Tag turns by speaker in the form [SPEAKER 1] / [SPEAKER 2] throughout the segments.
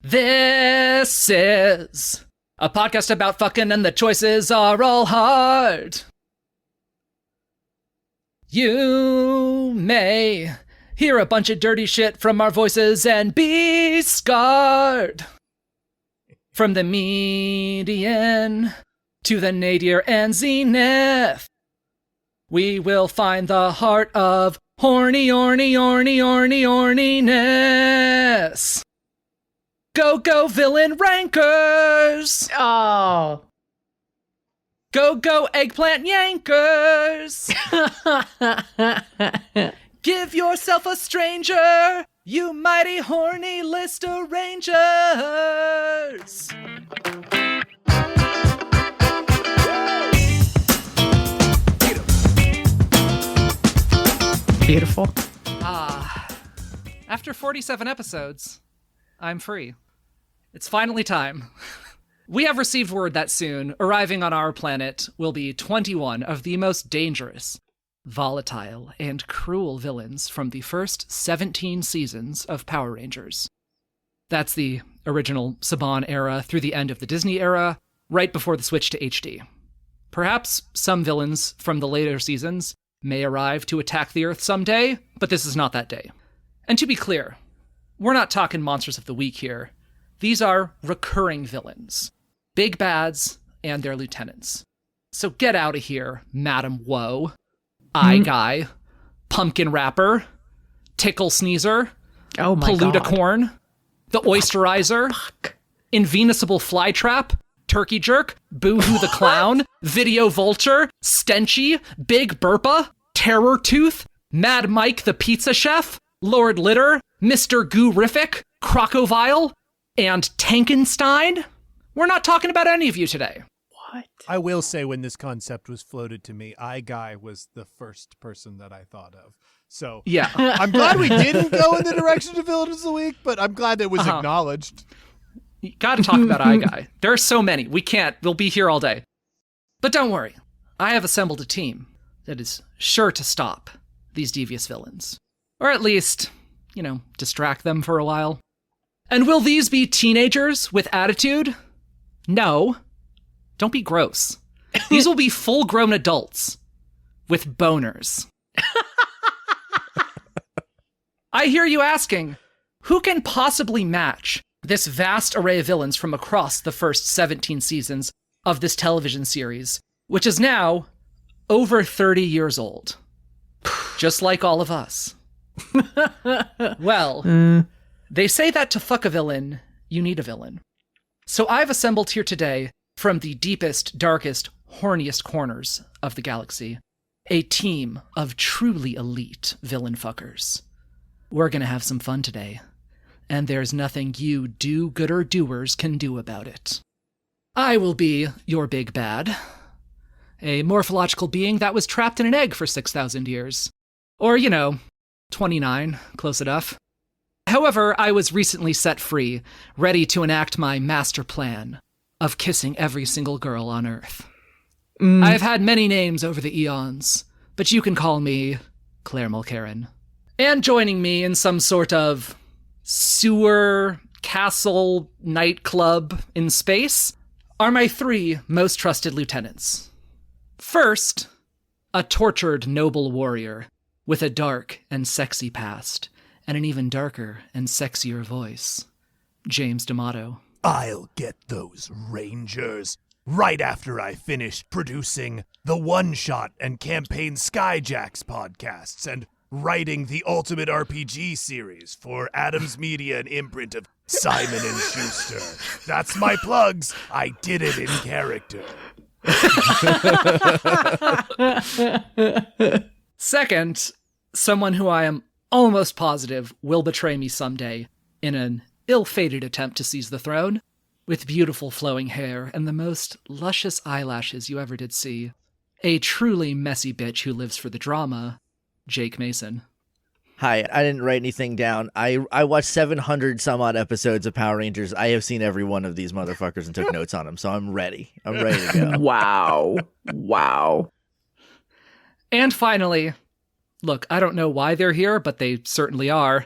[SPEAKER 1] This is a podcast about fucking and the choices are all hard. You may hear a bunch of dirty shit from our voices and be scarred. From the median to the nadir and zenith, we will find the heart of horniness. Go villain rankers!
[SPEAKER 2] Oh.
[SPEAKER 1] Go eggplant yankers! Give yourself a stranger, you mighty horny list arrangers!
[SPEAKER 2] Beautiful.
[SPEAKER 1] After 47 episodes, I'm free. It's finally time. We have received word that soon, arriving on our planet, will be 21 of the most dangerous, volatile, and cruel villains from the first 17 seasons of Power Rangers. That's the original Saban era through the end of the Disney era, right before the switch to HD. Perhaps some villains from the later seasons may arrive to attack the Earth someday, but this is not that day. And to be clear, we're not talking monsters of the week here. These are recurring villains, big bads, and their lieutenants. So get out of here, Madam Woe, Eye Guy, Pumpkin Rapper, Tickle Sneezer, Poluticorn, the Oysterizer, Invencible Flytrap, Turkey Jerk, Boo-Hoo the Clown, Video Vulture, Stenchy, Big Burpa, Terror Tooth, Mad Mike the Pizza Chef, Lord Litter, Mr. Goorific, Crocovile, and Tankenstein? We're not talking about any of you today.
[SPEAKER 2] What?
[SPEAKER 3] I will say when this concept was floated to me, Eye Guy was the first person that I thought of. So
[SPEAKER 1] yeah,
[SPEAKER 3] I'm glad we didn't go in the direction of Villains of the Week, but I'm glad it was acknowledged.
[SPEAKER 1] You gotta talk about Eye Guy. There are so many. We'll be here all day. But don't worry. I have assembled a team that is sure to stop these devious villains. Or at least, distract them for a while. And will these be teenagers with attitude? No. Don't be gross. These will be full-grown adults with boners. I hear you asking, who can possibly match this vast array of villains from across the first 17 seasons of this television series, which is now over 30 years old? Just like all of us. Well, they say that to fuck a villain, you need a villain. So I've assembled here today, from the deepest, darkest, horniest corners of the galaxy, a team of truly elite villain fuckers. We're gonna have some fun today, and there's nothing you do-gooder doers can do about it. I will be your big bad, a morphological being that was trapped in an egg for 6,000 years. Or, 29, close enough. However, I was recently set free, ready to enact my master plan of kissing every single girl on Earth. I have had many names over the eons, but you can call me Claire Mulkerin. And joining me in some sort of sewer, castle, nightclub in space are my 3 most trusted lieutenants. First, a tortured noble warrior with a dark and sexy past, and an even darker and sexier voice, James D'Amato.
[SPEAKER 3] I'll get those Rangers right after I finish producing the One Shot and Campaign Skyjacks podcasts and writing the Ultimate RPG series for Adams Media, an imprint of Simon & Schuster. That's my plugs. I did it in character.
[SPEAKER 1] Second, someone who I am almost positive will betray me someday in an ill-fated attempt to seize the throne, with beautiful flowing hair and the most luscious eyelashes you ever did see. A truly messy bitch who lives for the drama, Jake Mason.
[SPEAKER 4] Hi, I didn't write anything down. I watched 700 some odd episodes of Power Rangers. I have seen every one of these motherfuckers and took notes on them, so I'm ready. I'm ready to go.
[SPEAKER 2] Wow.
[SPEAKER 1] And finally, look, I don't know why they're here, but they certainly are.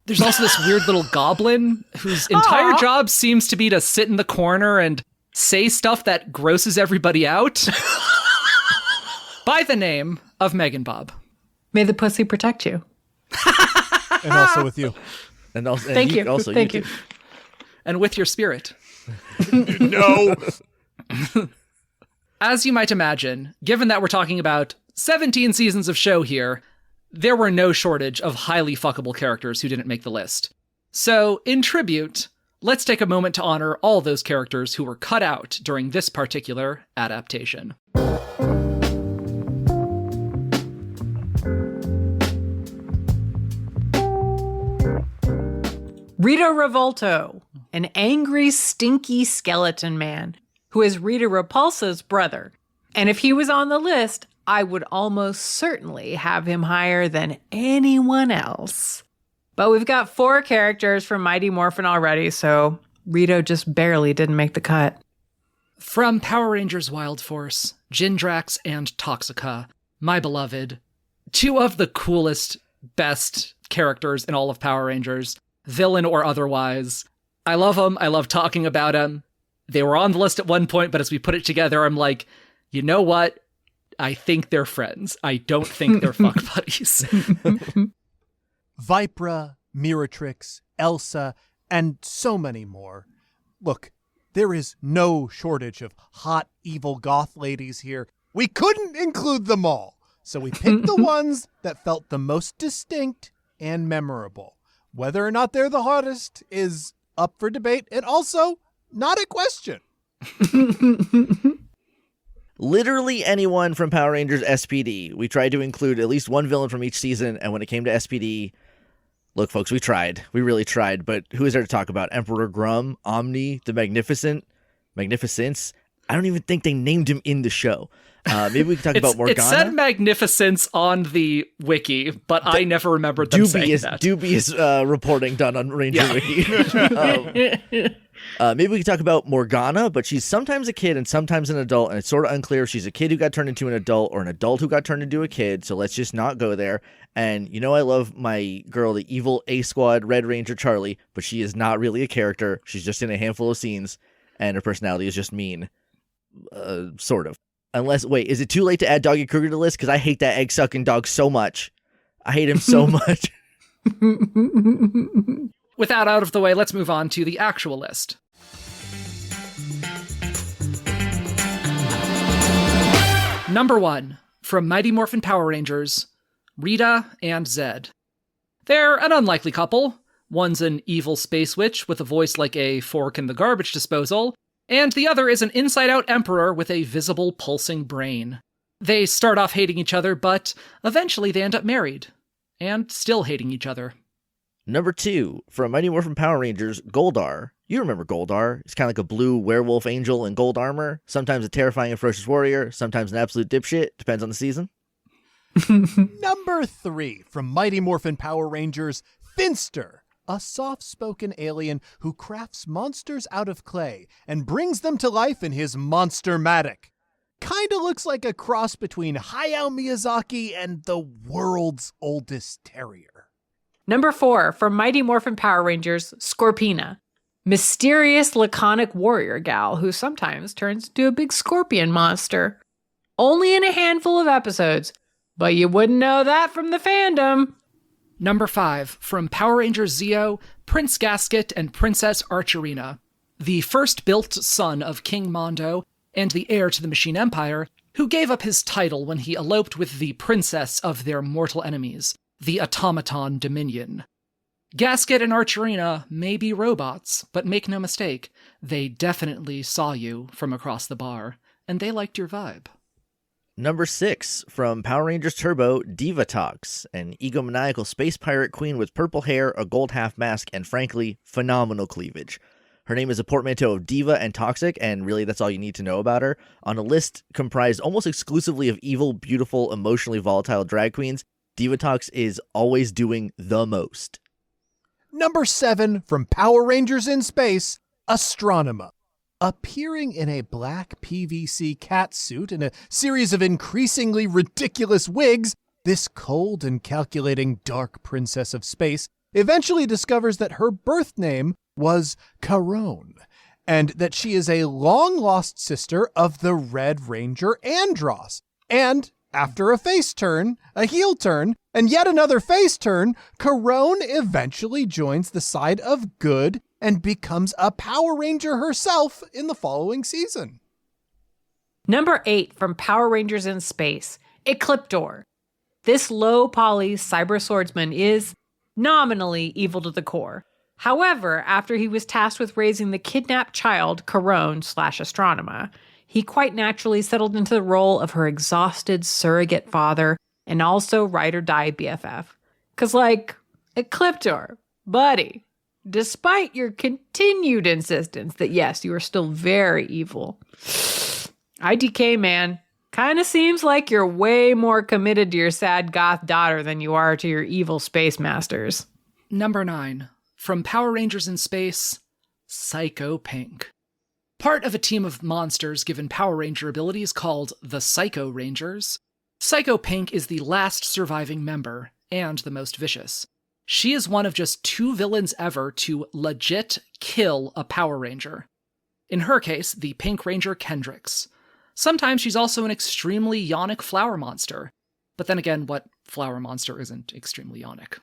[SPEAKER 1] There's also this weird little goblin whose entire job seems to be to sit in the corner and say stuff that grosses everybody out. By the name of MeganBob.
[SPEAKER 2] May the pussy protect you.
[SPEAKER 3] And also with you.
[SPEAKER 4] And also,
[SPEAKER 2] Thank you.
[SPEAKER 4] Also,
[SPEAKER 2] Thank
[SPEAKER 4] you.
[SPEAKER 2] you.
[SPEAKER 1] And with your spirit.
[SPEAKER 3] No.
[SPEAKER 1] As you might imagine, given that we're talking about 17 seasons of show here, there were no shortage of highly fuckable characters who didn't make the list. So, in tribute, let's take a moment to honor all those characters who were cut out during this particular adaptation.
[SPEAKER 2] Rita Revolto, an angry, stinky skeleton man who is Rita Repulsa's brother. And if he was on the list, I would almost certainly have him higher than anyone else. But we've got 4 characters from Mighty Morphin already, so Rita just barely didn't make the cut.
[SPEAKER 1] From Power Rangers Wild Force, Jindrax and Toxica, my beloved, 2 of the coolest, best characters in all of Power Rangers, villain or otherwise. I love them. I love talking about them. They were on the list at one point, but as we put it together, I'm like, you know what? I think they're friends. I don't think they're fuck buddies.
[SPEAKER 3] Vipra, Miratrix, Elsa, and so many more. Look, there is no shortage of hot, evil goth ladies here. We couldn't include them all, so we picked the ones that felt the most distinct and memorable. Whether or not they're the hottest is up for debate, and also not a question.
[SPEAKER 4] Literally anyone from Power Rangers SPD. We tried to include at least one villain from each season, and when it came to SPD, look, folks, we tried. We really tried, but who is there to talk about? Emperor Grum, Omni, the Magnificence. I don't even think they named him in the show. Maybe we can talk about Morgana.
[SPEAKER 1] It said Magnificence on the wiki, but I never remembered them saying that.
[SPEAKER 4] Dubious reporting done on Ranger Wiki. Maybe we can talk about Morgana, but she's sometimes a kid and sometimes an adult, and it's sort of unclear if she's a kid who got turned into an adult or an adult who got turned into a kid, so let's just not go there. And you know I love my girl, the evil A-Squad Red Ranger Charlie, but she is not really a character. She's just in a handful of scenes, and her personality is just mean. Sort of. Unless, wait, is it too late to add Doggy Kruger to the list? Because I hate that egg-sucking dog so much. I hate him so much.
[SPEAKER 1] With that out of the way, let's move on to the actual list. Number 1, from Mighty Morphin Power Rangers, Rita and Zed. They're an unlikely couple. One's an evil space witch with a voice like a fork in the garbage disposal, and the other is an inside-out emperor with a visible pulsing brain. They start off hating each other, but eventually they end up married, and still hating each other.
[SPEAKER 4] Number 2, from Mighty Morphin Power Rangers, Goldar. You remember Goldar. He's kind of like a blue werewolf angel in gold armor. Sometimes a terrifying and ferocious warrior, sometimes an absolute dipshit. Depends on the season.
[SPEAKER 3] Number 3, from Mighty Morphin Power Rangers, Finster. A soft-spoken alien who crafts monsters out of clay and brings them to life in his Monster-matic. Kinda looks like a cross between Hayao Miyazaki and the world's oldest terrier.
[SPEAKER 2] Number 4, from Mighty Morphin Power Rangers, Scorpina. Mysterious, laconic warrior gal who sometimes turns into a big scorpion monster. Only in a handful of episodes, but you wouldn't know that from the fandom.
[SPEAKER 1] Number 5, from Power Rangers Zeo, Prince Gasket and Princess Archerina. The first built son of King Mondo and the heir to the Machine Empire, who gave up his title when he eloped with the princess of their mortal enemies, the Automaton Dominion. Gasket and Archerina may be robots, but make no mistake, they definitely saw you from across the bar, and they liked your vibe.
[SPEAKER 4] Number 6, from Power Rangers Turbo, Divatox, an egomaniacal space pirate queen with purple hair, a gold half mask, and frankly, phenomenal cleavage. Her name is a portmanteau of diva and toxic, and really that's all you need to know about her. On a list comprised almost exclusively of evil, beautiful, emotionally volatile drag queens, Divatox is always doing the most.
[SPEAKER 3] Number 7, from Power Rangers in Space, Astronema. Appearing in a black PVC catsuit and a series of increasingly ridiculous wigs, this cold and calculating dark princess of space eventually discovers that her birth name was Carone, and that she is a long-lost sister of the Red Ranger Andros. And after a face turn, a heel turn, and yet another face turn, Carone eventually joins the side of good and becomes a Power Ranger herself in the following season.
[SPEAKER 2] Number 8 from Power Rangers in Space, Ecliptor. This low-poly cyber swordsman is nominally evil to the core. However, after he was tasked with raising the kidnapped child, Carone/Astronema, he quite naturally settled into the role of her exhausted surrogate father and also ride-or-die BFF. 'Cause Ecliptor, buddy, despite your continued insistence that yes, you are still very evil, IDK, man, kind of seems like you're way more committed to your sad goth daughter than you are to your evil space masters.
[SPEAKER 1] Number 9. From Power Rangers in Space, Psycho Pink. Part of a team of monsters given Power Ranger abilities called the Psycho Rangers, Psycho Pink is the last surviving member, and the most vicious. She is one of just 2 villains ever to legit kill a Power Ranger. In her case, the Pink Ranger Kendrix. Sometimes she's also an extremely yonic flower monster. But then again, what flower monster isn't extremely yonic?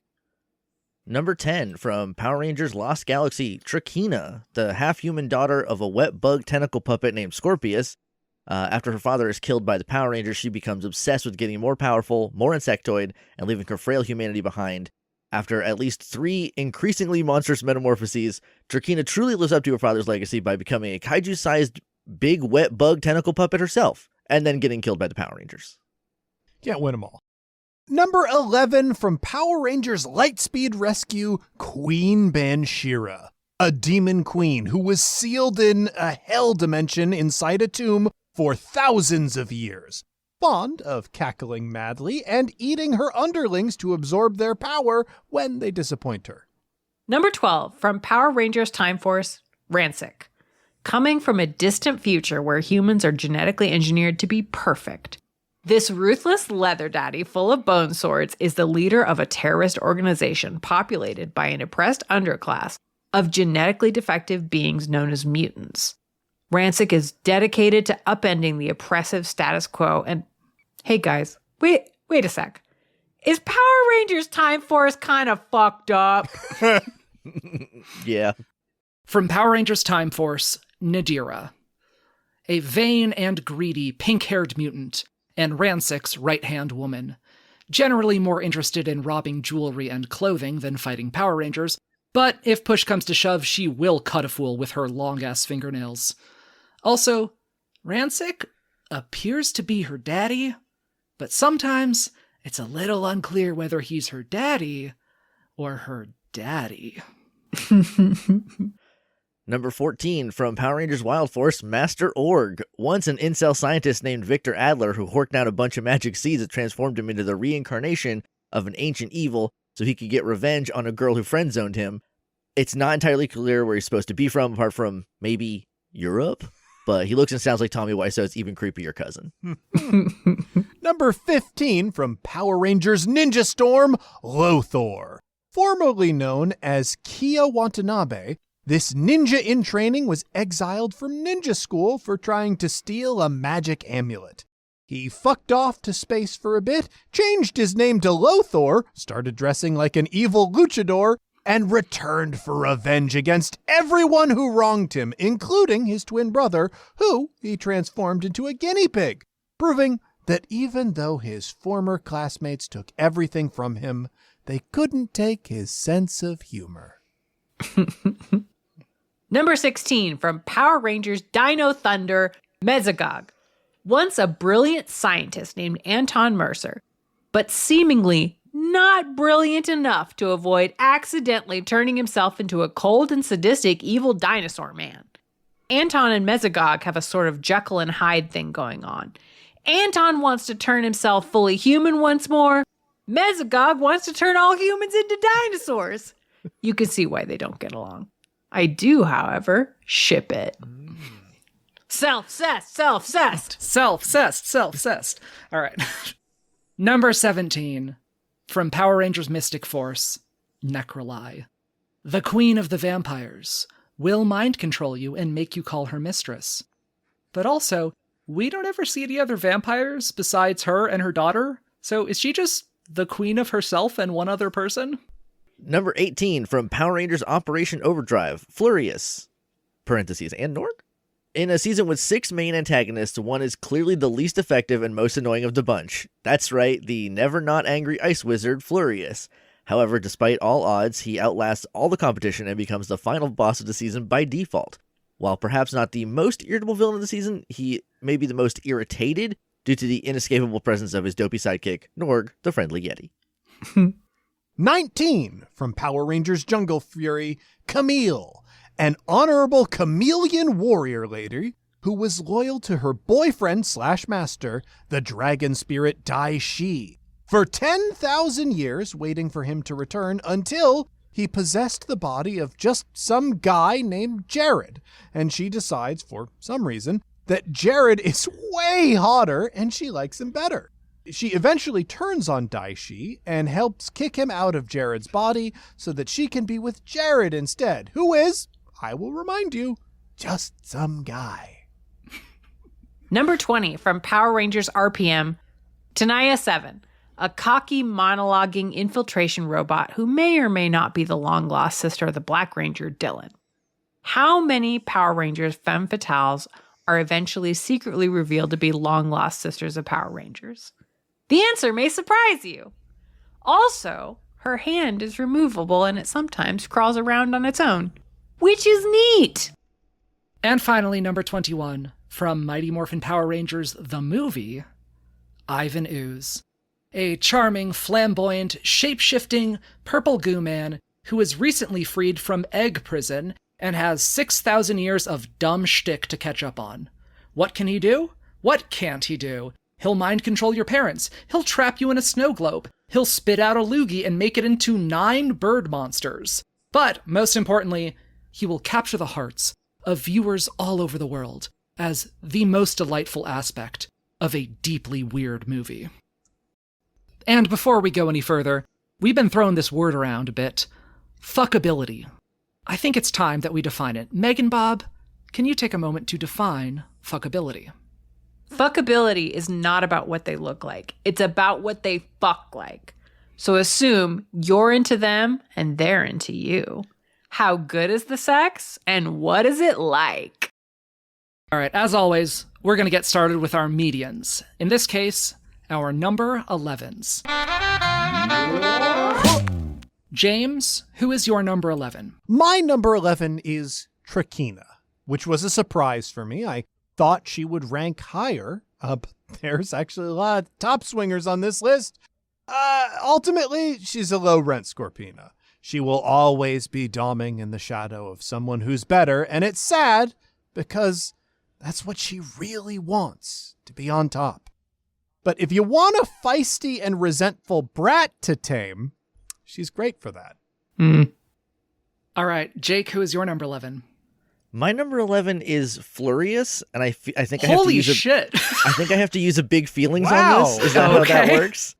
[SPEAKER 4] Number 10 from Power Rangers Lost Galaxy, Trakina, the half-human daughter of a wet bug tentacle puppet named Scorpius. After her father is killed by the Power Rangers, she becomes obsessed with getting more powerful, more insectoid, and leaving her frail humanity behind. After at least 3 increasingly monstrous metamorphoses, Trakina truly lives up to her father's legacy by becoming a kaiju-sized big wet bug tentacle puppet herself, and then getting killed by the Power Rangers.
[SPEAKER 3] Can't win them all. Number 11 from Power Rangers Lightspeed Rescue, Queen Banshira, a demon queen who was sealed in a hell dimension inside a tomb for thousands of years, fond of cackling madly and eating her underlings to absorb their power when they disappoint her.
[SPEAKER 2] Number 12 from Power Rangers Time Force, Rancic. Coming from a distant future where humans are genetically engineered to be perfect, this ruthless leather daddy full of bone swords is the leader of a terrorist organization populated by an oppressed underclass of genetically defective beings known as mutants. Rancic is dedicated to upending the oppressive status quo. And hey guys, wait a sec. Is Power Rangers Time Force kind of fucked up?
[SPEAKER 4] Yeah.
[SPEAKER 1] From Power Rangers Time Force, Nadira. A vain and greedy pink-haired mutant, and Rancic's right-hand woman. Generally more interested in robbing jewelry and clothing than fighting Power Rangers, but if push comes to shove, she will cut a fool with her long-ass fingernails. Also, Rancic appears to be her daddy, but sometimes it's a little unclear whether he's her daddy or her daddy.
[SPEAKER 4] Number 14 from Power Rangers Wild Force, Master Org. Once an incel scientist named Victor Adler who horked down a bunch of magic seeds that transformed him into the reincarnation of an ancient evil so he could get revenge on a girl who friend-zoned him. It's not entirely clear where he's supposed to be from, apart from maybe Europe, but he looks and sounds like Tommy Wiseau's even creepier cousin.
[SPEAKER 3] Number 15 from Power Rangers Ninja Storm, Lothor. Formerly known as Kia Watanabe, this ninja in training was exiled from ninja school for trying to steal a magic amulet. He fucked off to space for a bit, changed his name to Lothor, started dressing like an evil luchador, and returned for revenge against everyone who wronged him, including his twin brother, who he transformed into a guinea pig, proving that even though his former classmates took everything from him, they couldn't take his sense of humor.
[SPEAKER 2] Number 16 from Power Rangers Dino Thunder, Mesogog. Once a brilliant scientist named Anton Mercer, but seemingly not brilliant enough to avoid accidentally turning himself into a cold and sadistic evil dinosaur man. Anton and Mesogog have a sort of Jekyll and Hyde thing going on. Anton wants to turn himself fully human once more. Mesogog wants to turn all humans into dinosaurs. You can see why they don't get along. I do, however, ship it. Self-cessed.
[SPEAKER 1] Self-cessed. All right. Number 17. From Power Rangers Mystic Force, Necroli. The queen of the vampires will mind control you and make you call her mistress. But also, we don't ever see any other vampires besides her and her daughter, so is she just the queen of herself and one other person?
[SPEAKER 4] Number 18 from Power Rangers Operation Overdrive, Flurious, parentheses, and Nord? In a season with 6 main antagonists, one is clearly the least effective and most annoying of the bunch. That's right, the never not angry ice wizard, Flurious. However, despite all odds, he outlasts all the competition and becomes the final boss of the season by default. While perhaps not the most irritable villain of the season, he may be the most irritated due to the inescapable presence of his dopey sidekick, Norg, the friendly Yeti.
[SPEAKER 3] 19 from Power Rangers Jungle Fury, Camille, an honorable chameleon warrior lady who was loyal to her boyfriend/master, the dragon spirit Dai Shi, for 10,000 years, waiting for him to return until he possessed the body of just some guy named Jared, and she decides, for some reason, that Jared is way hotter and she likes him better. She eventually turns on Daishi and helps kick him out of Jared's body so that she can be with Jared instead, who is, I will remind you, just some guy.
[SPEAKER 2] Number 20 from Power Rangers RPM, Tanaya 7, a cocky monologuing infiltration robot who may or may not be the long-lost sister of the Black Ranger, Dylan. How many Power Rangers femme fatales are eventually secretly revealed to be long-lost sisters of Power Rangers? The answer may surprise you. Also, her hand is removable and it sometimes crawls around on its own, which is neat.
[SPEAKER 1] And finally, number 21, from Mighty Morphin Power Rangers, the movie, Ivan Ooze. A charming, flamboyant, shape-shifting, purple goo man who was recently freed from egg prison and has 6,000 years of dumb shtick to catch up on. What can he do? What can't he do? He'll mind control your parents. He'll trap you in a snow globe. He'll spit out a loogie and make it into 9 bird monsters. But, most importantly, he will capture the hearts of viewers all over the world as the most delightful aspect of a deeply weird movie. And before we go any further, we've been throwing this word around a bit. Fuckability. I think it's time that we define it. MeganBob, can you take a moment to define fuckability?
[SPEAKER 2] Fuckability is not about what they look like. It's about what they fuck like. So assume you're into them and they're into you. How good is the sex and what is it like?
[SPEAKER 1] All right, as always, we're going to get started with our medians. In this case, our number 11s. James, who is your number 11?
[SPEAKER 3] My number 11 is Trakina, which was a surprise for me. I thought she would rank higher. But there's actually a lot of top swingers on this list. Ultimately, she's a low-rent Scorpina. She will always be doming in the shadow of someone who's better, and it's sad because that's what she really wants, to be on top. But if you want a feisty and resentful brat to tame, she's great for that.
[SPEAKER 1] All right, Jake, who is your number 11?
[SPEAKER 4] My number 11 is Flurious, and I think I have to
[SPEAKER 1] Holy
[SPEAKER 4] use
[SPEAKER 1] shit!
[SPEAKER 4] I think I have to use a big feelings
[SPEAKER 3] Wow.
[SPEAKER 4] on this. Is that how that works?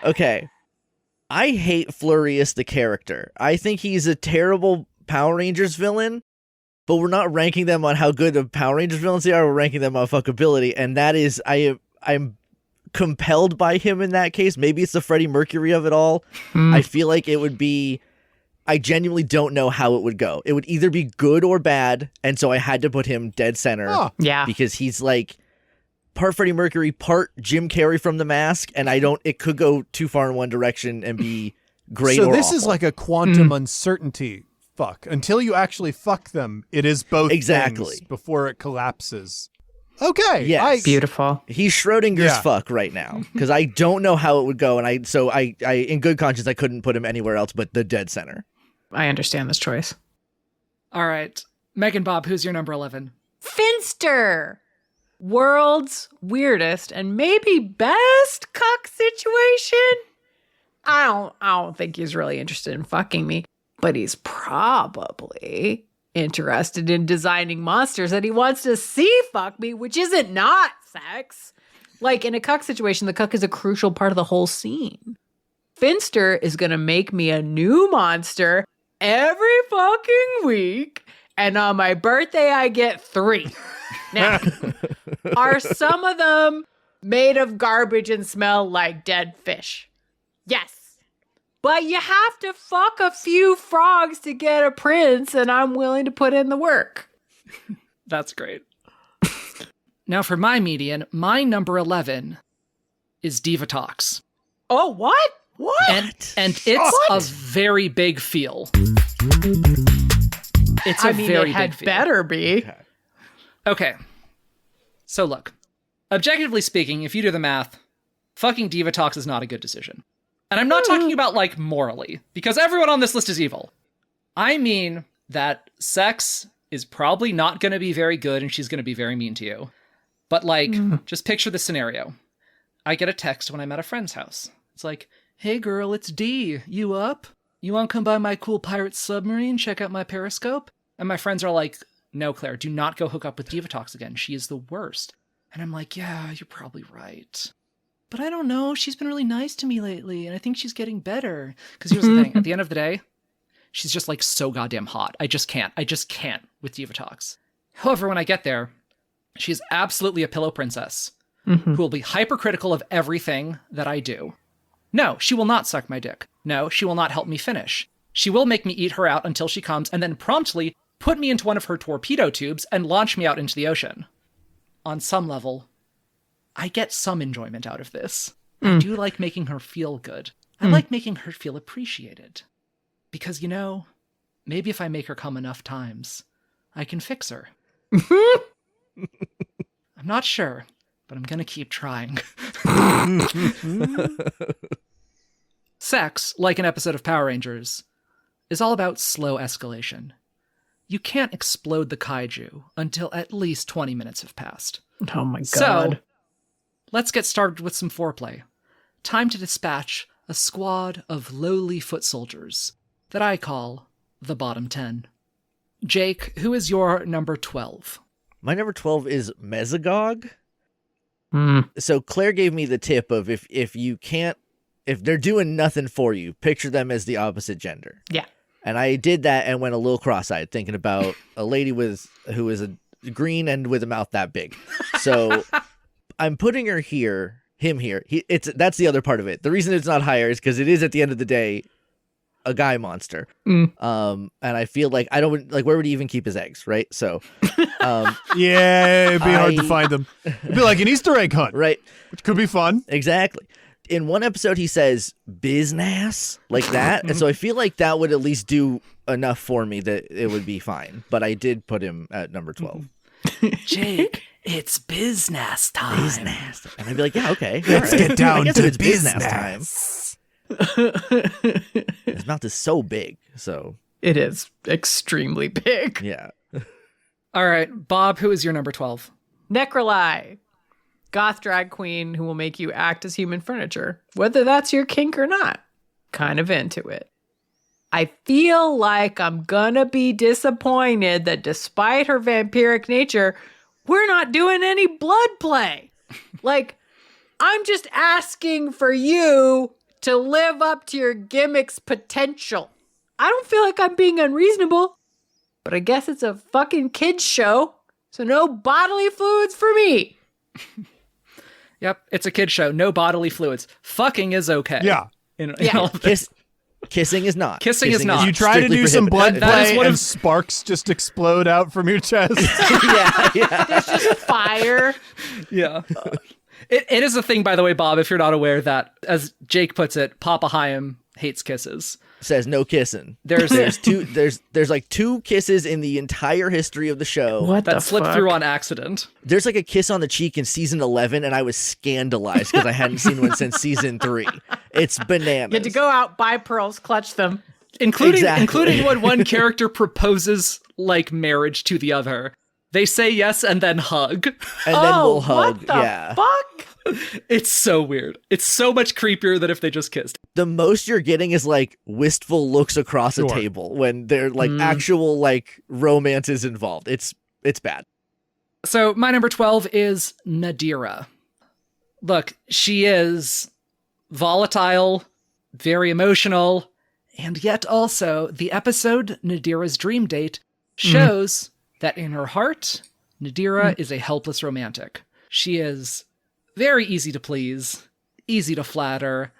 [SPEAKER 4] Okay. I hate Flurious the character. I think he's a terrible Power Rangers villain, but we're not ranking them on how good of Power Rangers villains they are. We're ranking them on fuckability, and that is I'm compelled by him in that case. Maybe it's the Freddie Mercury of it all. I feel like it would be. I genuinely don't know how it would go. It would either be good or bad, and so I had to put him dead center.
[SPEAKER 2] Yeah.
[SPEAKER 4] Because he's like part Freddie Mercury, part Jim Carrey from The Mask, and it could go too far in one direction and be great or
[SPEAKER 3] So this
[SPEAKER 4] awful.
[SPEAKER 3] is like a quantum uncertainty fuck. Until you actually fuck them, it is both
[SPEAKER 4] Exactly.
[SPEAKER 3] things before it collapses. Okay.
[SPEAKER 4] Yes.
[SPEAKER 2] Beautiful.
[SPEAKER 4] He's Schrodinger's
[SPEAKER 3] Yeah.
[SPEAKER 4] fuck right now because I don't know how it would go, and I in good conscience I couldn't put him anywhere else but the dead center.
[SPEAKER 2] I understand this choice.
[SPEAKER 1] All right, MeganBob, who's your number 11?
[SPEAKER 2] Finster! World's weirdest and maybe best cuck situation? I don't think he's really interested in fucking me, but he's probably interested in designing monsters that he wants to see fuck me, which isn't not sex. Like in a cuck situation, the cuck is a crucial part of the whole scene. Finster is going to make me a new monster every fucking week. And on my birthday, I get 3. Now, are some of them made of garbage and smell like dead fish? Yes. But you have to fuck a few frogs to get a prince, and I'm willing to put in the work.
[SPEAKER 1] That's great. Now for my median, my number 11 is Divatox.
[SPEAKER 2] Oh, what? What?
[SPEAKER 1] And it's a very big feel. It's a very
[SPEAKER 2] it had
[SPEAKER 1] big feel.
[SPEAKER 2] better be.
[SPEAKER 1] Okay. So look, objectively speaking, if you do the math, fucking Divatox is not a good decision. And I'm not talking about, like, morally, because everyone on this list is evil. I mean that sex is probably not going to be very good and she's going to be very mean to you. But, like, just picture the scenario. I get a text when I'm at a friend's house. It's like, hey girl, it's D. You up? You want to come by my cool pirate submarine, check out my periscope? And my friends are like, no, Claire, do not go hook up with Divatox again. She is the worst. And I'm like, yeah, you're probably right. But I don't know. She's been really nice to me lately, and I think she's getting better. Because here's the thing. At the end of the day, she's just, like, so goddamn hot. I just can't with Divatox. However, when I get there, she's absolutely a pillow princess who will be hypercritical of everything that I do. No, she will not suck my dick. No, she will not help me finish. She will make me eat her out until she comes and then promptly put me into one of her torpedo tubes and launch me out into the ocean. On some level, I get some enjoyment out of this. I do like making her feel good. I like making her feel appreciated. Because, you know, maybe if I make her come enough times, I can fix her. I'm not sure, but I'm gonna keep trying. Sex, like an episode of Power Rangers, is all about slow escalation. You can't explode the kaiju until at least 20 minutes have passed.
[SPEAKER 2] Oh my god.
[SPEAKER 1] So, let's get started with some foreplay. Time to dispatch a squad of lowly foot soldiers that I call the bottom 10. Jake, who is your number 12?
[SPEAKER 4] My number 12 is Mesogog. So Claire gave me the tip of if they're doing nothing for you, picture them as the opposite gender.
[SPEAKER 2] Yeah.
[SPEAKER 4] And I did that and went a little cross-eyed thinking about a lady who is a green and with a mouth that big. So I'm putting him here. That's the other part of it. The reason it's not higher is because it is at the end of the day a guy monster. And I feel like I don't like where would he even keep his eggs, right? So
[SPEAKER 3] Yeah, it'd be hard to find them. It'd be like an Easter egg hunt,
[SPEAKER 4] right.
[SPEAKER 3] which could be fun.
[SPEAKER 4] Exactly. In one episode, he says "biznass" like that, and so I feel like that would at least do enough for me that it would be fine. But I did put him at number 12.
[SPEAKER 1] Jake, it's business time.
[SPEAKER 4] Biznass, and I'd be like, yeah, okay,
[SPEAKER 3] Let's
[SPEAKER 4] all right.
[SPEAKER 3] get down
[SPEAKER 4] I guess
[SPEAKER 3] to
[SPEAKER 4] if it's
[SPEAKER 3] business
[SPEAKER 4] time. His mouth is so big, so
[SPEAKER 2] It is extremely big.
[SPEAKER 4] yeah.
[SPEAKER 1] All right, Bob, who is your number 12?
[SPEAKER 2] Necroli. Goth drag queen who will make you act as human furniture, whether that's your kink or not. Kind of into it. I feel like I'm gonna be disappointed that despite her vampiric nature, we're not doing any blood play. Like, I'm just asking for you to live up to your gimmick's potential. I don't feel like I'm being unreasonable, but I guess it's a fucking kids show, so no bodily fluids for me.
[SPEAKER 1] Yep, it's a kid show. No bodily fluids. Fucking is okay.
[SPEAKER 3] Yeah.
[SPEAKER 1] In all of this.
[SPEAKER 4] Kissing is not.
[SPEAKER 1] Kissing is not.
[SPEAKER 3] You try to do some blood
[SPEAKER 1] That is
[SPEAKER 3] play
[SPEAKER 1] one
[SPEAKER 3] and
[SPEAKER 1] of-
[SPEAKER 3] sparks just explode out from your chest.
[SPEAKER 4] yeah.
[SPEAKER 2] There's just fire.
[SPEAKER 1] Yeah. It is a thing, by the way, Bob, if you're not aware, that, as Jake puts it, Papa Chaim hates kisses.
[SPEAKER 4] Says no kissing.
[SPEAKER 1] There's
[SPEAKER 4] There's like 2 kisses in the entire history of the show.
[SPEAKER 2] What
[SPEAKER 1] that
[SPEAKER 2] the
[SPEAKER 1] slipped
[SPEAKER 2] fuck?
[SPEAKER 1] through on accident.
[SPEAKER 4] There's like a kiss on the cheek in season 11, and I was scandalized because I hadn't seen one since season 3. It's bananas.
[SPEAKER 2] You had to go out, buy pearls, clutch them.
[SPEAKER 1] Including when one character proposes, like, marriage to the other. They say yes and then hug.
[SPEAKER 4] and then we'll hug.
[SPEAKER 2] What the
[SPEAKER 4] Yeah.
[SPEAKER 2] fuck?
[SPEAKER 1] It's so weird. It's so much creepier than if they just kissed.
[SPEAKER 4] The most you're getting is like wistful looks across a table when they're like actual like romance is involved. It's bad.
[SPEAKER 1] So my number 12 is Nadira. Look, she is volatile, very emotional. And yet also, the episode, Nadira's Dream Date, shows that in her heart, Nadira is a helpless romantic. She is very easy to please, easy to flatter,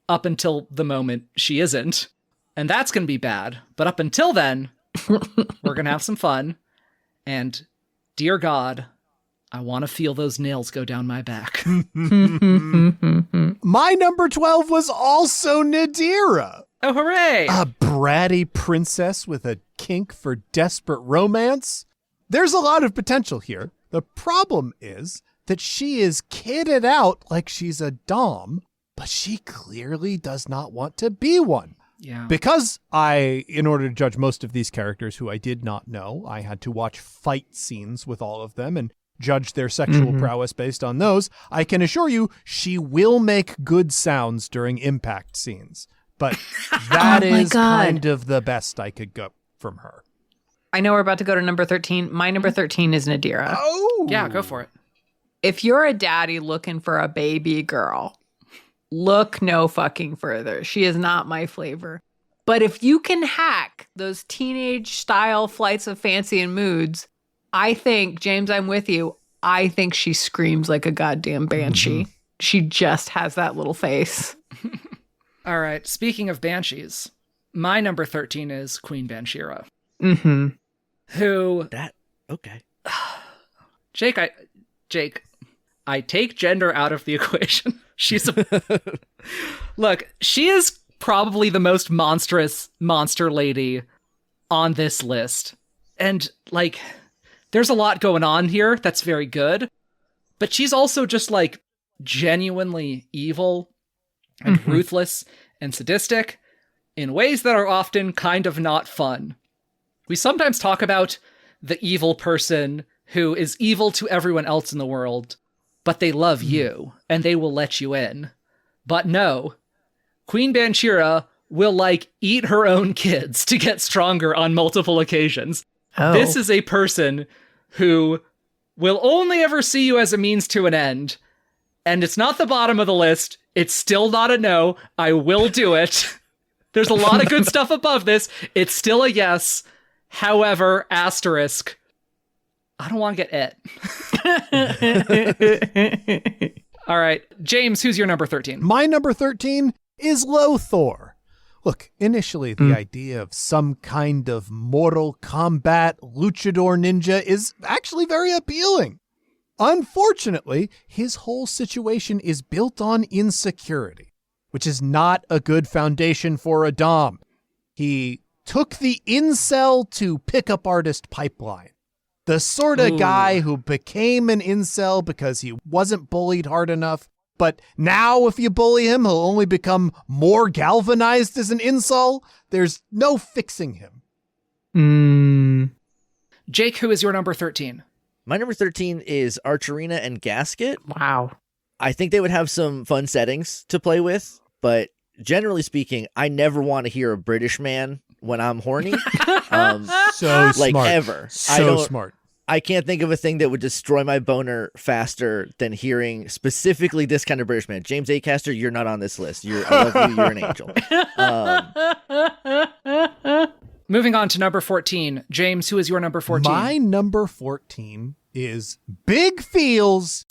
[SPEAKER 1] up until the moment she isn't. And that's going to be bad. But up until then, we're going to have some fun. And dear God, I want to feel those nails go down my back.
[SPEAKER 3] My number 12 was also Nadira.
[SPEAKER 1] Oh, hooray!
[SPEAKER 3] A bratty princess with a kink for desperate romance. There's a lot of potential here. The problem is that she is kitted out like she's a dom, but she clearly does not want to be one.
[SPEAKER 1] Yeah.
[SPEAKER 3] Because in order to judge most of these characters who I did not know, I had to watch fight scenes with all of them and judge their sexual prowess based on those. I can assure you she will make good sounds during impact scenes. But that is kind of the best I could go from her.
[SPEAKER 2] I know we're about to go to number 13. My number 13 is Nadira.
[SPEAKER 3] Oh!
[SPEAKER 1] Yeah, go for it.
[SPEAKER 2] If you're a daddy looking for a baby girl, look no fucking further. She is not my flavor. But if you can hack those teenage style flights of fancy and moods, I think, James, I'm with you. I think she screams like a goddamn banshee. She just has that little face.
[SPEAKER 1] All right, speaking of banshees, my number 13 is Queen Banshira. Who...
[SPEAKER 4] Okay.
[SPEAKER 1] Jake, I take gender out of the equation. Look, she is probably the most monstrous monster lady on this list. And, like, there's a lot going on here that's very good. But she's also just, like, genuinely evil and ruthless and sadistic in ways that are often kind of not fun. We sometimes talk about the evil person who is evil to everyone else in the world, but they love you and they will let you in. But no, Queen Banshira will, like, eat her own kids to get stronger on multiple occasions.
[SPEAKER 2] Oh.
[SPEAKER 1] This is a person who will only ever see you as a means to an end. And it's not the bottom of the list. It's still not a no. I will do it. There's a lot of good stuff above this. It's still a yes. However, asterisk, I don't want to get it. All right. James, who's your number 13?
[SPEAKER 3] My number 13 is Lothor. Look, initially the idea of some kind of Mortal Kombat luchador ninja is actually very appealing. Unfortunately, his whole situation is built on insecurity, which is not a good foundation for a dom. He took the incel to pickup artist pipeline. The sort of guy who became an incel because he wasn't bullied hard enough, but now if you bully him, he'll only become more galvanized as an incel. There's no fixing him.
[SPEAKER 1] Jake, who is your number 13?
[SPEAKER 4] My number 13 is Archerina and Gasket.
[SPEAKER 2] Wow.
[SPEAKER 4] I think they would have some fun settings to play with, but generally speaking, I never want to hear a British man when I'm horny.
[SPEAKER 3] So
[SPEAKER 4] like
[SPEAKER 3] smart.
[SPEAKER 4] ever.
[SPEAKER 3] So smart.
[SPEAKER 4] I can't think of a thing that would destroy my boner faster than hearing specifically this kind of British man. James Acaster, you're not on this list. I love you. You're an angel.
[SPEAKER 1] Moving on to number 14. James, who is your number 14?
[SPEAKER 3] My number 14 is Big Feels,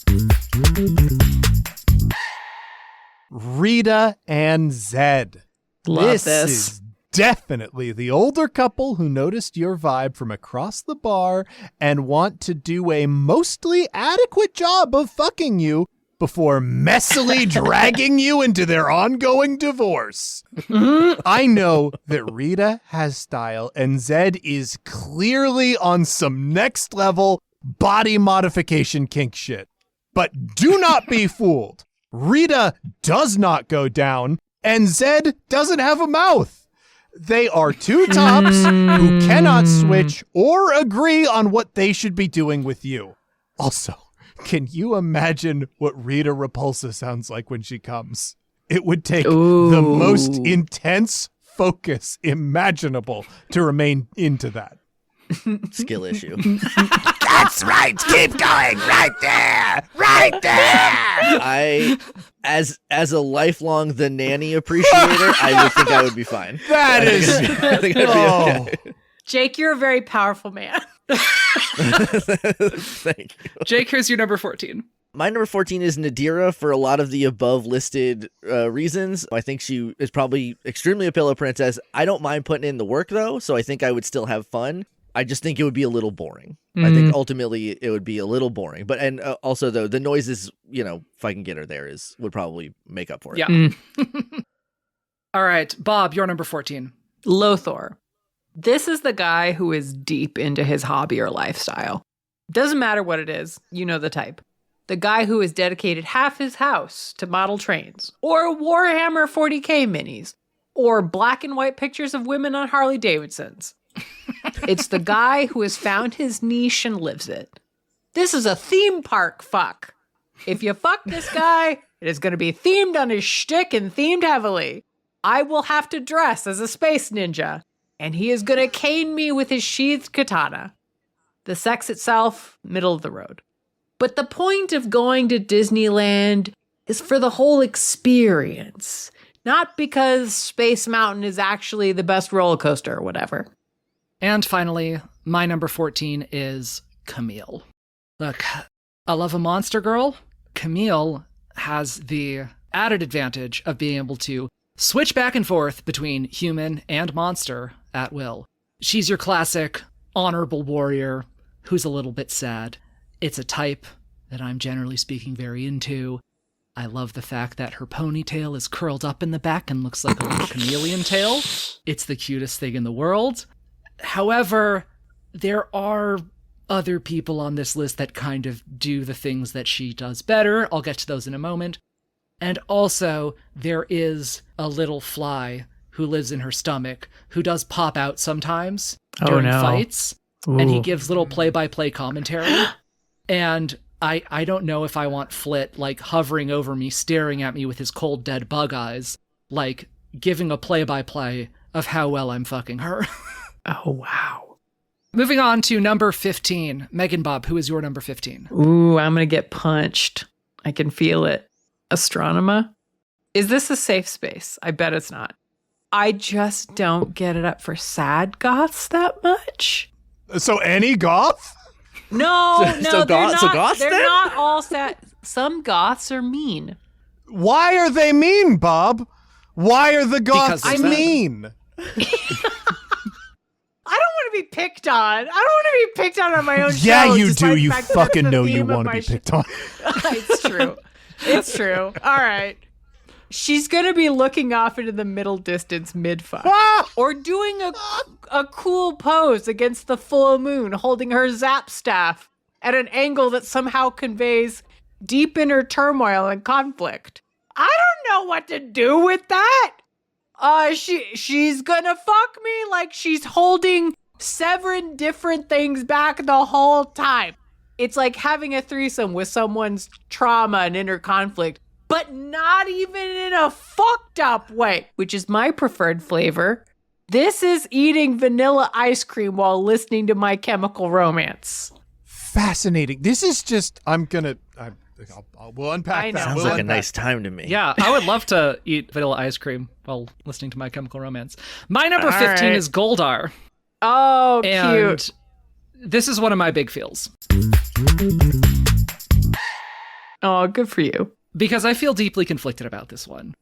[SPEAKER 3] Rita and Zed.
[SPEAKER 2] Love this.
[SPEAKER 3] Is definitely the older couple who noticed your vibe from across the bar and want to do a mostly adequate job of fucking you before messily dragging you into their ongoing divorce. I know that Rita has style and Zed is clearly on some next level body modification kink shit. But do not be fooled. Rita does not go down and Zed doesn't have a mouth. They are two tops who cannot switch or agree on what they should be doing with you. Also, can you imagine what Rita Repulsa sounds like when she comes? It would take the most intense focus imaginable to remain into that.
[SPEAKER 4] skill issue.
[SPEAKER 3] That's right. Keep going. Right there. Right there.
[SPEAKER 4] As a lifelong The Nanny appreciator, I would think I would be fine.
[SPEAKER 3] That is.
[SPEAKER 4] I think I'd be okay.
[SPEAKER 2] Jake, you're a very powerful man.
[SPEAKER 4] Thank you.
[SPEAKER 1] Jake, here's your number 14.
[SPEAKER 4] My number 14 is Nadira for a lot of the above listed reasons. I think she is probably extremely a pillow princess. I don't mind putting in the work, though, so I think I would still have fun. I just think it would be a little boring. I think ultimately it would be a little boring. But also, though, the noises, if I can get her there, would probably make up for it.
[SPEAKER 1] Yeah. All right, Bob, your number 14.
[SPEAKER 2] Lothar. This is the guy who is deep into his hobby or lifestyle. Doesn't matter what it is, you know the type. The guy who has dedicated half his house to model trains, or Warhammer 40K minis, or black and white pictures of women on Harley Davidsons. It's the guy who has found his niche and lives it. This is a theme park fuck. If you fuck this guy, it is going to be themed on his shtick and themed heavily. I will have to dress as a space ninja, and he is going to cane me with his sheathed katana. The sex itself, middle of the road. But the point of going to Disneyland is for the whole experience, not because Space Mountain is actually the best roller coaster or whatever.
[SPEAKER 1] And finally, my number 14 is Camille. Look, I love a monster girl. Camille has the added advantage of being able to switch back and forth between human and monster at will. She's your classic honorable warrior who's a little bit sad. It's a type that I'm generally speaking very into. I love the fact that her ponytail is curled up in the back and looks like a little chameleon tail. It's the cutest thing in the world. However, there are other people on this list that kind of do the things that she does better. I'll get to those in a moment. And also, there is a little fly who lives in her stomach who does pop out sometimes during fights.
[SPEAKER 2] Ooh.
[SPEAKER 1] And he gives little play-by-play commentary. And I don't know if I want Flit, hovering over me, staring at me with his cold, dead bug eyes, giving a play-by-play of how well I'm fucking her.
[SPEAKER 2] Oh, wow.
[SPEAKER 1] Moving on to number 15. MeganBob, who is your number 15?
[SPEAKER 2] Ooh, I'm going to get punched. I can feel it. Astronema? Is this a safe space? I bet it's not. I just don't get it up for sad goths that much.
[SPEAKER 3] So any goth?
[SPEAKER 2] No,
[SPEAKER 4] So
[SPEAKER 2] they're
[SPEAKER 4] goths-
[SPEAKER 2] not.
[SPEAKER 4] so goths
[SPEAKER 2] They're
[SPEAKER 4] then?
[SPEAKER 2] not all sad. Some goths are mean.
[SPEAKER 3] Why are they mean, Bob? Why are the goths
[SPEAKER 1] Because they're
[SPEAKER 3] mean?
[SPEAKER 2] I don't want to be picked on. I don't want to be picked on my own show.
[SPEAKER 3] Yeah, you
[SPEAKER 2] despite
[SPEAKER 3] do.
[SPEAKER 2] the
[SPEAKER 3] You
[SPEAKER 2] fact that
[SPEAKER 3] fucking
[SPEAKER 2] it's the
[SPEAKER 3] know you
[SPEAKER 2] theme of
[SPEAKER 3] want to
[SPEAKER 2] my
[SPEAKER 3] be picked on.
[SPEAKER 2] It's true. It's true. All right. She's going to be looking off into the middle distance mid-fuck. Or doing a cool pose against the full moon, holding her zap staff at an angle that somehow conveys deep inner turmoil and conflict. I don't know what to do with that. She's gonna fuck me like she's holding 7 different things back the whole time. It's like having a threesome with someone's trauma and inner conflict, but not even in a fucked up way, which is my preferred flavor. This is eating vanilla ice cream while listening to My Chemical Romance.
[SPEAKER 3] Fascinating. This is just. We'll unpack
[SPEAKER 2] I know.
[SPEAKER 3] that.
[SPEAKER 4] Sounds
[SPEAKER 3] We'll
[SPEAKER 4] like a
[SPEAKER 3] unpack
[SPEAKER 4] nice time to me.
[SPEAKER 1] Yeah, I would love to eat vanilla ice cream while listening to My Chemical Romance. My number
[SPEAKER 2] All
[SPEAKER 1] 15
[SPEAKER 2] right.
[SPEAKER 1] is Goldar.
[SPEAKER 2] Oh,
[SPEAKER 1] And
[SPEAKER 2] cute.
[SPEAKER 1] this is one of my big feels.
[SPEAKER 2] Oh, good for you.
[SPEAKER 1] Because I feel deeply conflicted about this one.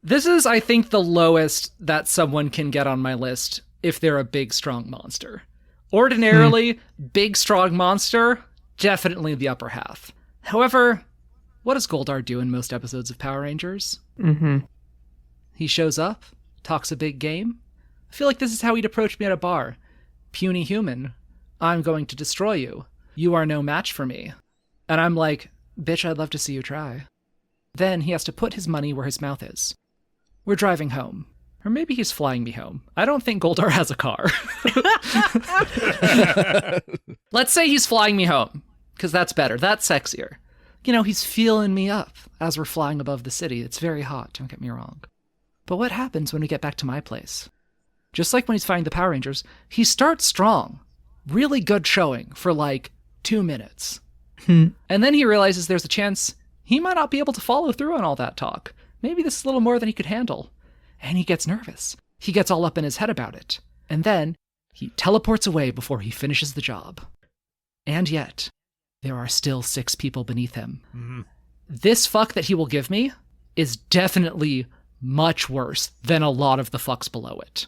[SPEAKER 1] This is, I think, the lowest that someone can get on my list if they're a big, strong monster. Ordinarily, big, strong monster, definitely the upper half. However, what does Goldar do in most episodes of Power Rangers?
[SPEAKER 2] Mm-hmm.
[SPEAKER 1] He shows up, talks a big game. I feel like this is how he'd approach me at a bar. Puny human, I'm going to destroy you. You are no match for me. And I'm like, bitch, I'd love to see you try. Then he has to put his money where his mouth is. We're driving home. Or maybe he's flying me home. I don't think Goldar has a car. Let's say he's flying me home, because that's better. That's sexier. He's feeling me up as we're flying above the city. It's very hot, don't get me wrong. But what happens when we get back to my place? Just like when he's fighting the Power Rangers, he starts strong. really good showing for like 2 minutes. And then he realizes there's a chance he might not be able to follow through on all that talk. Maybe this is a little more than he could handle. And he gets nervous. He gets all up in his head about it. And then he teleports away before he finishes the job. And yet, there are still 6 people beneath him.
[SPEAKER 3] Mm-hmm.
[SPEAKER 1] This fuck that he will give me is definitely much worse than a lot of the fucks below it.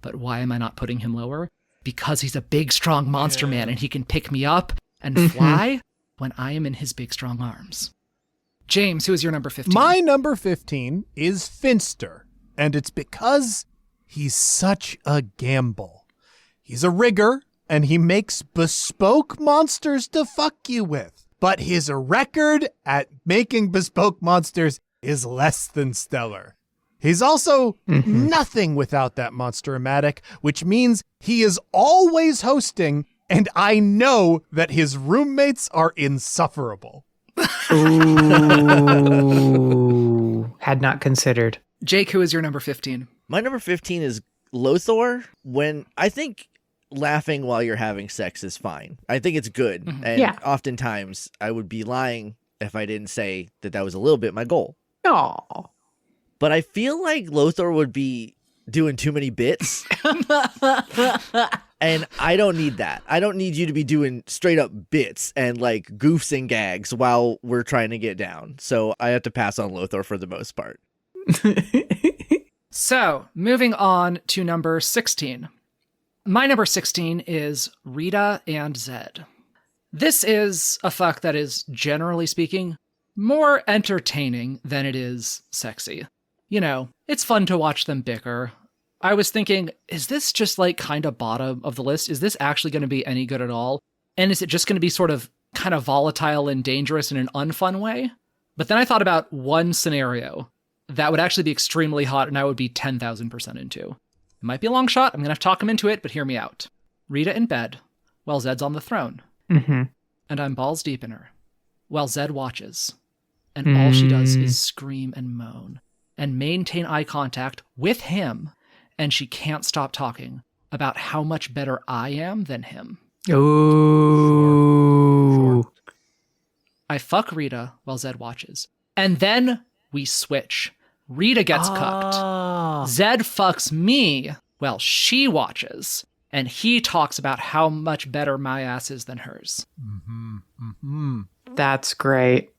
[SPEAKER 1] But why am I not putting him lower? Because he's a big, strong monster man and he can pick me up and fly when I am in his big, strong arms. James, who is your number 15?
[SPEAKER 3] My number 15 is Finster, and it's because he's such a gamble. He's a rigger, and he makes bespoke monsters to fuck you with. But his record at making bespoke monsters is less than stellar. He's also nothing without that monster-o-matic, which means he is always hosting, and I know that his roommates are insufferable.
[SPEAKER 2] Ooh. Had not considered.
[SPEAKER 1] Jake, who is your number 15?
[SPEAKER 4] My number 15 is Lothar. When I think laughing while you're having sex is fine. I think it's good. And oftentimes I would be lying if I didn't say that that was a little bit my goal.
[SPEAKER 2] Aw.
[SPEAKER 4] But I feel like Lothar would be doing too many bits. And I don't need that. I don't need you to be doing straight up bits and like goofs and gags while we're trying to get down. So I have to pass on Lothar for the most part.
[SPEAKER 1] So, moving on to number 16. My number 16 is Rita and Zed. This is a fuck that is, generally speaking, more entertaining than it is sexy. You know, it's fun to watch them bicker. I was thinking, is this just like kind of bottom of the list? Is this actually going to be any good at all? And is it just going to be sort of kind of volatile and dangerous in an unfun way? But then I thought about one scenario that would actually be extremely hot and I would be 10,000% into. It might be a long shot. I'm going to have to talk him into it, but hear me out. Rita in bed while Zed's on the throne.
[SPEAKER 2] Mm-hmm.
[SPEAKER 1] And I'm balls deep in her while Zed watches. And all she does is scream and moan and maintain eye contact with him. And she can't stop talking about how much better I am than him.
[SPEAKER 2] Ooh.
[SPEAKER 1] Sure. I fuck Rita while Zed watches. And then we switch. Rita gets cucked. Zed fucks me while she watches. And he talks about how much better my ass is than hers.
[SPEAKER 2] That's great.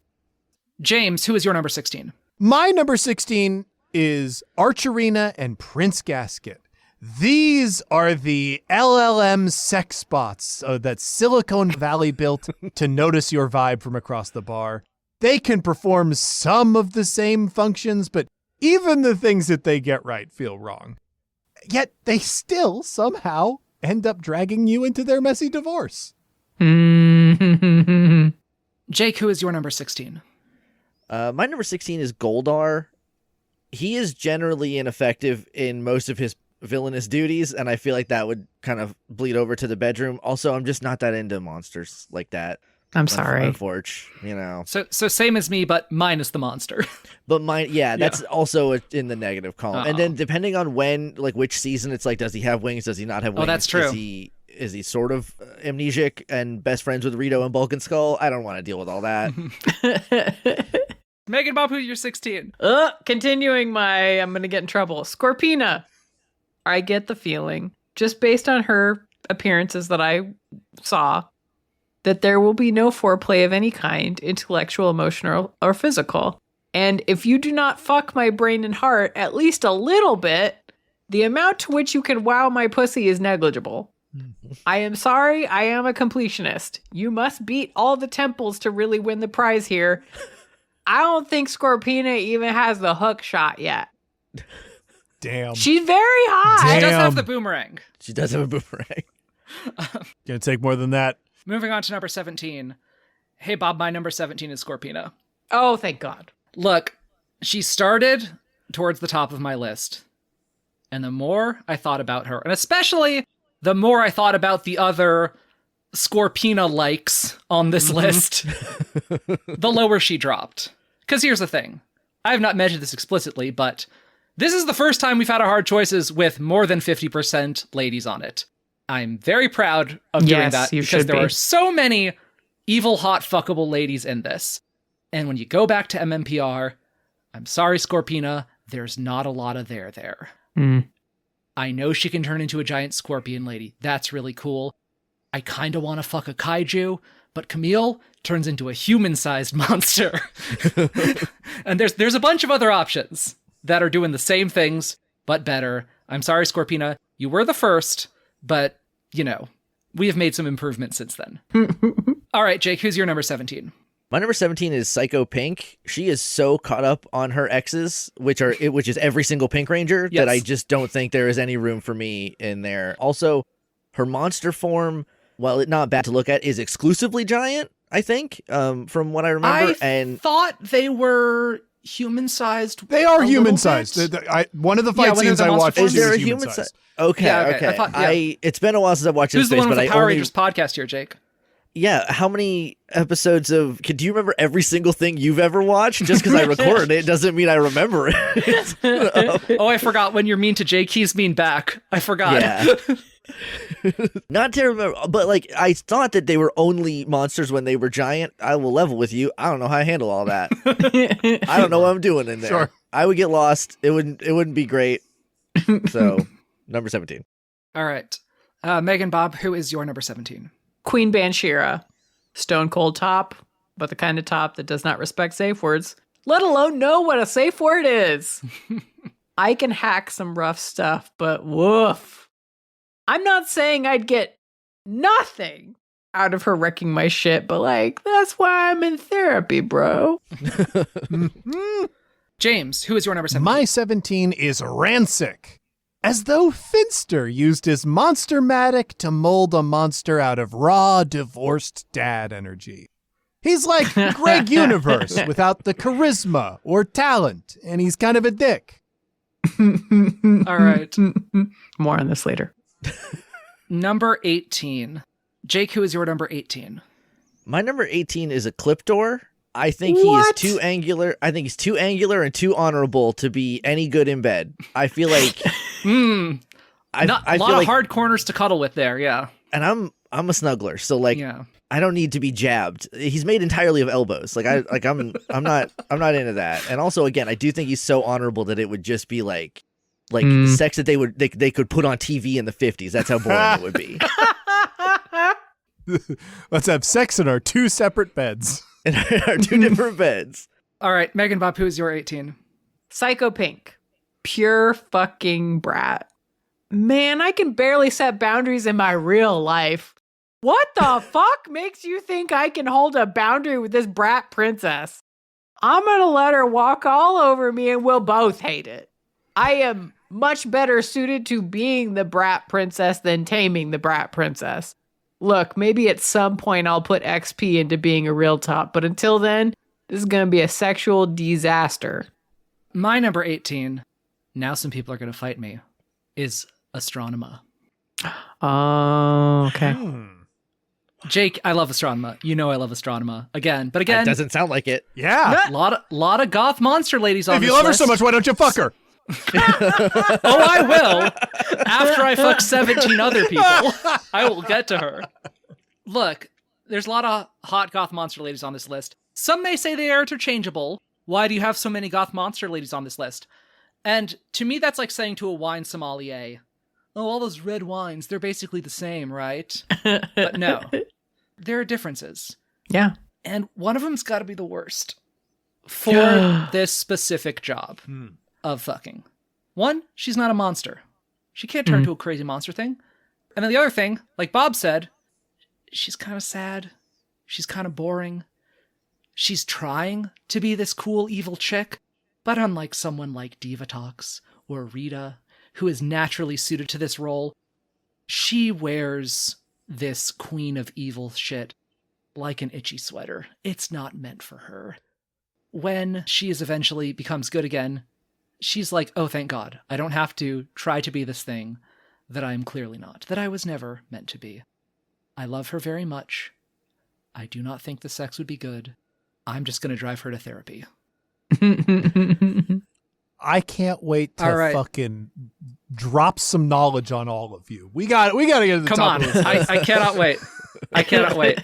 [SPEAKER 1] James, who is your number 16?
[SPEAKER 3] My number 16 is Archerina and Prince Gasket. These are the LLM sex spots that Silicon Valley built to notice your vibe from across the bar. They can perform some of the same functions, but even the things that they get right feel wrong. Yet they still somehow end up dragging you into their messy divorce.
[SPEAKER 1] Jake, who is your number 16?
[SPEAKER 4] My number 16 is Goldar. He is generally ineffective in most of his villainous duties, and I feel like that would kind of bleed over to the bedroom. Also, I'm just not that into monsters like that.
[SPEAKER 2] I'm sorry.
[SPEAKER 4] Unfortunately, you know.
[SPEAKER 1] So same as me, but minus the monster.
[SPEAKER 4] But mine, that's also in the negative column. And then depending on when, like which season, it's like, does he have wings? Does he not have wings?
[SPEAKER 1] Oh, that's true.
[SPEAKER 4] Is he sort of amnesic and best friends with Rito and Bulk and Skull? I don't want to deal with all that.
[SPEAKER 1] MeganBob, who's your 16?
[SPEAKER 2] Continuing I'm going to get in trouble. Scorpina. I get the feeling, just based on her appearances that I saw, that there will be no foreplay of any kind, intellectual, emotional, or physical. And if you do not fuck my brain and heart at least a little bit, the amount to which you can wow my pussy is negligible. I am sorry, I am a completionist. You must beat all the temples to really win the prize here. I don't think Scorpina even has the hook shot yet.
[SPEAKER 3] Damn.
[SPEAKER 2] She's very hot.
[SPEAKER 1] She does have the boomerang.
[SPEAKER 4] She does have a boomerang.
[SPEAKER 3] Gonna take more than that.
[SPEAKER 1] Moving on to number 17. Hey, Bob, my number 17 is Scorpina.
[SPEAKER 2] Oh, thank God.
[SPEAKER 1] Look, she started towards the top of my list. And the more I thought about her, and especially the more I thought about the other Scorpina likes on this list, the lower she dropped. Because here's the thing. I have not mentioned this explicitly, but this is the first time we've had our hard choices with more than 50% ladies on it. I'm very proud of doing
[SPEAKER 2] Yes,
[SPEAKER 1] that
[SPEAKER 2] you
[SPEAKER 1] because
[SPEAKER 2] should
[SPEAKER 1] there
[SPEAKER 2] be.
[SPEAKER 1] are so many evil, hot, fuckable ladies in this. And when you go back to MMPR, I'm sorry, Scorpina, there's not a lot of there.
[SPEAKER 2] Mm.
[SPEAKER 1] I know she can turn into a giant scorpion lady. That's really cool. I kind of want to fuck a kaiju, but Camille turns into a human-sized monster. And there's a bunch of other options that are doing the same things, but better. I'm sorry, Scorpina, you were the first, but, we have made some improvements since then. All right, Jake, who's your number 17?
[SPEAKER 4] My number 17 is Psycho Pink. She is so caught up on her exes, which is every single Pink Ranger,
[SPEAKER 1] Yes.
[SPEAKER 4] that I just don't think there is any room for me in there. Also, her monster form, while it's not bad to look at, is exclusively giant, I think, from what I remember.
[SPEAKER 1] I thought they were human-sized.
[SPEAKER 3] They are
[SPEAKER 1] a
[SPEAKER 3] human-sized.
[SPEAKER 1] little bit.
[SPEAKER 3] One of the fight
[SPEAKER 1] when they're
[SPEAKER 3] scenes
[SPEAKER 1] the
[SPEAKER 3] I
[SPEAKER 1] monster
[SPEAKER 3] watched
[SPEAKER 1] forms?
[SPEAKER 4] Is there a
[SPEAKER 3] human
[SPEAKER 4] human
[SPEAKER 3] size?
[SPEAKER 4] size? Okay,
[SPEAKER 1] Yeah, okay.
[SPEAKER 4] okay.
[SPEAKER 1] I thought, yeah.
[SPEAKER 4] It's been a while since I've watched
[SPEAKER 1] Who's
[SPEAKER 4] this
[SPEAKER 1] the
[SPEAKER 4] space,
[SPEAKER 1] one with
[SPEAKER 4] but
[SPEAKER 1] the
[SPEAKER 4] I
[SPEAKER 1] Power
[SPEAKER 4] only...
[SPEAKER 1] Rangers podcast here, Jake?
[SPEAKER 4] Yeah, how many episodes of... Do you remember every single thing you've ever watched? Just because I recorded it doesn't mean I remember it.
[SPEAKER 1] Oh, I forgot when you're mean to Jake, he's mean back. I forgot.
[SPEAKER 4] Yeah. Not to remember, but I thought that they were only monsters when they were giant. I will level with you. I don't know how I handle all that. I don't know what I'm doing in there.
[SPEAKER 3] Sure.
[SPEAKER 4] I would get lost. It wouldn't be great. So, number 17.
[SPEAKER 1] All right. MeganBob, who is your number 17?
[SPEAKER 2] Queen Banshira. Stone cold top, but the kind of top that does not respect safe words, let alone know what a safe word is. I can hack some rough stuff, but woof. I'm not saying I'd get nothing out of her wrecking my shit, but that's why I'm in therapy, bro.
[SPEAKER 1] James, who is your number 17?
[SPEAKER 3] My 17 is Rancic. As though Finster used his Monster-matic to mold a monster out of raw, divorced dad energy. He's like Greg Universe without the charisma or talent, and he's kind of a dick.
[SPEAKER 1] All right.
[SPEAKER 2] More on this later.
[SPEAKER 1] Number 18. Jake, who is your number 18?
[SPEAKER 4] My number 18 is a Cliptor. I think he is too angular. I think he's too angular and too honorable to be any good in bed. I feel like...
[SPEAKER 1] A
[SPEAKER 4] I
[SPEAKER 1] lot
[SPEAKER 4] feel
[SPEAKER 1] of hard corners to cuddle with there, yeah.
[SPEAKER 4] And I'm a snuggler, so
[SPEAKER 1] Yeah.
[SPEAKER 4] I don't need to be jabbed. He's made entirely of elbows. I'm not into that. And also, again, I do think he's so honorable that it would just be sex that they could put on TV in the 50s. That's how boring it would be.
[SPEAKER 3] Let's have sex in our two separate beds.
[SPEAKER 4] In our two different beds.
[SPEAKER 1] All right, MeganBob, who is your 18?
[SPEAKER 2] Psycho Pink. Pure fucking brat. Man, I can barely set boundaries in my real life. What the fuck makes you think I can hold a boundary with this brat princess? I'm gonna let her walk all over me and we'll both hate it. I am much better suited to being the brat princess than taming the brat princess. Look, maybe at some point I'll put XP into being a real top, but until then, this is gonna be a sexual disaster.
[SPEAKER 1] My number 18, now some people are going to fight me, is Astronema.
[SPEAKER 2] Oh, okay.
[SPEAKER 1] Jake, I love Astronema. You know I love Astronema. Again, but
[SPEAKER 4] It
[SPEAKER 1] again,
[SPEAKER 4] doesn't sound like it.
[SPEAKER 3] Yeah.
[SPEAKER 1] lot of goth monster ladies on
[SPEAKER 3] If
[SPEAKER 1] this
[SPEAKER 3] you love her
[SPEAKER 1] list.
[SPEAKER 3] so much, why don't you fuck her?
[SPEAKER 1] Oh, I will. After I fuck 17 other people, I will get to her. Look, there's a lot of hot goth monster ladies on this list. Some may say they are interchangeable. Why do you have so many goth monster ladies on this list? And to me, that's like saying to a wine sommelier, oh, all those red wines, they're basically the same, right? But no, there are differences.
[SPEAKER 2] Yeah.
[SPEAKER 1] And one of them's got to be the worst for this specific job of fucking. One, she's not a monster. She can't turn into a crazy monster thing. And then the other thing, like Bob said, she's kind of sad. She's kind of boring. She's trying to be this cool evil chick, but unlike someone like Divatox or Rita, who is naturally suited to this role, she wears this queen of evil shit like an itchy sweater. It's not meant for her. When she eventually becomes good again, she's like, oh, thank God, I don't have to try to be this thing that I am clearly not, that I was never meant to be. I love her very much. I do not think the sex would be good. I'm just going to drive her to therapy.
[SPEAKER 3] I can't wait to
[SPEAKER 1] All right.
[SPEAKER 3] fucking drop some knowledge on all of you. We got to get to the
[SPEAKER 1] Come
[SPEAKER 3] top
[SPEAKER 1] on.
[SPEAKER 3] of this list.
[SPEAKER 1] I cannot wait. I cannot wait.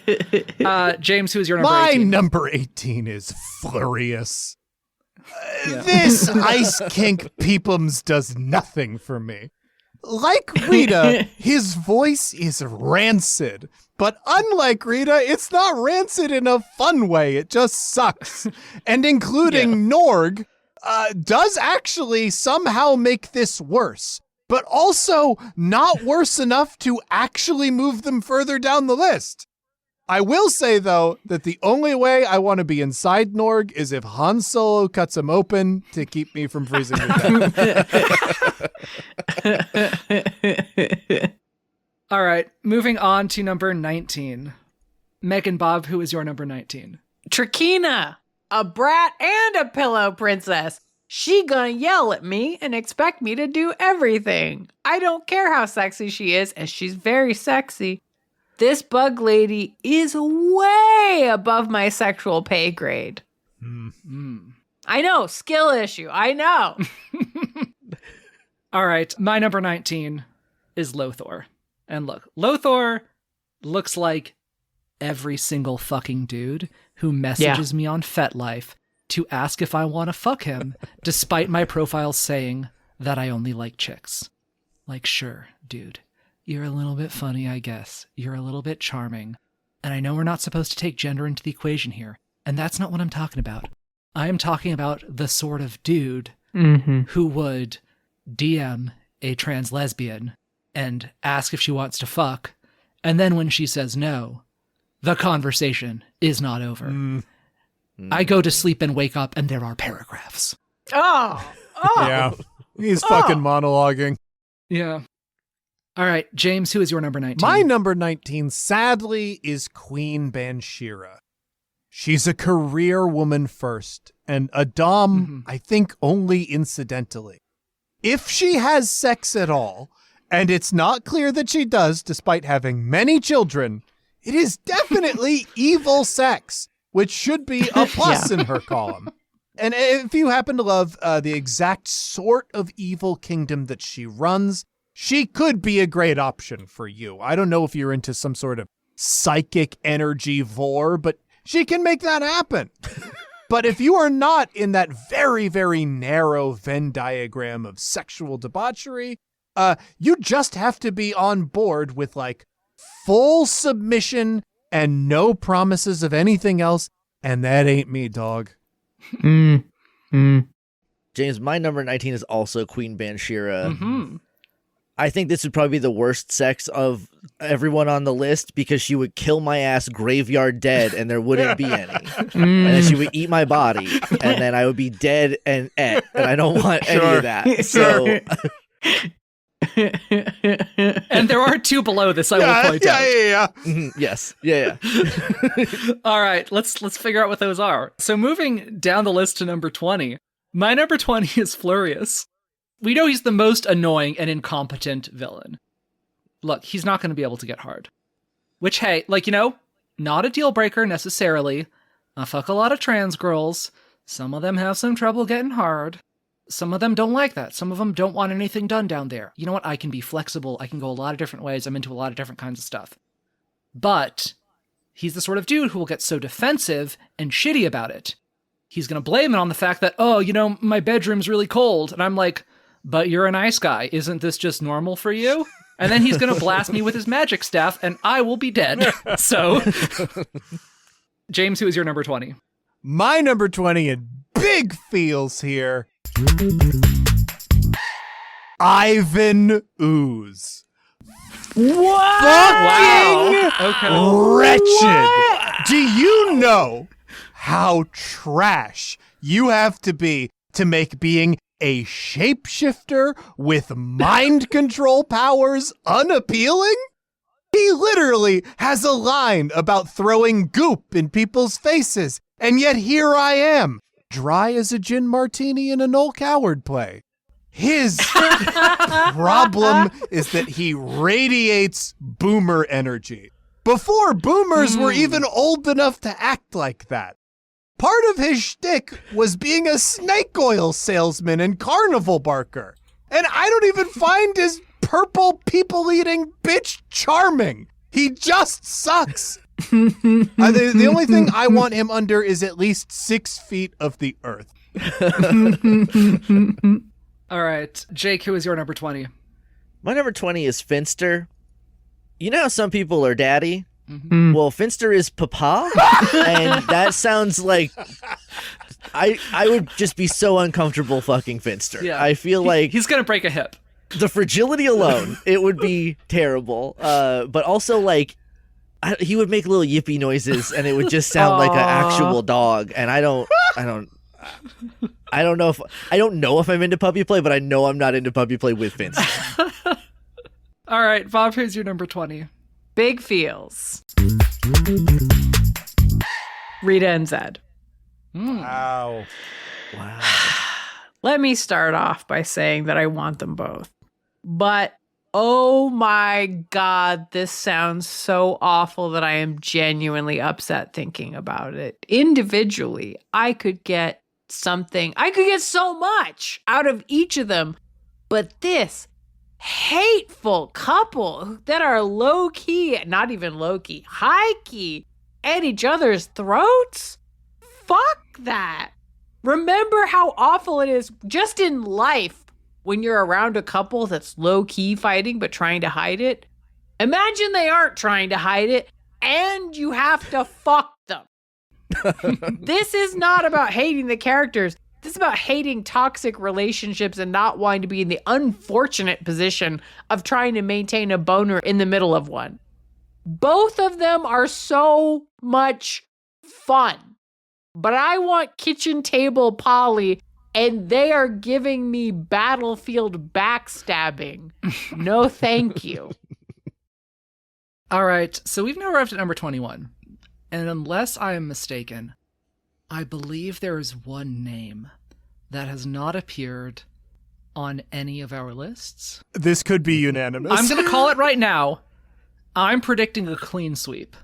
[SPEAKER 1] James, who's your number
[SPEAKER 3] My
[SPEAKER 1] 18?
[SPEAKER 3] number 18 is Flurious.
[SPEAKER 1] Yeah.
[SPEAKER 3] This ice kink peepums does nothing for me. Like Rita, his voice is rancid. But unlike Rita, it's not rancid in a fun way. It just sucks. And including Norg does actually somehow make this worse. But also not worse enough to actually move them further down the list. I will say, though, that the only way I want to be inside Norg is if Han Solo cuts him open to keep me from freezing to death.
[SPEAKER 1] All right, moving on to number 19. MeganBob, who is your number 19?
[SPEAKER 2] Trakina, a brat and a pillow princess. She gonna yell at me and expect me to do everything. I don't care how sexy she is, and she's very sexy. This bug lady is way above my sexual pay grade. I know, skill issue. I know.
[SPEAKER 1] All right, my number 19 is Lothor. And look, Lothor looks like every single fucking dude who messages me on FetLife to ask if I want to fuck him, despite my profile saying that I only like chicks. Like, sure, dude, you're a little bit funny, I guess. You're a little bit charming. And I know we're not supposed to take gender into the equation here, and that's not what I'm talking about. I am talking about the sort of dude who would DM a trans lesbian and ask if she wants to fuck, and then when she says no, the conversation is not over. I go to sleep and wake up, and there are paragraphs.
[SPEAKER 2] Oh.
[SPEAKER 3] Yeah, he's fucking monologuing.
[SPEAKER 1] Yeah. All right, James, who is your number 19?
[SPEAKER 3] My number 19, sadly, is Queen Banshira. She's a career woman first, and a dom, I think, only incidentally. If she has sex at all, and it's not clear that she does, despite having many children, it is definitely evil sex, which should be a plus in her column. And if you happen to love the exact sort of evil kingdom that she runs, she could be a great option for you. I don't know if you're into some sort of psychic energy vor, but she can make that happen. But if you are not in that very, very narrow Venn diagram of sexual debauchery, you just have to be on board with like full submission and no promises of anything else. And that ain't me, dog.
[SPEAKER 4] James, my number 19 is also Queen Banshira. I think this would probably be the worst sex of everyone on the list because she would kill my ass graveyard dead and there wouldn't be any. And then she would eat my body and then I would be dead and I don't want any of that. So
[SPEAKER 1] and there are two below this, I will point out.
[SPEAKER 3] Yeah.
[SPEAKER 4] Yes. Yeah.
[SPEAKER 1] All right, let's figure out what those are. So moving down the list to number 20. My number 20 is Flurious. We know he's the most annoying and incompetent villain. Look, he's not going to be able to get hard. Which, hey, like, you know, not a deal breaker necessarily. I fuck a lot of trans girls. Some of them have some trouble getting hard. Some of them don't like that. Some of them don't want anything done down there. You know what? I can be flexible. I can go a lot of different ways. I'm into a lot of different kinds of stuff. But he's the sort of dude who will get so defensive and shitty about it. He's going to blame it on the fact that, oh, you know, my bedroom's really cold. And I'm like, but you're a nice guy. Isn't this just normal for you? And then he's going to blast me with his magic staff and I will be dead. So, James, who is your number 20?
[SPEAKER 3] My number 20 in big feels here. Ivan Ooze.
[SPEAKER 2] What?
[SPEAKER 1] Wow. Okay.
[SPEAKER 3] Wretched. Do you know how trash you have to be to make being a shapeshifter with mind control powers unappealing? He literally has a line about throwing goop in people's faces, and yet here I am, dry as a gin martini in a Noel Coward play. His problem is that he radiates boomer energy. Before boomers were even old enough to act like that. Part of his shtick was being a snake oil salesman and carnival barker. And I don't even find his purple people-eating bitch charming. He just sucks. The only thing I want him under is at least 6 feet of the earth.
[SPEAKER 1] All right. Jake, who is your number 20?
[SPEAKER 4] My number 20 is Finster. You know how some people are daddy? Mm-hmm. Well, Finster is papa, and that sounds like I would just be so uncomfortable fucking Finster.
[SPEAKER 1] Yeah.
[SPEAKER 4] I feel like
[SPEAKER 1] he's going to break a hip.
[SPEAKER 4] The fragility alone, it would be terrible. But also, like, he would make little yippy noises, and it would just sound like an actual dog. And I don't know if I'm into puppy play, but I know I'm not into puppy play with Finster.
[SPEAKER 1] All right, Bob, who's your number 20?
[SPEAKER 2] Big feels. Rita and Zed.
[SPEAKER 3] Wow.
[SPEAKER 2] Let me start off by saying that I want them both. But, oh my God, this sounds so awful that I am genuinely upset thinking about it. Individually, I could get so much out of each of them. But this hateful couple that are low-key, not even low-key, high-key, at each other's throats? Fuck that. Remember how awful it is just in life when you're around a couple that's low-key fighting but trying to hide it. Imagine they aren't trying to hide it and you have to fuck them. This is not about hating the characters. This is about hating toxic relationships and not wanting to be in the unfortunate position of trying to maintain a boner in the middle of one. Both of them are so much fun. But I want kitchen table Polly, and they are giving me battlefield backstabbing. No, thank you.
[SPEAKER 1] All right, so we've now arrived at number 21. And unless I am mistaken, I believe there is one name that has not appeared on any of our lists.
[SPEAKER 3] This could be unanimous.
[SPEAKER 1] I'm going to call it right now. I'm predicting a clean sweep.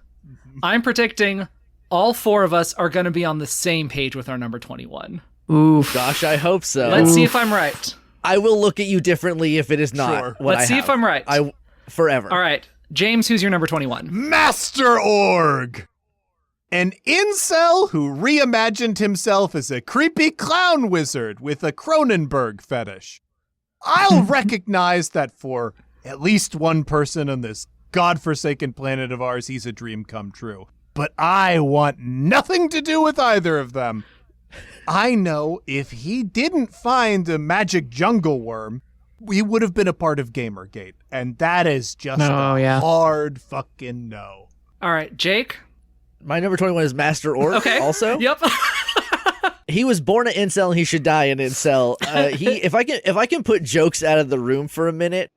[SPEAKER 1] I'm predicting all 4 of us are going to be on the same page with our number 21.
[SPEAKER 2] Oof.
[SPEAKER 4] Gosh, I hope so.
[SPEAKER 1] Let's see if I'm right.
[SPEAKER 4] I will look at you differently if it is not.
[SPEAKER 3] Sure.
[SPEAKER 1] Let's see if I'm right.
[SPEAKER 4] Forever.
[SPEAKER 1] All right. James, who's your number 21?
[SPEAKER 3] Master Org! An incel who reimagined himself as a creepy clown wizard with a Cronenberg fetish. I'll recognize that for at least one person on this godforsaken planet of ours, he's a dream come true. But I want nothing to do with either of them. I know if he didn't find a magic jungle worm, we would have been a part of Gamergate. And that is just hard fucking no.
[SPEAKER 1] All right, Jake?
[SPEAKER 4] My number 21 is Master Orc.
[SPEAKER 1] Okay.
[SPEAKER 4] Also.
[SPEAKER 1] Yep.
[SPEAKER 4] He was born an incel and he should die an incel. If I can put jokes out of the room for a minute,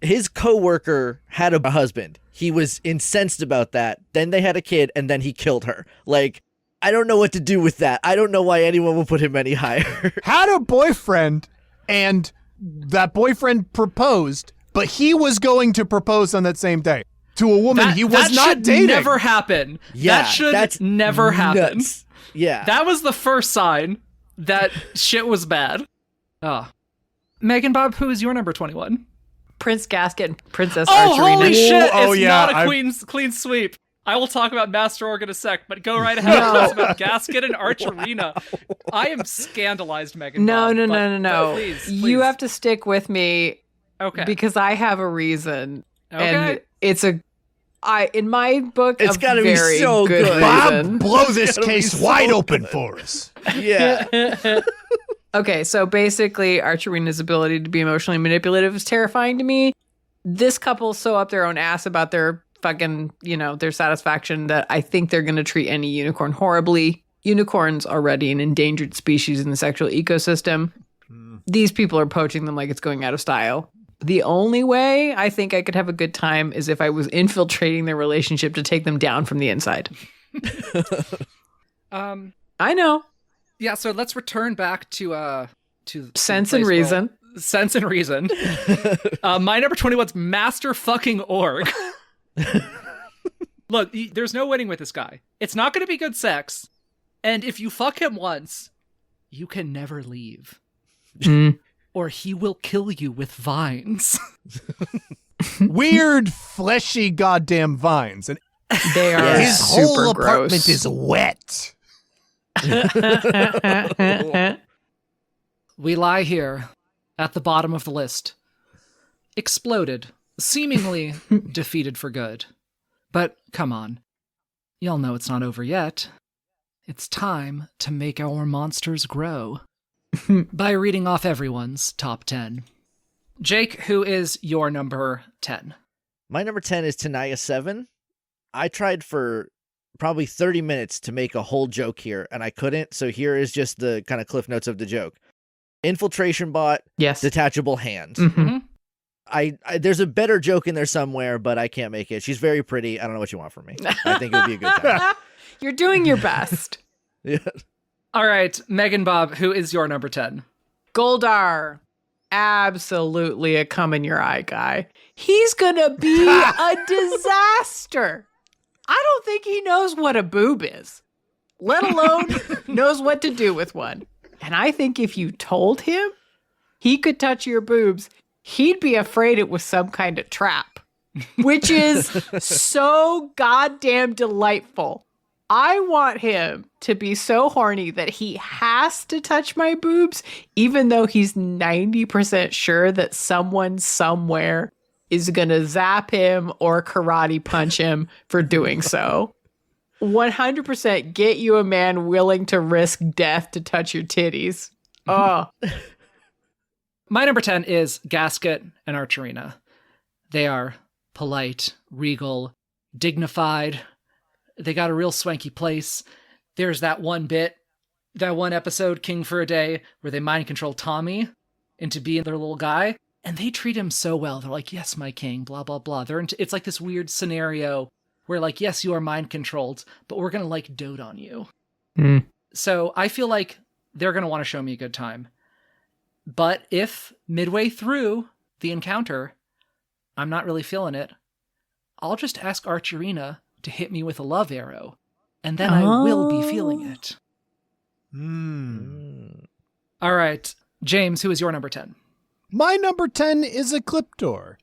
[SPEAKER 4] his coworker had a husband. He was incensed about that. Then they had a kid and then he killed her. Like, I don't know what to do with that. I don't know why anyone would put him any higher.
[SPEAKER 3] Had a boyfriend and that boyfriend proposed, but he was going to propose on that same day to a woman he was not dating.
[SPEAKER 1] That should never happen.
[SPEAKER 4] Yeah,
[SPEAKER 1] that's never happen.
[SPEAKER 4] Nuts. Yeah.
[SPEAKER 1] That was the first sign that shit was bad. Oh. MeganBob, who is your number 21?
[SPEAKER 2] Prince Gasket and Princess
[SPEAKER 1] Oh,
[SPEAKER 2] Archerina.
[SPEAKER 1] holy shit!
[SPEAKER 3] Oh,
[SPEAKER 1] It's
[SPEAKER 3] yeah,
[SPEAKER 1] not a clean sweep. I will talk about Master Org in a sec, but go right ahead and tell us about Gasket and Archerina. I am scandalized, Megan.
[SPEAKER 2] No.
[SPEAKER 1] Please.
[SPEAKER 2] You have to stick with me.
[SPEAKER 1] Okay.
[SPEAKER 2] Because I have a reason.
[SPEAKER 1] Okay.
[SPEAKER 2] And it's in my book,
[SPEAKER 4] it's
[SPEAKER 2] a
[SPEAKER 4] gotta be
[SPEAKER 2] very
[SPEAKER 4] so good.
[SPEAKER 2] reason.
[SPEAKER 3] Bob, blow this case
[SPEAKER 4] so
[SPEAKER 3] wide
[SPEAKER 4] good.
[SPEAKER 3] open for us.
[SPEAKER 4] Yeah.
[SPEAKER 2] Okay, so basically, Archerina's ability to be emotionally manipulative is terrifying to me. This couple's so up their own ass about their fucking, their satisfaction that I think they're going to treat any unicorn horribly. Unicorns already an endangered species in the sexual ecosystem. These people are poaching them like it's going out of style. The only way I think I could have a good time is if I was infiltrating their relationship to take them down from the inside. I know.
[SPEAKER 1] Yeah, so let's return back to
[SPEAKER 2] Sense and reason.
[SPEAKER 1] Sense and reason. My number 21's Master fucking Org. Look, there's no winning with this guy. It's not going to be good sex. And if you fuck him once, you can never leave. Or he will kill you with vines.
[SPEAKER 3] Weird, fleshy goddamn vines. And
[SPEAKER 2] They are
[SPEAKER 3] his
[SPEAKER 2] super
[SPEAKER 3] whole apartment
[SPEAKER 2] gross.
[SPEAKER 3] is wet.
[SPEAKER 1] We lie here at the bottom of the list. Exploded, seemingly defeated for good. But come on. Y'all know it's not over yet. It's time to make our monsters grow. By reading off everyone's top 10. Jake, who is your number 10?
[SPEAKER 4] My number 10 is Tanaya 7. I tried for probably 30 minutes to make a whole joke here, and I couldn't, so here is just the kind of cliff notes of the joke. Infiltration bot,
[SPEAKER 2] Yes.
[SPEAKER 4] detachable hand.
[SPEAKER 2] Mhm.
[SPEAKER 4] I there's a better joke in there somewhere, but I can't make it. She's very pretty. I don't know what you want from me. I think it would be a good time.
[SPEAKER 2] You're doing your best.
[SPEAKER 4] Yeah.
[SPEAKER 1] All right, MeganBob, who is your number 10?
[SPEAKER 2] Goldar. Absolutely a come in your eye guy. He's gonna be a disaster. I don't think he knows what a boob is, let alone knows what to do with one. And I think if you told him he could touch your boobs, he'd be afraid it was some kind of trap, which is so goddamn delightful. I want him to be so horny that he has to touch my boobs, even though he's 90% sure that someone somewhere is going to zap him or karate punch him for doing so. 100% get you a man willing to risk death to touch your titties. Oh.
[SPEAKER 1] My number 10 is Gasket and Archerina. They are polite, regal, dignified. They got a real swanky place. There's that one episode, King for a Day, where they mind control Tommy into being their little guy. And they treat him so well. They're like, yes, my king, blah, blah, blah. It's like this weird scenario where like, yes, you are mind controlled, but we're going to like dote on you. So I feel like they're going to want to show me a good time. But if midway through the encounter, I'm not really feeling it, I'll just ask Archerina to hit me with a love arrow, and then I will be feeling it. All right, James, who is your number 10?
[SPEAKER 3] My number 10 is Ecliptor.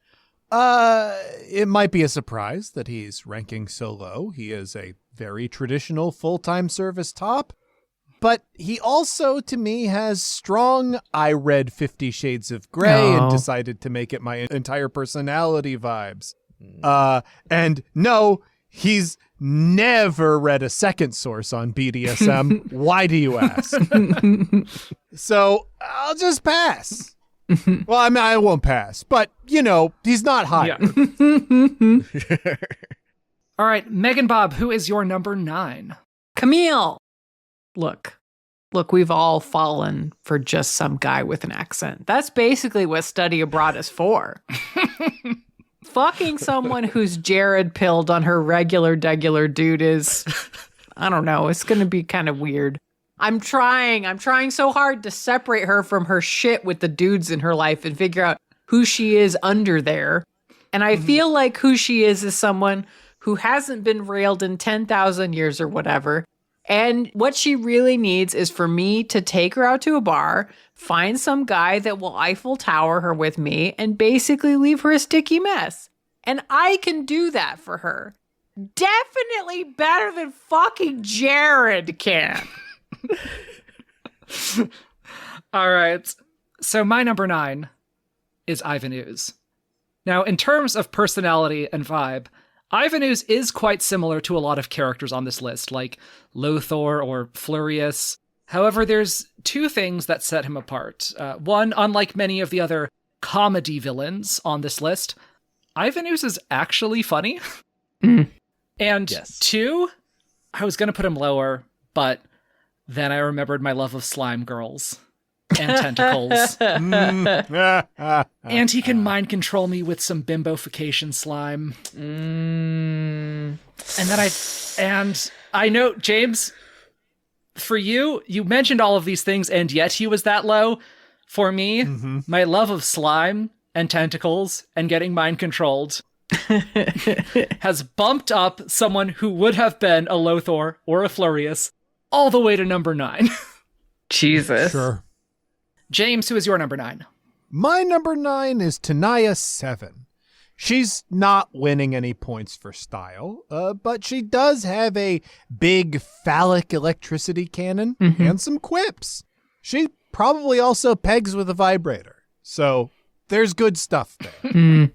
[SPEAKER 3] It might be a surprise that he's ranking so low. He is a very traditional full-time service top, but he also, to me, has strong I read 50 Shades of Grey and decided to make it my entire personality vibes. And no, he's never read a second source on BDSM. Why do you ask? So I'll just pass. Well, I mean, I won't pass, but, you know, he's not higher.
[SPEAKER 1] Yeah. All right, MeganBob, who is your number 9?
[SPEAKER 2] Camille. Look, we've all fallen for just some guy with an accent. That's basically what study abroad is for. Fucking someone who's Jared pilled on her regular dude is, I don't know, it's going to be kind of weird. I'm trying so hard to separate her from her shit with the dudes in her life and figure out who she is under there. And I feel like who she is someone who hasn't been railed in 10,000 years or whatever. And what she really needs is for me to take her out to a bar, find some guy that will Eiffel Tower her with me, and basically leave her a sticky mess. And I can do that for her. Definitely better than fucking Jared can.
[SPEAKER 1] All right. So my number 9 is Ivan Ooze. Now, in terms of personality and vibe, Ivan Ooze is quite similar to a lot of characters on this list, like Lothar or Flurius. However, there's 2 things that set him apart. One, unlike many of the other comedy villains on this list, Ivan Ooze is actually funny. And 2, I was going to put him lower, but then I remembered my love of slime girls and tentacles. And he can mind control me with some bimbofication slime. And then I know, James, for you mentioned all of these things, and yet he was that low. For me, my love of slime and tentacles and getting mind controlled has bumped up someone who would have been a Lothar or a Flurius all the way to number 9.
[SPEAKER 2] Jesus.
[SPEAKER 3] Sure.
[SPEAKER 1] James, who is your number 9?
[SPEAKER 3] My number 9 is Tanaya 7. She's not winning any points for style, but she does have a big phallic electricity cannon and some quips. She probably also pegs with a vibrator. So there's good stuff there.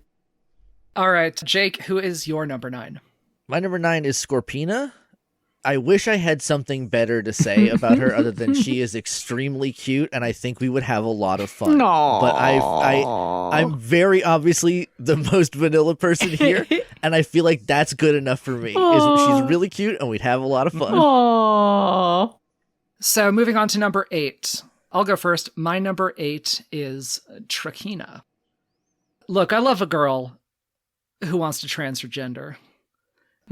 [SPEAKER 1] All right, Jake, who is your number 9?
[SPEAKER 4] My number 9 is Scorpina. I wish I had something better to say about her other than she is extremely cute, and I think we would have a lot of fun.
[SPEAKER 2] No.
[SPEAKER 4] But I'm very obviously the most vanilla person here, and I feel like that's good enough for me. She's really cute, and we'd have a lot of fun.
[SPEAKER 2] Aww.
[SPEAKER 1] So moving on to number 8. I'll go first. My number 8 is Trakina. Look, I love a girl who wants to trans her gender.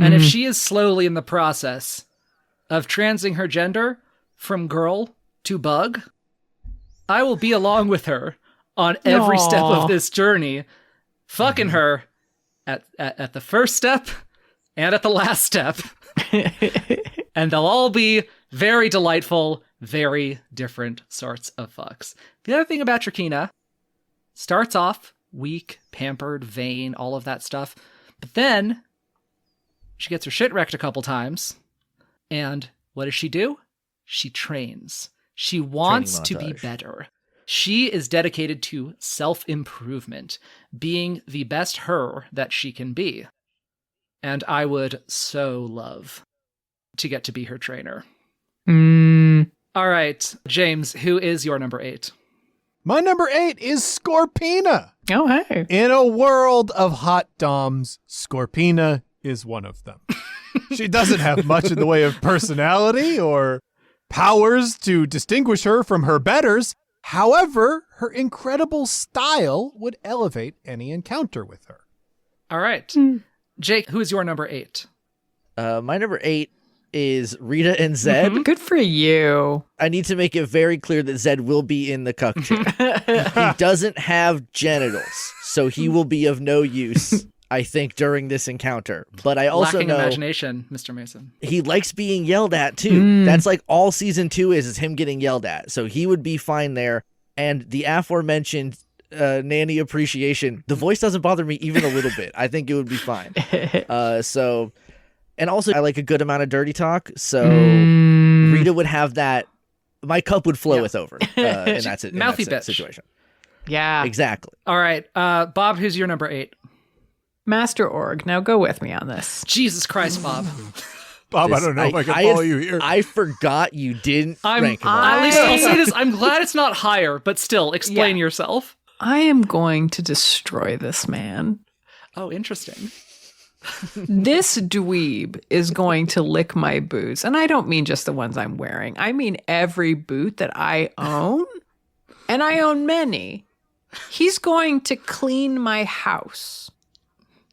[SPEAKER 1] And if she is slowly in the process of transing her gender from girl to bug, I will be along with her on every step of this journey, fucking her at the first step and at the last step. And they'll all be very delightful, very different sorts of fucks. The other thing about Trakina, starts off weak, pampered, vain, all of that stuff. But then she gets her shit wrecked a couple times. And what does she do? She trains. She wants to be better. She is dedicated to self-improvement, being the best her that she can be. And I would so love to get to be her trainer. All right, James, who is your number 8?
[SPEAKER 3] My number 8 is Scorpina.
[SPEAKER 2] Oh, hey.
[SPEAKER 3] In a world of hot doms, Scorpina is one of them. She doesn't have much in the way of personality or powers to distinguish her from her betters. However, her incredible style would elevate any encounter with her.
[SPEAKER 1] All right. Jake, who is your number 8?
[SPEAKER 4] My number 8 is Rita and Zed.
[SPEAKER 2] Good for you.
[SPEAKER 4] I need to make it very clear that Zed will be in the cuck chair. He doesn't have genitals, so he will be of no use, I think, during this encounter. But I also
[SPEAKER 1] Lacking
[SPEAKER 4] know
[SPEAKER 1] imagination, Mr. Mason.
[SPEAKER 4] he likes being yelled at, too. That's like all season 2 is him getting yelled at. So he would be fine there. And the aforementioned nanny appreciation, the voice doesn't bother me even a little bit. I think it would be fine. And also, I like a good amount of dirty talk, so Rita would have that. My cup would flow with over in that,
[SPEAKER 1] Mouthy bitch
[SPEAKER 4] situation.
[SPEAKER 2] Yeah.
[SPEAKER 4] Exactly.
[SPEAKER 1] All right. Bob, who's your number 8?
[SPEAKER 2] Master Org. Now go with me on this.
[SPEAKER 1] Jesus Christ, Bob.
[SPEAKER 3] Bob, I don't know if I can follow you here.
[SPEAKER 4] I forgot you didn't rank him.
[SPEAKER 1] At least I'll say this. I'm glad it's not higher, but still, explain yourself.
[SPEAKER 2] I am going to destroy this man.
[SPEAKER 1] Oh, interesting.
[SPEAKER 2] This dweeb is going to lick my boots. And I don't mean just the ones I'm wearing. I mean every boot that I own. And I own many. He's going to clean my house.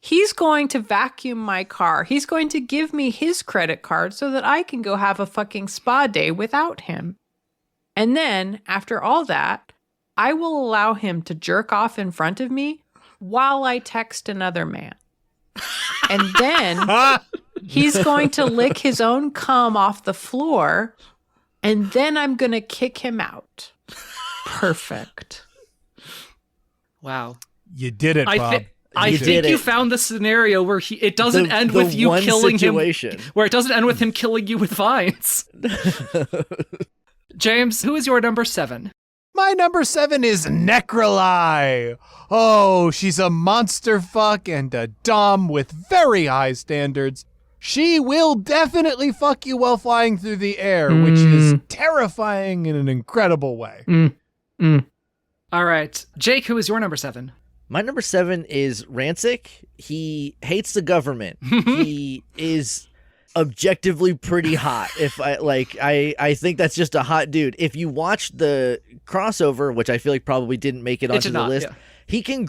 [SPEAKER 2] He's going to vacuum my car. He's going to give me his credit card so that I can go have a fucking spa day without him. And then, after all that, I will allow him to jerk off in front of me while I text another man. And then he's going to lick his own cum off the floor, and then I'm going to kick him out. Perfect.
[SPEAKER 1] Wow.
[SPEAKER 3] You did it, Bob.
[SPEAKER 1] I think you found the scenario where it doesn't end with you killing
[SPEAKER 4] situation.
[SPEAKER 1] him. Where it doesn't end with him killing you with vines. James, who is your number 7?
[SPEAKER 3] My number 7 is Necroli. Oh, she's a monster fuck and a dom with very high standards. She will definitely fuck you while flying through the air, which is terrifying in an incredible way.
[SPEAKER 1] All right. Jake, who is your number 7?
[SPEAKER 4] My number 7 is Rancic. He hates the government. He is objectively pretty hot. I think that's just a hot dude. If you watch the crossover, which I feel like probably didn't make it onto the list, he can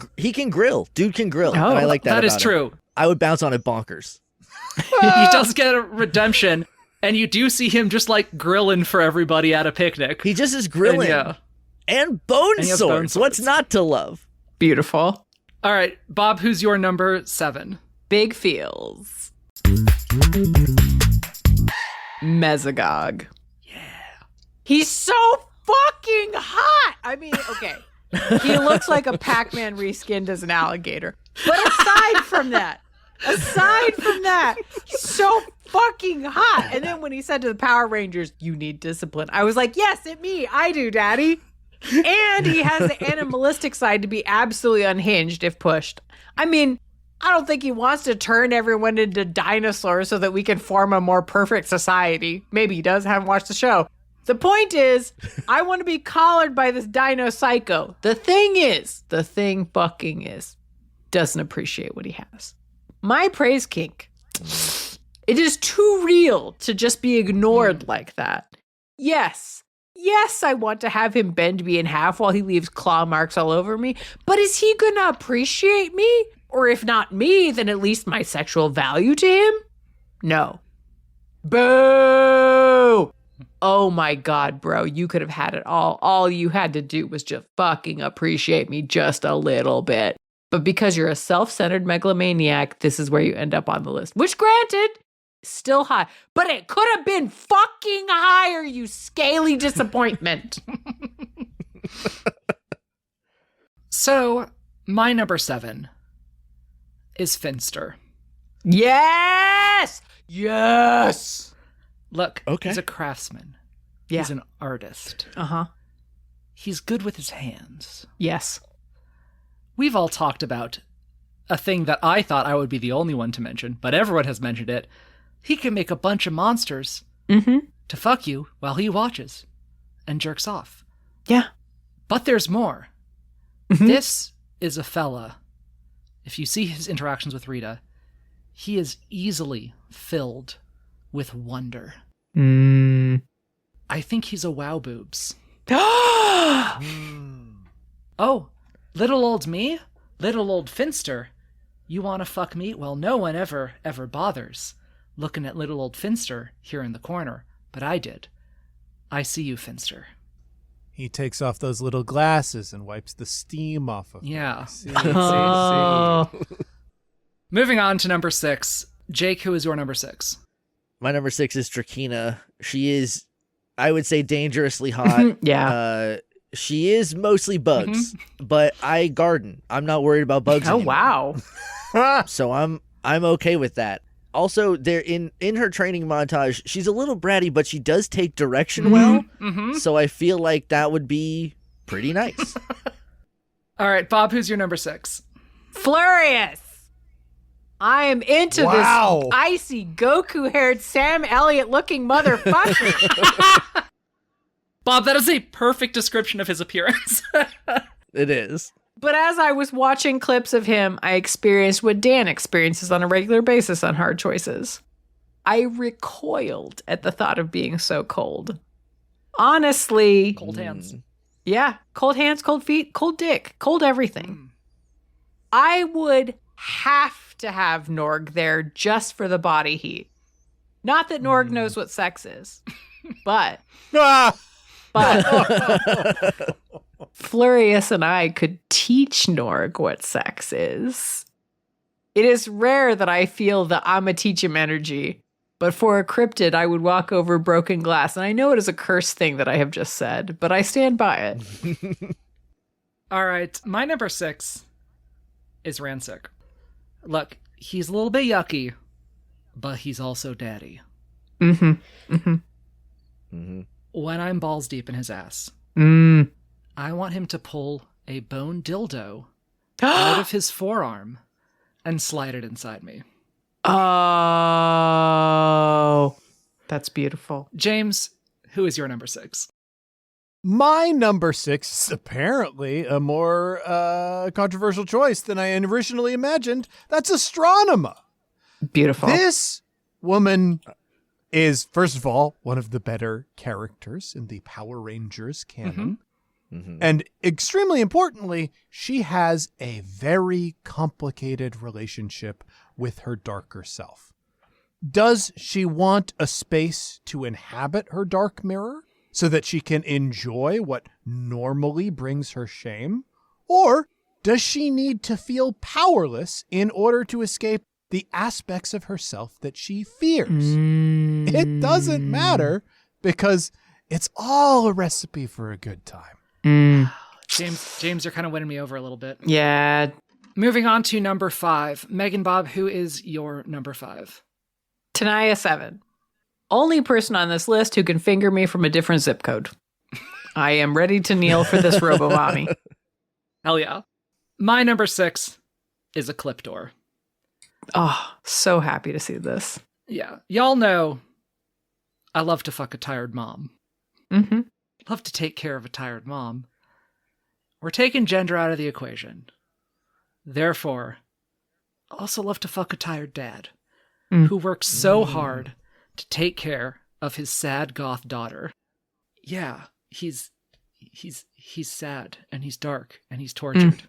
[SPEAKER 4] grill. Dude can grill. And I like that.
[SPEAKER 1] That is
[SPEAKER 4] about
[SPEAKER 1] true.
[SPEAKER 4] him. I would bounce on it bonkers.
[SPEAKER 1] He does get a redemption, and you do see him just like grilling for everybody at a picnic.
[SPEAKER 4] He just is grilling. And bone swords. What's not to love?
[SPEAKER 2] Beautiful.
[SPEAKER 1] All right, Bob, who's your number 7?
[SPEAKER 2] Big feels. Mesogog. He's so fucking hot. I mean, okay. He looks like a Pac-Man reskinned as an alligator. But aside from that, he's so fucking hot. And then when he said to the Power Rangers, you need discipline, I was like, yes, it me. I do, Daddy. And he has the animalistic side to be absolutely unhinged if pushed. I mean, I don't think he wants to turn everyone into dinosaurs so that we can form a more perfect society. Maybe he does. Haven't watched the show. The point is, I want to be collared by this dino psycho. The thing fucking is, doesn't appreciate what he has. My praise kink. It is too real to just be ignored like that. Yes, I want to have him bend me in half while he leaves claw marks all over me. But is he going to appreciate me? Or if not me, then at least my sexual value to him? No. Boo! Oh my God, bro, you could have had it all. All you had to do was just fucking appreciate me just a little bit. But because you're a self-centered megalomaniac, this is where you end up on the list. Which, granted, still high. But it could have been fucking higher, you scaly disappointment.
[SPEAKER 1] So, my number 7 is Finster.
[SPEAKER 2] Yes!
[SPEAKER 1] Look,
[SPEAKER 4] Okay.
[SPEAKER 1] he's a craftsman.
[SPEAKER 2] Yeah.
[SPEAKER 1] He's an artist.
[SPEAKER 2] Uh-huh.
[SPEAKER 1] He's good with his hands.
[SPEAKER 2] Yes.
[SPEAKER 1] We've all talked about a thing that I thought I would be the only one to mention, but everyone has mentioned it. He can make a bunch of monsters to fuck you while he watches and jerks off.
[SPEAKER 2] Yeah.
[SPEAKER 1] But there's more. This is a fella. If you see his interactions with Rita, he is easily filled with wonder. I think he's a wow boobs. Oh, little old me? Little old Finster? You want to fuck me? Well, no one ever bothers looking at little old Finster here in the corner, but I did. I see you, Finster.
[SPEAKER 3] He takes off those little glasses and wipes the steam off of them.
[SPEAKER 1] Yeah.
[SPEAKER 3] See.
[SPEAKER 1] Moving on to number 6. Jake, who is your number 6?
[SPEAKER 4] My number 6 is Drakina. She is, I would say, dangerously hot.
[SPEAKER 2] Yeah.
[SPEAKER 4] She is mostly bugs, but I garden. I'm not worried about bugs
[SPEAKER 2] Oh,
[SPEAKER 4] anymore.
[SPEAKER 2] wow.
[SPEAKER 4] So I'm okay with that. Also, there in her training montage, she's a little bratty, but she does take direction well. So I feel like that would be pretty nice.
[SPEAKER 1] All right, Bob, who's your number 6?
[SPEAKER 2] Flurious. I am into this icy Goku-haired Sam Elliott-looking motherfucker.
[SPEAKER 1] Bob, that is a perfect description of his appearance.
[SPEAKER 4] It is.
[SPEAKER 2] But as I was watching clips of him, I experienced what Dan experiences on a regular basis on Hard Choices. I recoiled at the thought of being so cold. Honestly.
[SPEAKER 1] Cold hands.
[SPEAKER 2] Yeah. Cold hands, cold feet, cold dick, cold everything. I would have to have Norg there just for the body heat. Not that Norg knows what sex is, but Flurious and I could teach Norg what sex is. It is rare that I feel the I'ma teach him energy, but for a cryptid, I would walk over broken glass. And I know it is a cursed thing that I have just said, but I stand by it.
[SPEAKER 1] All right, my number 6 is Rancic. Look, he's a little bit yucky, but he's also daddy. When I'm balls deep in his ass, I want him to pull a bone dildo out of his forearm and slide it inside me.
[SPEAKER 2] Oh, that's beautiful.
[SPEAKER 1] James, who is your number 6?
[SPEAKER 3] My number 6 is apparently a more controversial choice than I originally imagined. That's Astronema.
[SPEAKER 2] Beautiful.
[SPEAKER 3] This woman is, first of all, one of the better characters in the Power Rangers canon. And extremely importantly, she has a very complicated relationship with her darker self. Does she want a space to inhabit her dark mirror so that she can enjoy what normally brings her shame? Or does she need to feel powerless in order to escape the aspects of herself that she fears? It doesn't matter, because It's all a recipe for a good time.
[SPEAKER 1] James, you're kind of winning me over a little bit.
[SPEAKER 2] Yeah.
[SPEAKER 1] Moving on to number 5. MeganBob, who is your number 5?
[SPEAKER 2] Tanaya 7. Only person on this list who can finger me from a different zip code. I am ready to kneel for this robo-mommy.
[SPEAKER 1] Hell yeah. My number 6 is a clip door.
[SPEAKER 2] Oh, so happy to see this.
[SPEAKER 1] Yeah. Y'all know I love to fuck a tired mom.
[SPEAKER 2] Mm-hmm.
[SPEAKER 1] Love to take care of a tired mom. We're taking gender out of the equation. Therefore, I also love to fuck a tired dad who works so hard to take care of his sad goth daughter. Yeah, he's sad and he's dark and he's tortured.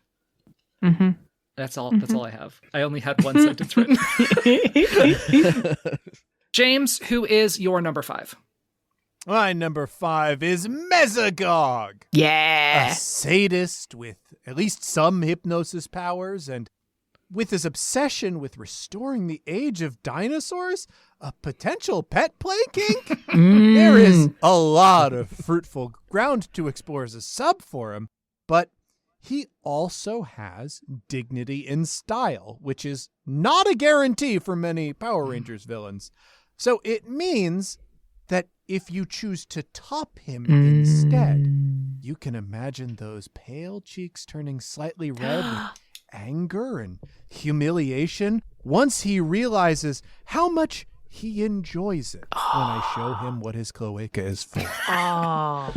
[SPEAKER 2] Mm-hmm.
[SPEAKER 1] That's all I have. I only had one sentence written. James, who is your number 5?
[SPEAKER 3] My number 5 is Mesogog.
[SPEAKER 2] Yeah.
[SPEAKER 3] A sadist with at least some hypnosis powers, and with his obsession with restoring the age of dinosaurs, a potential pet play kink. There is a lot of fruitful ground to explore as a sub for him, but he also has dignity in style, which is not a guarantee for many Power Rangers villains. So it means that if you choose to top him instead, you can imagine those pale cheeks turning slightly red with anger and humiliation once he realizes how much he enjoys it when I show him what his cloaca is for.
[SPEAKER 2] Oh.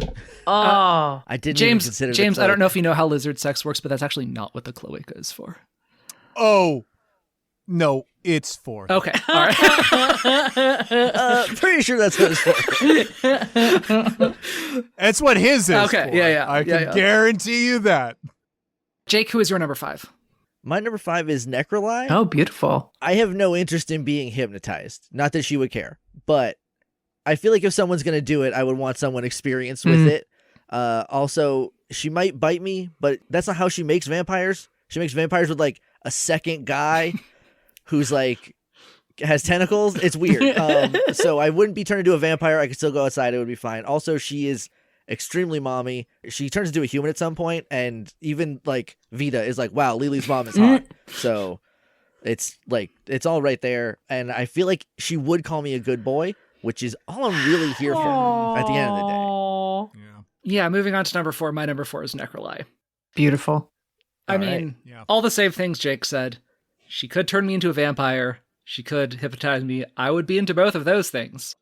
[SPEAKER 4] I didn't even consider
[SPEAKER 1] James, I don't know if you know how lizard sex works, but that's actually not what the cloaca is for.
[SPEAKER 3] Oh, no, it's for.
[SPEAKER 1] Okay, all right.
[SPEAKER 4] Pretty sure that's what it's for.
[SPEAKER 3] That's what his is
[SPEAKER 1] Okay,
[SPEAKER 3] for.
[SPEAKER 1] yeah.
[SPEAKER 3] I can guarantee you that.
[SPEAKER 1] Jake, who is your number 5?
[SPEAKER 4] My number 5 is Necroli.
[SPEAKER 2] Oh, beautiful.
[SPEAKER 4] I have no interest in being hypnotized. Not that she would care, but I feel like if someone's going to do it, I would want someone experienced with it. Also, she might bite me, but that's not how she makes vampires. She makes vampires with like a second guy who's like has tentacles. It's weird. So I wouldn't be turned into a vampire. I could still go outside. It would be fine. Also, she is extremely mommy. She turns into a human at some point, and even like Vita is like, wow, Lily's mom is hot. So it's like it's all right there. And I feel like she would call me a good boy, which is all I'm really here for at the end of the day.
[SPEAKER 1] Yeah, moving on to number 4. My number 4 is Necroli.
[SPEAKER 2] Beautiful.
[SPEAKER 1] I mean, all the same things Jake said. She could turn me into a vampire. She could hypnotize me. I would be into both of those things.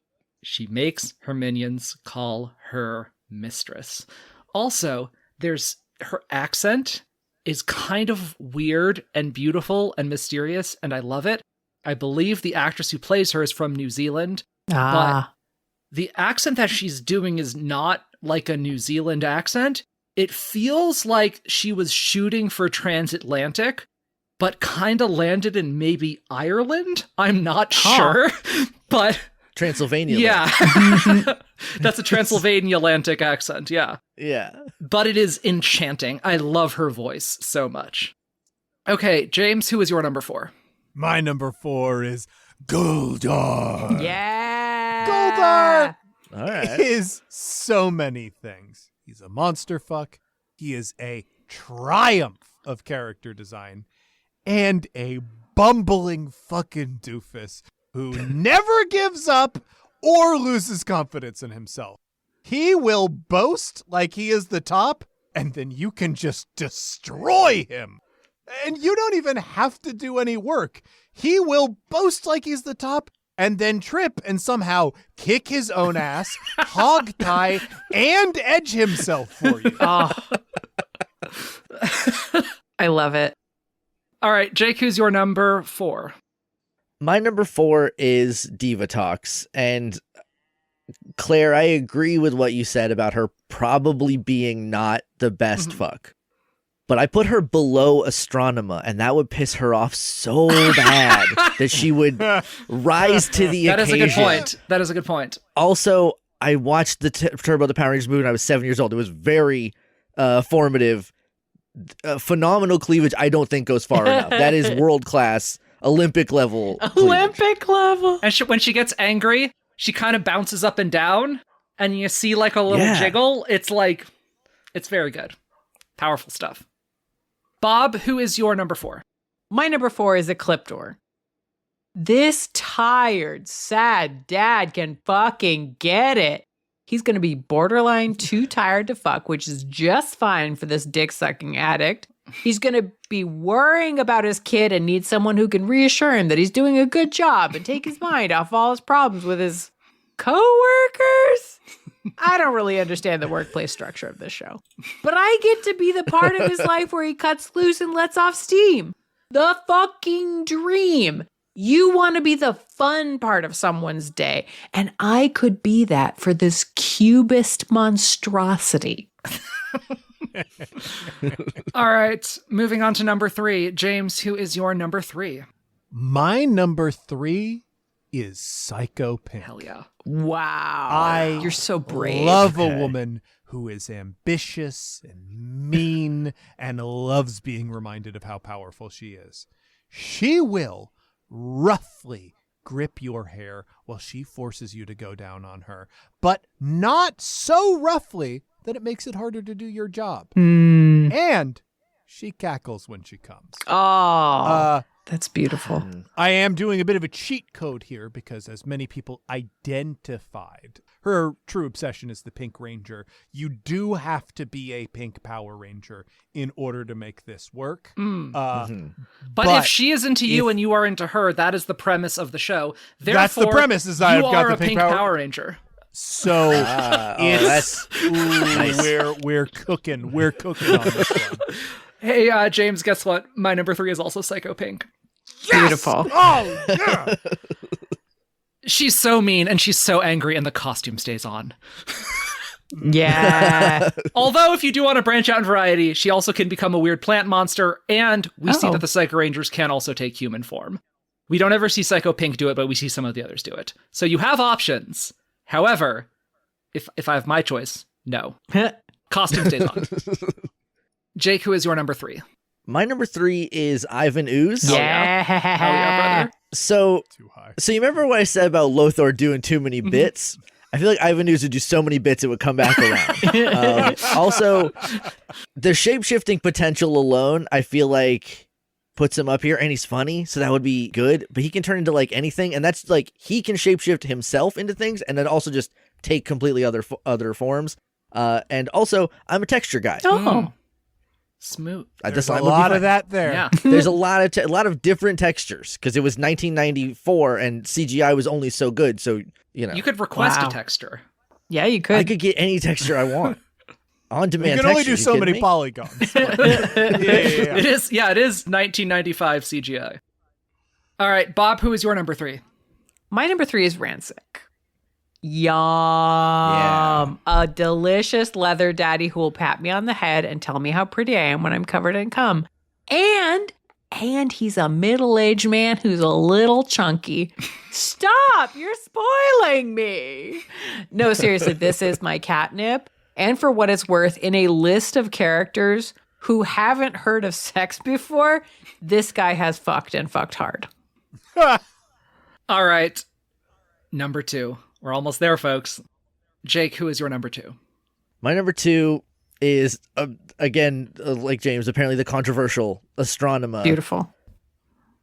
[SPEAKER 1] She makes her minions call her mistress. Also, there's her accent is kind of weird and beautiful and mysterious, and I love it. I believe the actress who plays her is from New Zealand, but the accent that she's doing is not like a New Zealand accent. It feels like she was shooting for transatlantic, but kind of landed in maybe Ireland. I'm not sure, but
[SPEAKER 4] Transylvania.
[SPEAKER 1] Yeah. That's a Transylvania-lantic accent, yeah.
[SPEAKER 4] Yeah.
[SPEAKER 1] But it is enchanting. I love her voice so much. Okay, James, who is your number 4?
[SPEAKER 3] My number 4 is Goldar.
[SPEAKER 2] Yeah.
[SPEAKER 3] Goldar
[SPEAKER 4] All right.
[SPEAKER 3] is so many things. He's a monster fuck. He is a triumph of character design and a bumbling fucking doofus who never gives up or loses confidence in himself. He will boast like he is the top, and then you can just destroy him. And you don't even have to do any work. He will boast like he's the top, and then trip and somehow kick his own ass, hog tie, and edge himself for you.
[SPEAKER 2] Oh. I love it.
[SPEAKER 1] All right, Jake, who's your number 4?
[SPEAKER 4] My number 4 is Diva Talks. And Claire, I agree with what you said about her probably being not the best fuck. But I put her below Astronema, and that would piss her off so bad that she would rise to the occasion.
[SPEAKER 1] That is a good point. That is a good point.
[SPEAKER 4] Also, I watched the Turbo the Power Rangers movie when I was 7 years old. It was very formative. Phenomenal cleavage. I don't think goes far enough. That is world class, Olympic level.
[SPEAKER 2] Olympic level.
[SPEAKER 1] And when she gets angry, she kind of bounces up and down. and you see like a little jiggle, it's very good. Powerful stuff. Bob, who is your number 4?
[SPEAKER 2] My number 4 is a clip door. This tired, sad dad can fucking get it. He's going to be borderline too tired to fuck, which is just fine for this dick-sucking addict. He's going to be worrying about his kid and need someone who can reassure him that he's doing a good job and take his mind off all his problems with his coworkers. I don't really understand the workplace structure of this show. But I get to be the part of his life where he cuts loose and lets off steam. The fucking dream. You want to be the fun part of someone's day. And I could be that for this cubist monstrosity.
[SPEAKER 1] All right, moving on to number 3. James, who is your number 3?
[SPEAKER 3] My number 3 is Psycho Pink.
[SPEAKER 1] Hell yeah.
[SPEAKER 2] Wow. You're so brave.
[SPEAKER 3] Love a woman who is ambitious and mean and loves being reminded of how powerful she is. She will roughly grip your hair while she forces you to go down on her, but not so roughly that it makes it harder to do your job. And she cackles when she comes.
[SPEAKER 2] Oh, that's beautiful.
[SPEAKER 3] I am doing a bit of a cheat code here because as many people identified, her true obsession is the Pink Ranger. You do have to be a Pink Power Ranger in order to make this work.
[SPEAKER 1] But if she is into you and you are into her, that is the premise of the show. Therefore,
[SPEAKER 3] that's the premise. Is I've got the
[SPEAKER 1] Pink Power Ranger.
[SPEAKER 3] So we're cooking. We're cooking on this one.
[SPEAKER 1] Hey, James, guess what? My number 3 is also Psycho Pink.
[SPEAKER 2] Yes! Beautiful.
[SPEAKER 3] Oh, yeah.
[SPEAKER 1] She's so mean and she's so angry and the costume stays on.
[SPEAKER 2] Yeah.
[SPEAKER 1] Although if you do want to branch out in variety, she also can become a weird plant monster, and we see that the Psycho Rangers can also take human form. We don't ever see Psycho Pink do it, but we see some of the others do it. So you have options. However, if I have my choice, no. Costume stays on. Jake, who is your number 3?
[SPEAKER 4] My number 3 is Ivan Ooze.
[SPEAKER 2] Yeah.
[SPEAKER 1] Hell yeah, brother.
[SPEAKER 4] So
[SPEAKER 3] Too high.
[SPEAKER 4] you remember what I said about Lothar doing too many bits? I feel like Ivan Ooze would do so many bits it would come back around. Also, the shape-shifting potential alone, I feel like puts him up here, and he's funny, so that would be good. But he can turn into like anything, and that's like he can shapeshift himself into things, and then also just take completely other forms. And also, I'm a texture guy.
[SPEAKER 2] Oh.
[SPEAKER 1] Smooth.
[SPEAKER 3] There's a lot of that there.
[SPEAKER 1] Yeah.
[SPEAKER 4] There's a lot of different textures because it was 1994 and CGI was only so good. So
[SPEAKER 1] you could request a texture.
[SPEAKER 2] Yeah, you could.
[SPEAKER 4] I could get any texture I want. On demand.
[SPEAKER 3] You can only do so many polygons.
[SPEAKER 1] It is 1995 CGI. All right, Bob, who is your number 3?
[SPEAKER 2] My number 3 is Rancic. Yum. A delicious leather daddy who will pat me on the head and tell me how pretty I am when I'm covered in cum. And he's a middle-aged man who's a little chunky. Stop! You're spoiling me. No, seriously, this is my catnip. And for what it's worth, in a list of characters who haven't heard of sex before, this guy has fucked and fucked hard.
[SPEAKER 1] All right. Number 2. We're almost there, folks. Jake, who is your number 2?
[SPEAKER 4] My number 2 is, again, like James, apparently the controversial astronomer.
[SPEAKER 2] Beautiful.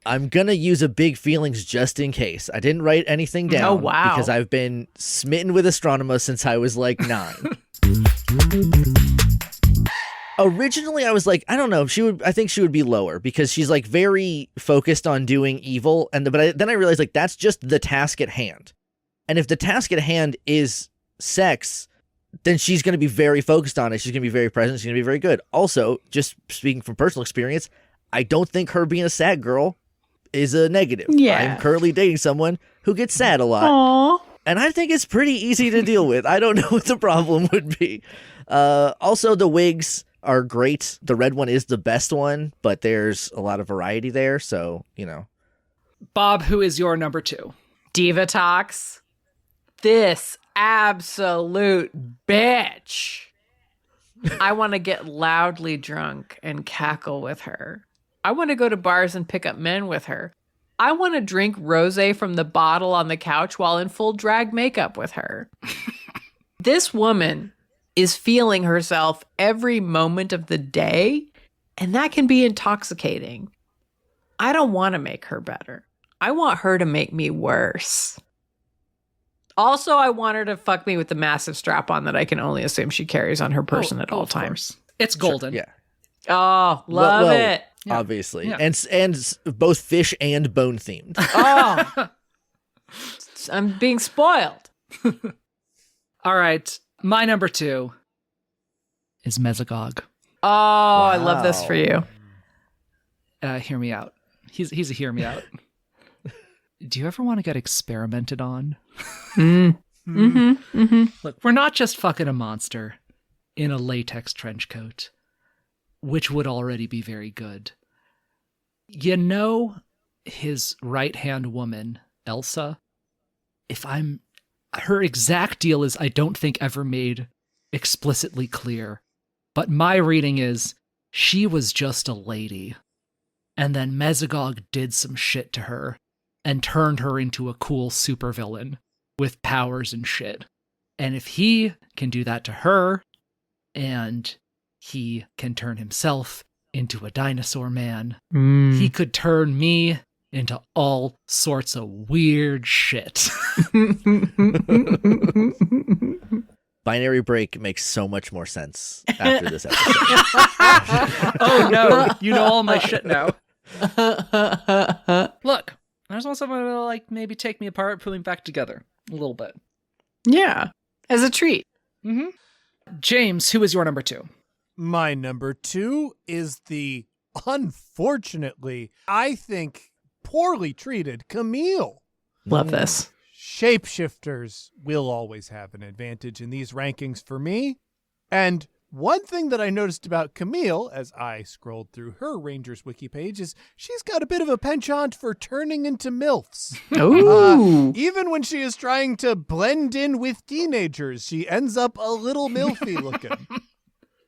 [SPEAKER 4] I'm going to use a big feelings just in case. I didn't write anything down.
[SPEAKER 2] Oh, wow.
[SPEAKER 4] Because I've been smitten with astronomer since I was like 9. Originally, I was like, I don't know. I think she would be lower because she's like very focused on doing evil. Then I realized like that's just the task at hand. And if the task at hand is sex, then she's going to be very focused on it. She's going to be very present. She's going to be very good. Also, just speaking from personal experience, I don't think her being a sad girl is a negative.
[SPEAKER 2] Yeah.
[SPEAKER 4] I'm currently dating someone who gets sad a lot.
[SPEAKER 2] Aww.
[SPEAKER 4] And I think it's pretty easy to deal with. I don't know what the problem would be. Also, the wigs are great. The red one is the best one, but there's a lot of variety there. So,
[SPEAKER 1] Bob, who is your number 2?
[SPEAKER 2] Divatox. This absolute bitch. I want to get loudly drunk and cackle with her. I want to go to bars and pick up men with her. I want to drink rosé from the bottle on the couch while in full drag makeup with her. This woman is feeling herself every moment of the day, and that can be intoxicating. I don't want to make her better. I want her to make me worse. Also, I want her to fuck me with the massive strap-on that I can only assume she carries on her person at all times.
[SPEAKER 1] It's golden.
[SPEAKER 4] Yeah.
[SPEAKER 2] Oh, love it.
[SPEAKER 1] Yeah.
[SPEAKER 4] Obviously.
[SPEAKER 1] Yeah.
[SPEAKER 4] And both fish and bone themed.
[SPEAKER 2] Oh, I'm being spoiled.
[SPEAKER 1] All right. My number 2 is Mesogog.
[SPEAKER 2] Oh, I love this for you.
[SPEAKER 1] Hear me out. He's a hear me out. Do you ever want to get experimented on? Look, we're not just fucking a monster in a latex trench coat, which would already be very good. You know his right-hand woman, Elsa? Her exact deal is, I don't think, ever made explicitly clear, but my reading is she was just a lady, and then Mesogog did some shit to her and turned her into a cool supervillain with powers and shit. And if he can do that to her, and he can turn himself into a dinosaur man, he could turn me into all sorts of weird shit.
[SPEAKER 4] Binary Break makes so much more sense after this episode.
[SPEAKER 1] Oh no, you know all my shit now. Look, I just want someone to like maybe take me apart, put me back together a little bit.
[SPEAKER 2] Yeah, as a treat.
[SPEAKER 1] Mm-hmm. James, who is your number 2?
[SPEAKER 3] My number 2 is the, unfortunately, I think, poorly treated Camille.
[SPEAKER 2] Love this.
[SPEAKER 3] Shapeshifters will always have an advantage in these rankings for me. And one thing that I noticed about Camille as I scrolled through her Rangers wiki page is she's got a bit of a penchant for turning into MILFs.
[SPEAKER 2] Ooh.
[SPEAKER 3] Even when she is trying to blend in with teenagers, she ends up a little MILFy looking.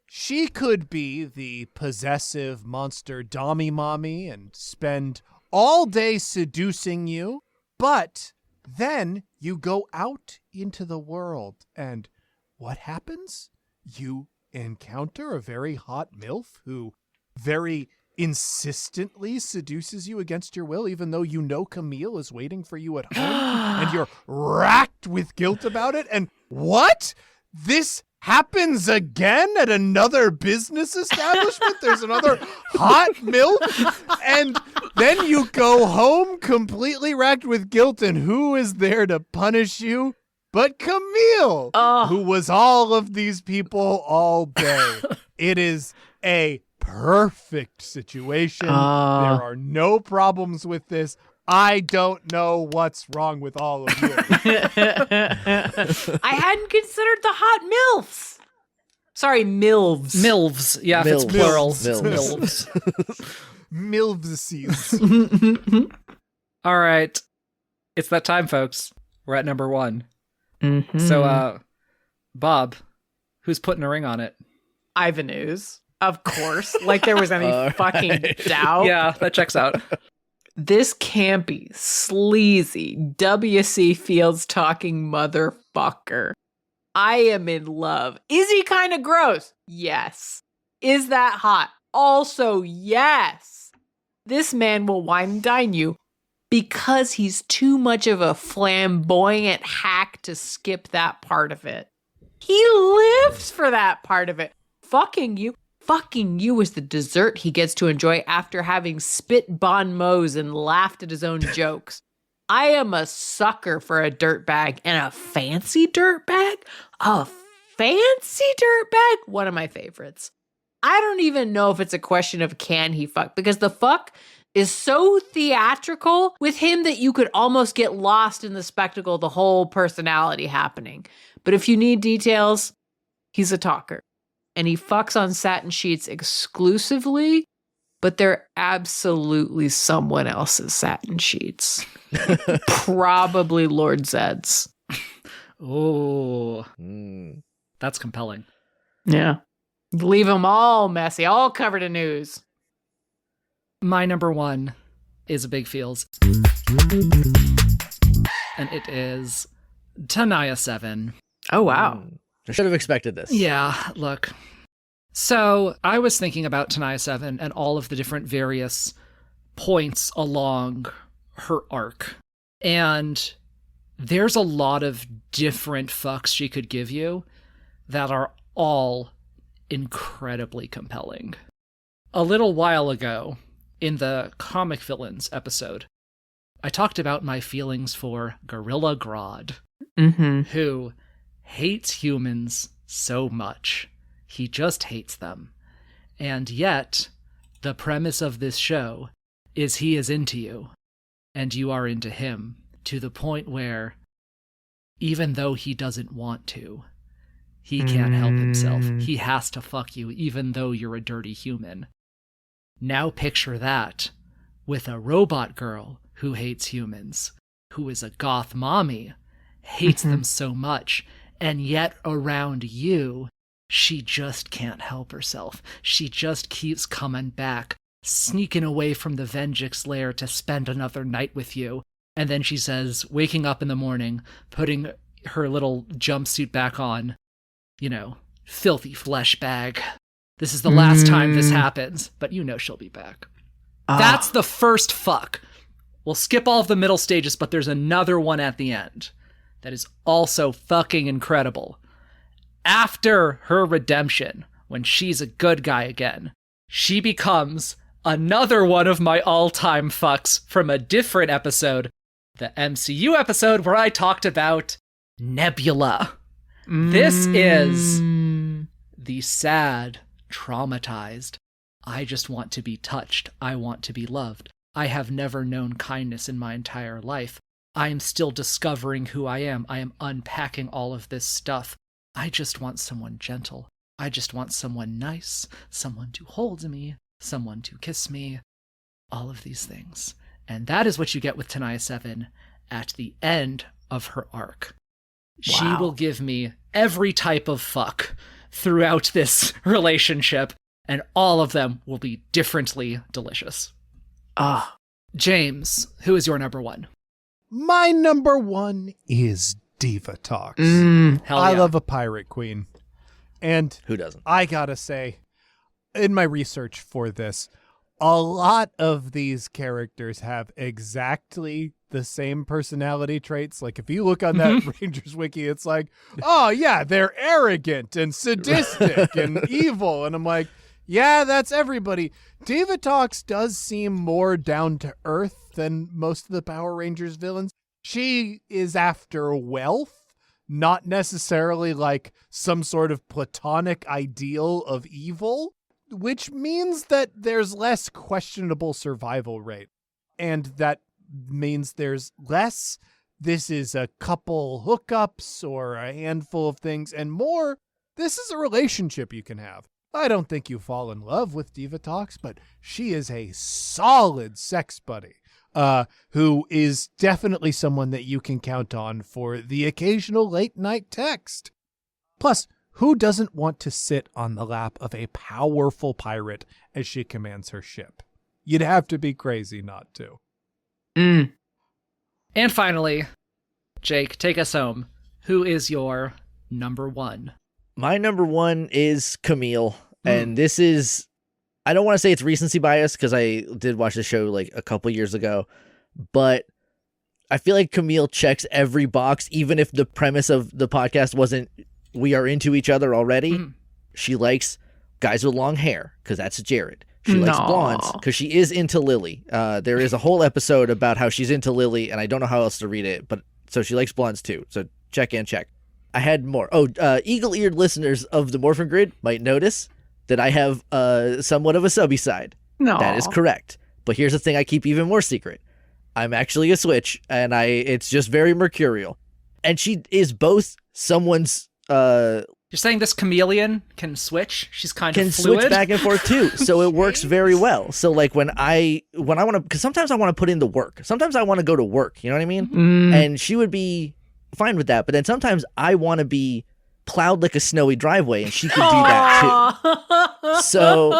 [SPEAKER 3] She could be the possessive monster dommy mommy and spend all day seducing you, but then you go out into the world and what happens? You encounter a very hot MILF who very insistently seduces you against your will, even though you know Camille is waiting for you at home and you're racked with guilt about it. And what? This happens again at another business establishment? There's another hot MILF? And then you go home completely racked with guilt, and who is there to punish you? But Camille, who was all of these people all day. It is a perfect situation. There are no problems with this. I don't know what's wrong with all of you.
[SPEAKER 2] I hadn't considered the hot MILFs. Sorry, MILVs.
[SPEAKER 1] MILVs. Yeah, if it's
[SPEAKER 4] Milvs.
[SPEAKER 1] plural.
[SPEAKER 4] Milvs.
[SPEAKER 3] Milvsies.
[SPEAKER 1] All right. It's that time, folks. We're at number 1.
[SPEAKER 2] Mm-hmm.
[SPEAKER 1] So, Bob, who's putting a ring on it?
[SPEAKER 2] Ivanhoe's, of course. Like there was any fucking doubt.
[SPEAKER 1] Yeah, that checks out.
[SPEAKER 2] This campy, sleazy, W.C. Fields talking motherfucker. I am in love. Is he kind of gross? Yes. Is that hot? Also, yes. This man will wine and dine you because he's too much of a flamboyant hack to skip that part of it. He lives for that part of it. Fucking you is the dessert he gets to enjoy after having spit bon mots and laughed at his own jokes. I am a sucker for a dirtbag, and a fancy dirtbag? A fancy dirtbag? One of my favorites. I don't even know if it's a question of can he fuck, because the fuck is so theatrical with him that you could almost get lost in the spectacle, the whole personality happening. But if you need details, he's a talker. And he fucks on satin sheets exclusively, but they're absolutely someone else's satin sheets. Probably Lord Zed's.
[SPEAKER 1] Oh, that's compelling.
[SPEAKER 2] Yeah. Leave them all messy, all covered in ooze.
[SPEAKER 1] My number 1 is a big feels. And it is Tanaya 7.
[SPEAKER 2] Oh, wow.
[SPEAKER 4] I should have expected this.
[SPEAKER 1] Yeah, look. So I was thinking about Tanaya 7 and all of the different various points along her arc. And there's a lot of different fucks she could give you that are all incredibly compelling. A little while ago, in the Comic Villains episode, I talked about my feelings for Gorilla Grodd, who hates humans so much. He just hates them. And yet, the premise of this show is he is into you, and you are into him, to the point where, even though he doesn't want to, he can't help himself. He has to fuck you, even though you're a dirty human. Now picture that with a robot girl who hates humans, who is a goth mommy, hates them so much, and yet around you, she just can't help herself. She just keeps coming back, sneaking away from the Venjix lair to spend another night with you. And then she says, waking up in the morning, putting her little jumpsuit back on, filthy flesh bag. This is the last time this happens, but she'll be back. That's the first fuck. We'll skip all of the middle stages, but there's another one at the end that is also fucking incredible. After her redemption, when she's a good guy again, she becomes another one of my all-time fucks from a different episode, the MCU episode where I talked about Nebula. This is the sad, traumatized, I just want to be touched, I want to be loved. I have never known kindness in my entire life. I am still discovering who I am. I am unpacking all of this stuff. I just want someone gentle. I just want someone nice, someone to hold me, someone to kiss me, all of these things. And that is what you get with Tanaya 7 at the end of her arc. Wow. She will give me every type of fuck throughout this relationship, and all of them will be differently delicious. James, who is your number one?
[SPEAKER 3] My number one is Diva Talks.
[SPEAKER 1] Hell yeah.
[SPEAKER 3] I love a pirate queen. And
[SPEAKER 4] who doesn't?
[SPEAKER 3] I gotta say, in my research for this, a lot of these characters have exactly the same personality traits. Like, if you look on that Rangers wiki, it's like, oh yeah, they're arrogant and sadistic and evil. And I'm like, yeah, that's everybody. Diva Talks does seem more down to earth than most of the Power Rangers villains. She is after wealth, not necessarily like some sort of platonic ideal of evil, which means that there's less questionable survival rate. And that means there's less, this is a couple hookups or a handful of things, and more, this is a relationship you can have. I don't think you fall in love with Diva Talks, but she is a solid sex buddy, who is definitely someone that you can count on for the occasional late night text. Plus, who doesn't want to sit on the lap of a powerful pirate as she commands her ship? You'd have to be crazy not to.
[SPEAKER 1] And finally, Jake, take us home. Who is your number one?
[SPEAKER 4] My number one is Camille, and this is, I don't want to say it's recency bias because I did watch the show like a couple years ago, but I feel like Camille checks every box, even if the premise of the podcast wasn't we are into each other already. She likes guys with long hair because that's Jared. She likes blondes because she is into Lily. There is a whole episode about how she's into Lily, and I don't know how else to read it, but so she likes blondes too. So check. I had more. Eagle-eared listeners of the Morphin Grid might notice that I have somewhat of a subby side.
[SPEAKER 2] No.
[SPEAKER 4] That is correct. But here's the thing I keep even more secret. I'm actually a switch, and it's just very mercurial. And she is both someone's...
[SPEAKER 1] You're saying this chameleon can switch? She's kind of fluid?
[SPEAKER 4] Switch back and forth too. So it works very well. So like when I want to... Because sometimes I want to put in the work. Sometimes I want to go to work. You know what I mean? And she would be fine with that, but then sometimes I want to be plowed like a snowy driveway, and she could do that too. So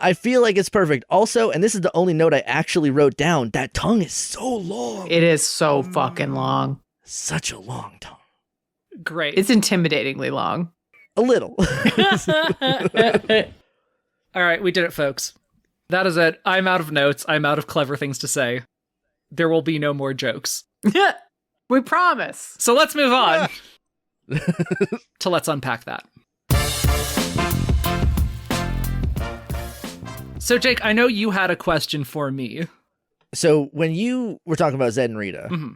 [SPEAKER 4] I feel like it's perfect. Also, and this is the only note I actually wrote down, that tongue is so long.
[SPEAKER 2] It is so fucking long.
[SPEAKER 4] Such a long tongue.
[SPEAKER 1] Great.
[SPEAKER 2] It's intimidatingly long.
[SPEAKER 4] A little.
[SPEAKER 1] All right, we did it, folks. That is it. I'm out of notes. I'm out of clever things to say. There will be no more jokes.
[SPEAKER 2] We promise.
[SPEAKER 1] So let's move on to let's unpack that. So, Jake, I know you had a question for me.
[SPEAKER 4] So when you were talking about Zed and Rita,
[SPEAKER 1] Mm-hmm.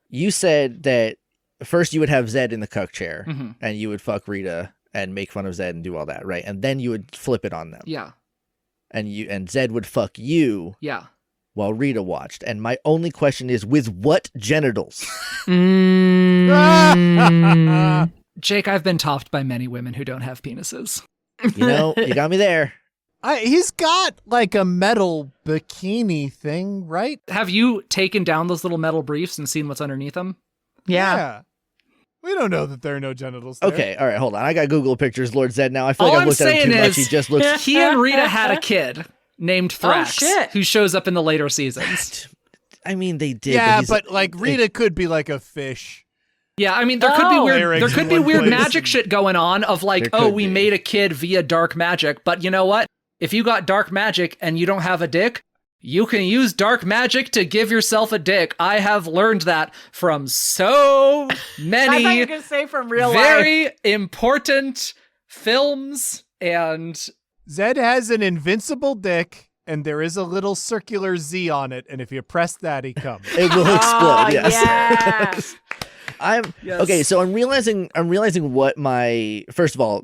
[SPEAKER 4] you said that first you would have Zed in the cuck chair
[SPEAKER 1] Mm-hmm.
[SPEAKER 4] and you would fuck Rita and make fun of Zed and do all that, right? And then you would flip it on them.
[SPEAKER 1] Yeah.
[SPEAKER 4] And Zed would fuck you
[SPEAKER 1] Yeah.
[SPEAKER 4] while Rita watched. And my only question is, with what genitals?
[SPEAKER 1] Jake, I've been topped by many women who don't have penises.
[SPEAKER 4] You know, you got me there.
[SPEAKER 3] He's got like a metal bikini thing, right?
[SPEAKER 1] Have you taken down those little metal briefs and seen what's underneath them?
[SPEAKER 2] Yeah.
[SPEAKER 3] We don't know that there are no genitals there.
[SPEAKER 4] Okay, all right, hold on. I got Google pictures, Lord Zed now. I feel
[SPEAKER 1] All
[SPEAKER 4] like I've
[SPEAKER 1] I'm
[SPEAKER 4] looked at him
[SPEAKER 1] saying
[SPEAKER 4] too much.
[SPEAKER 1] is-
[SPEAKER 4] He just looks...
[SPEAKER 1] He and Rita had a kid named Thrax,
[SPEAKER 2] shit.
[SPEAKER 1] who shows up in the later seasons.
[SPEAKER 4] I mean, they did.
[SPEAKER 3] Yeah,
[SPEAKER 4] he's-
[SPEAKER 3] but like Rita could be like a fish.
[SPEAKER 1] Yeah, I mean, there could be
[SPEAKER 2] Oh.
[SPEAKER 1] weird.
[SPEAKER 3] Lyrics
[SPEAKER 1] There could
[SPEAKER 3] in
[SPEAKER 1] be
[SPEAKER 3] one
[SPEAKER 1] weird
[SPEAKER 3] place
[SPEAKER 1] magic
[SPEAKER 3] and-
[SPEAKER 1] shit going on. Of like,
[SPEAKER 4] There
[SPEAKER 1] oh,
[SPEAKER 4] could
[SPEAKER 1] we
[SPEAKER 4] be.
[SPEAKER 1] made a kid via dark magic. But you know what? If you got dark magic and you don't have a dick, you can use dark magic to give yourself a dick. I have learned that from so
[SPEAKER 2] I thought you
[SPEAKER 1] many
[SPEAKER 2] were going to say from real life.
[SPEAKER 1] very important films and
[SPEAKER 3] Zed has an invincible dick, and there is a little circular Z on it, and if you press that, he comes.
[SPEAKER 4] It will
[SPEAKER 2] Oh,
[SPEAKER 4] explode, yes.
[SPEAKER 2] yes.
[SPEAKER 1] Yes.
[SPEAKER 4] Okay, so I'm realizing what my first of all,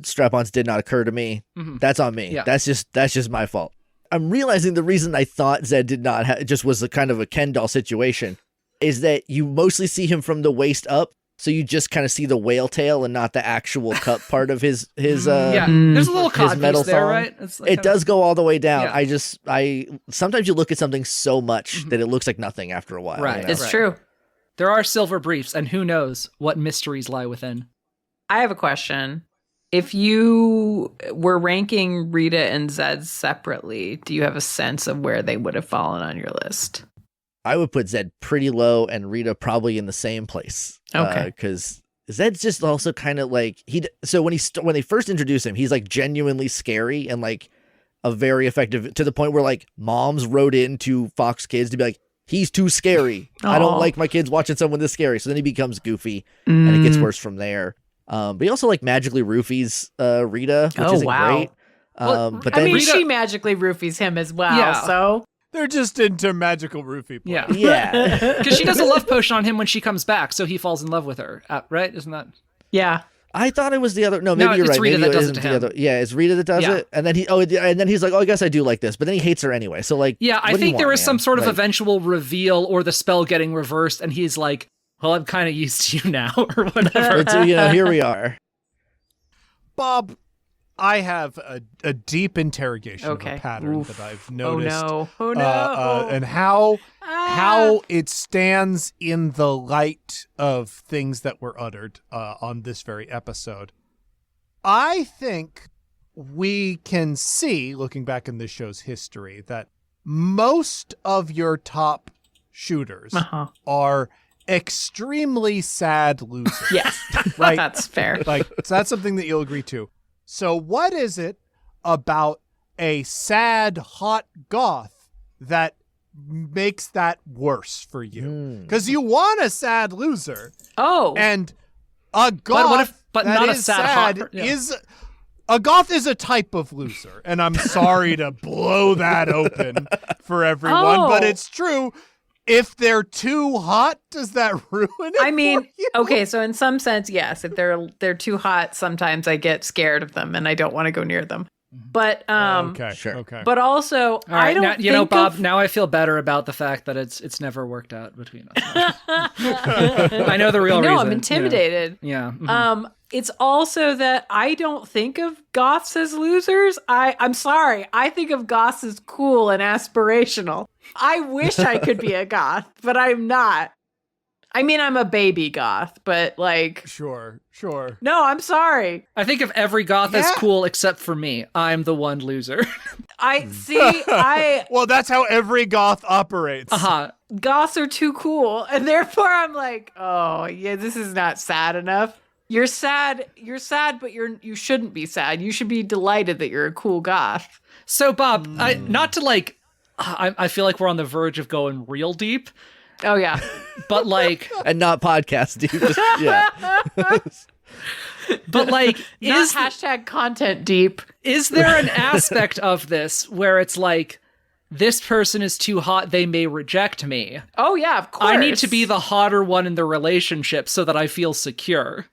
[SPEAKER 4] strap-ons did not occur to me.
[SPEAKER 1] Mhm.
[SPEAKER 4] That's on me.
[SPEAKER 1] Yeah.
[SPEAKER 4] That's just my fault. I'm realizing the reason I thought Zed did not just was a kind of a Ken doll situation is that you mostly see him from the waist up, so you just kind of see the whale tail and not the actual cup part of his
[SPEAKER 1] yeah,
[SPEAKER 2] Mm.
[SPEAKER 1] there's a little
[SPEAKER 4] his
[SPEAKER 1] cod
[SPEAKER 4] metal
[SPEAKER 1] piece there,
[SPEAKER 4] thong.
[SPEAKER 1] right? It's like
[SPEAKER 4] It
[SPEAKER 1] kinda-
[SPEAKER 4] does go all the way down.
[SPEAKER 1] Yeah.
[SPEAKER 4] I sometimes you look at something so much that it looks like nothing after a while.
[SPEAKER 1] Right.
[SPEAKER 4] you know?
[SPEAKER 2] It's
[SPEAKER 1] Right.
[SPEAKER 2] true.
[SPEAKER 1] There are silver briefs, and who knows what mysteries lie within.
[SPEAKER 2] I have a question. If you were ranking Rita and Zed separately, do you have a sense of where they would have fallen on your list?
[SPEAKER 4] I would put Zed pretty low and Rita probably in the same place.
[SPEAKER 2] Okay.
[SPEAKER 4] Because Zed's just also kind of like so when when they first introduce him, he's like genuinely scary and like a very effective, to the point where like moms wrote into Fox Kids to be like, he's too scary. I don't
[SPEAKER 2] Aw.
[SPEAKER 4] like my kids watching someone this scary. So then he becomes goofy and it gets worse from there. But he also like magically roofies Rita, which
[SPEAKER 2] Oh,
[SPEAKER 4] isn't
[SPEAKER 2] wow.
[SPEAKER 4] great.
[SPEAKER 1] Well,
[SPEAKER 4] But
[SPEAKER 2] I
[SPEAKER 4] then
[SPEAKER 2] mean,
[SPEAKER 1] Rita-
[SPEAKER 2] she magically roofies him as well.
[SPEAKER 1] Yeah.
[SPEAKER 2] So
[SPEAKER 3] They're just into magical roofie play.
[SPEAKER 1] Yeah.
[SPEAKER 4] yeah.
[SPEAKER 1] Because she does a love potion on him when she comes back, so he falls in love with her, right? Isn't that?
[SPEAKER 2] yeah,
[SPEAKER 4] I thought it was the other. No, maybe
[SPEAKER 1] No,
[SPEAKER 4] you're
[SPEAKER 1] it's
[SPEAKER 4] right.
[SPEAKER 1] Rita
[SPEAKER 4] Maybe
[SPEAKER 1] that
[SPEAKER 4] it
[SPEAKER 1] does it
[SPEAKER 4] isn't
[SPEAKER 1] to
[SPEAKER 4] the
[SPEAKER 1] him.
[SPEAKER 4] other. Yeah, it's Rita that does
[SPEAKER 1] Yeah.
[SPEAKER 4] it, and then he's like, oh, I guess I do like this, but then he hates her anyway. So like,
[SPEAKER 1] Yeah, I
[SPEAKER 4] what do you
[SPEAKER 1] think there
[SPEAKER 4] want,
[SPEAKER 1] was some
[SPEAKER 4] man?
[SPEAKER 1] sort of
[SPEAKER 4] Like,
[SPEAKER 1] eventual reveal or the spell getting reversed, and he's like, well, I'm kind of used to you now, or whatever.
[SPEAKER 4] Here we are.
[SPEAKER 3] Bob, I have a deep interrogation of
[SPEAKER 2] Okay.
[SPEAKER 3] a pattern
[SPEAKER 2] Oof.
[SPEAKER 3] that I've
[SPEAKER 2] oh
[SPEAKER 3] noticed.
[SPEAKER 2] no, oh no,
[SPEAKER 3] And how
[SPEAKER 2] Ah.
[SPEAKER 3] it stands in the light of things that were uttered on this very episode. I think we can see, looking back in this show's history, that most of your top shooters
[SPEAKER 2] Uh-huh.
[SPEAKER 3] are extremely sad losers.
[SPEAKER 2] Yes,
[SPEAKER 3] Right.
[SPEAKER 2] that's fair.
[SPEAKER 3] Like, so that's something that you'll agree to. So what is it about a sad, hot goth that makes that worse for you? Because you want a sad loser,
[SPEAKER 2] Oh,
[SPEAKER 3] and a goth
[SPEAKER 1] what if- but
[SPEAKER 3] that
[SPEAKER 1] not a
[SPEAKER 3] is
[SPEAKER 1] sad, hot- yeah.
[SPEAKER 3] is a goth is a type of loser, and I'm sorry to blow that open for everyone,
[SPEAKER 2] Oh.
[SPEAKER 3] but it's true. If they're too hot, does that ruin it?
[SPEAKER 2] I mean,
[SPEAKER 3] for you?
[SPEAKER 2] okay, so in some sense, yes. If they're too hot, sometimes I get scared of them and I don't want to go near them. But
[SPEAKER 3] Okay,
[SPEAKER 4] Sure.
[SPEAKER 3] okay.
[SPEAKER 2] but also,
[SPEAKER 1] All right,
[SPEAKER 2] I don't
[SPEAKER 1] now,
[SPEAKER 2] think
[SPEAKER 1] you know, Bob.
[SPEAKER 2] of-
[SPEAKER 1] Now I feel better about the fact that it's never worked out between us. I know the real reason.
[SPEAKER 2] No, I'm intimidated.
[SPEAKER 1] Yeah. Mhm.
[SPEAKER 2] It's also that I don't think of goths as losers. I'm sorry. I think of goths as cool and aspirational. I wish I could be a goth, but I'm not. I mean, I'm a baby goth, but like,
[SPEAKER 3] Sure.
[SPEAKER 2] no, I'm sorry.
[SPEAKER 1] I think of every goth as
[SPEAKER 3] Yeah.
[SPEAKER 1] cool except for me. I'm the one loser.
[SPEAKER 3] Well, that's how every goth operates.
[SPEAKER 2] Goths are too cool, and therefore I'm like, oh yeah, this is not sad enough. You're sad, but you shouldn't be sad. You should be delighted that you're a cool goth.
[SPEAKER 1] So, Bob, not to like, I feel like we're on the verge of going real deep,
[SPEAKER 2] Oh yeah.
[SPEAKER 1] but like,
[SPEAKER 4] And not podcast, dude. Just, yeah.
[SPEAKER 1] but like,
[SPEAKER 2] Not hashtag content deep.
[SPEAKER 1] is there an aspect of this where it's like, this person is too hot, they may reject me?
[SPEAKER 2] Oh yeah, of course.
[SPEAKER 1] I need to be the hotter one in the relationship so that I feel secure.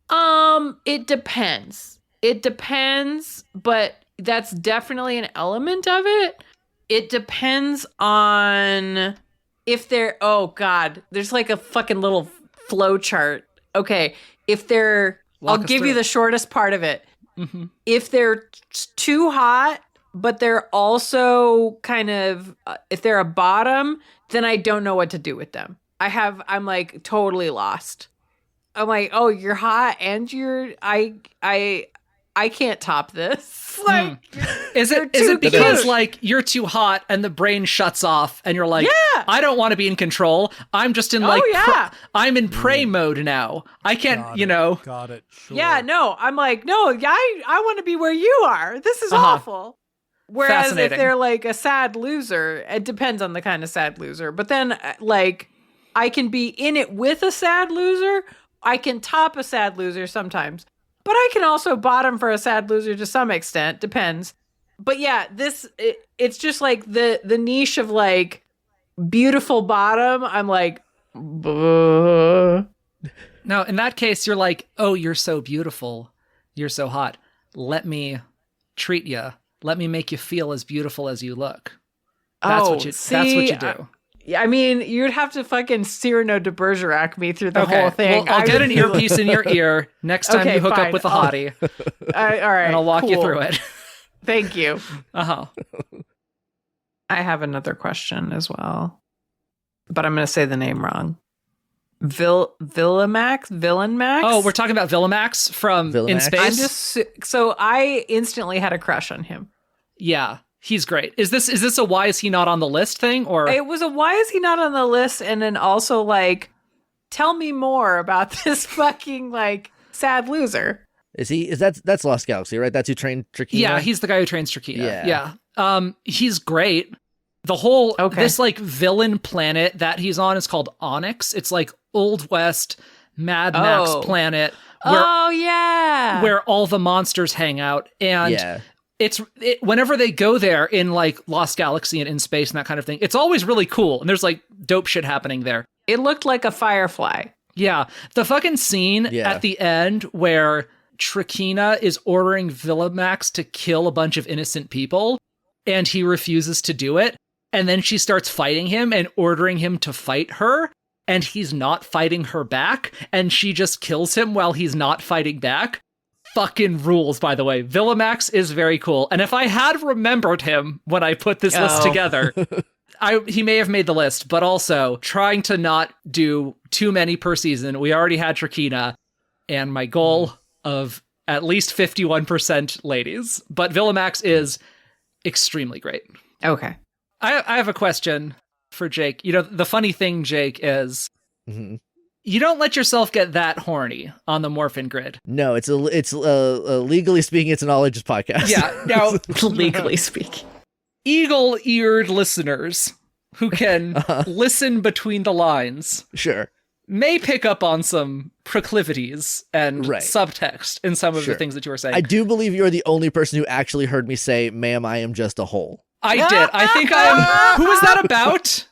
[SPEAKER 2] It depends. It depends, but that's definitely an element of it. It depends on if they're, oh God, there's like a fucking little flow chart. Okay, if they're,
[SPEAKER 1] Walk
[SPEAKER 2] I'll
[SPEAKER 1] us
[SPEAKER 2] give
[SPEAKER 1] through
[SPEAKER 2] you
[SPEAKER 1] it.
[SPEAKER 2] the shortest part of it.
[SPEAKER 1] Mm-hmm.
[SPEAKER 2] If they're too hot, but they're also kind of, if they're a bottom, then I don't know what to do with them. I'm like totally lost. I'm like, oh, you're hot and I can't top this. Like,
[SPEAKER 1] Is
[SPEAKER 2] You're
[SPEAKER 1] it is
[SPEAKER 2] too
[SPEAKER 1] it because
[SPEAKER 2] cute.
[SPEAKER 1] like you're too hot and the brain shuts off and you're like,
[SPEAKER 2] Yeah.
[SPEAKER 1] I don't want to be in control. I'm just in like,
[SPEAKER 2] yeah.
[SPEAKER 1] I'm in prey mode now. I can't,
[SPEAKER 3] Got it. Sure.
[SPEAKER 2] yeah, no, I'm like, no, yeah, I want to be where you are. This is awful. Whereas if
[SPEAKER 1] Fascinating.
[SPEAKER 2] they're like a sad loser, it depends on the kind of sad loser. But then like I can be in it with a sad loser. I can top a sad loser sometimes. But I can also bottom for a sad loser to some extent. Depends. But yeah, it's just like the niche of like beautiful bottom. I'm like,
[SPEAKER 1] Now, in that case, you're like, oh, you're so beautiful. You're so hot. Let me treat you. Let me make you feel as beautiful as you look. That's what you do.
[SPEAKER 2] I mean, you'd have to fucking Cyrano de Bergerac me through the whole thing.
[SPEAKER 1] Well, I'll get
[SPEAKER 2] I
[SPEAKER 1] an
[SPEAKER 2] would-
[SPEAKER 1] earpiece in your ear next time
[SPEAKER 2] Okay,
[SPEAKER 1] you hook
[SPEAKER 2] fine.
[SPEAKER 1] up with a
[SPEAKER 2] I'll-
[SPEAKER 1] hottie,
[SPEAKER 2] all right,
[SPEAKER 1] and I'll walk you
[SPEAKER 2] cool.
[SPEAKER 1] through it.
[SPEAKER 2] Thank you.
[SPEAKER 1] Uh-huh.
[SPEAKER 2] I have another question as well, but I'm going to say the name wrong. Villain Max.
[SPEAKER 1] Oh, we're talking about Villamax from In
[SPEAKER 4] Villamax?
[SPEAKER 1] Space?
[SPEAKER 2] I'm just so I instantly had a crush on him.
[SPEAKER 1] Yeah, he's great. Is this a why is he not on the list thing, or
[SPEAKER 2] It was a why is he not on the list, and then also like, tell me more about this fucking like sad loser.
[SPEAKER 4] That's Lost Galaxy, right? That's who trained Trakina?
[SPEAKER 1] yeah, he's the guy who trains Trakina.
[SPEAKER 4] Yeah.
[SPEAKER 1] He's great. The whole
[SPEAKER 2] Okay.
[SPEAKER 1] this like villain planet that he's on is called Onyx. It's like Old West Mad Max
[SPEAKER 2] Oh.
[SPEAKER 1] planet where
[SPEAKER 2] Oh yeah.
[SPEAKER 1] where all the monsters hang out, and
[SPEAKER 4] Yeah.
[SPEAKER 1] whenever they go there in like Lost Galaxy and In Space and that kind of thing, it's always really cool, and there's like dope shit happening there.
[SPEAKER 2] It looked like a firefly.
[SPEAKER 1] Yeah, the fucking scene
[SPEAKER 4] Yeah.
[SPEAKER 1] at the end where Trakina is ordering Villamax to kill a bunch of innocent people, and he refuses to do it, and then she starts fighting him and ordering him to fight her, and he's not fighting her back, and she just kills him while he's not fighting back. Fucking rules, by the way. Villamax is very cool, and if I had remembered him when I put this list
[SPEAKER 2] Oh.
[SPEAKER 1] together, he may have made the list, but also trying to not do too many per season. We already had Trakina, and my goal of at least 51% ladies, but Villamax is extremely great.
[SPEAKER 2] Okay.
[SPEAKER 1] I have a question for Jake. You know, the funny thing, Jake, is
[SPEAKER 4] Mhm.
[SPEAKER 1] you don't let yourself get that horny on the Morphin Grid.
[SPEAKER 4] No, it's legally speaking, it's an all ages podcast.
[SPEAKER 1] Yeah, now,
[SPEAKER 2] Legally speaking.
[SPEAKER 1] eagle-eared listeners who can listen between the lines
[SPEAKER 4] Sure.
[SPEAKER 1] may pick up on some proclivities and
[SPEAKER 4] Right.
[SPEAKER 1] subtext in some of
[SPEAKER 4] Sure.
[SPEAKER 1] the things that you were saying.
[SPEAKER 4] I do believe you're the only person who actually heard me say, "Ma'am, I am just a hole."
[SPEAKER 1] I did. I think I am. Who was that about?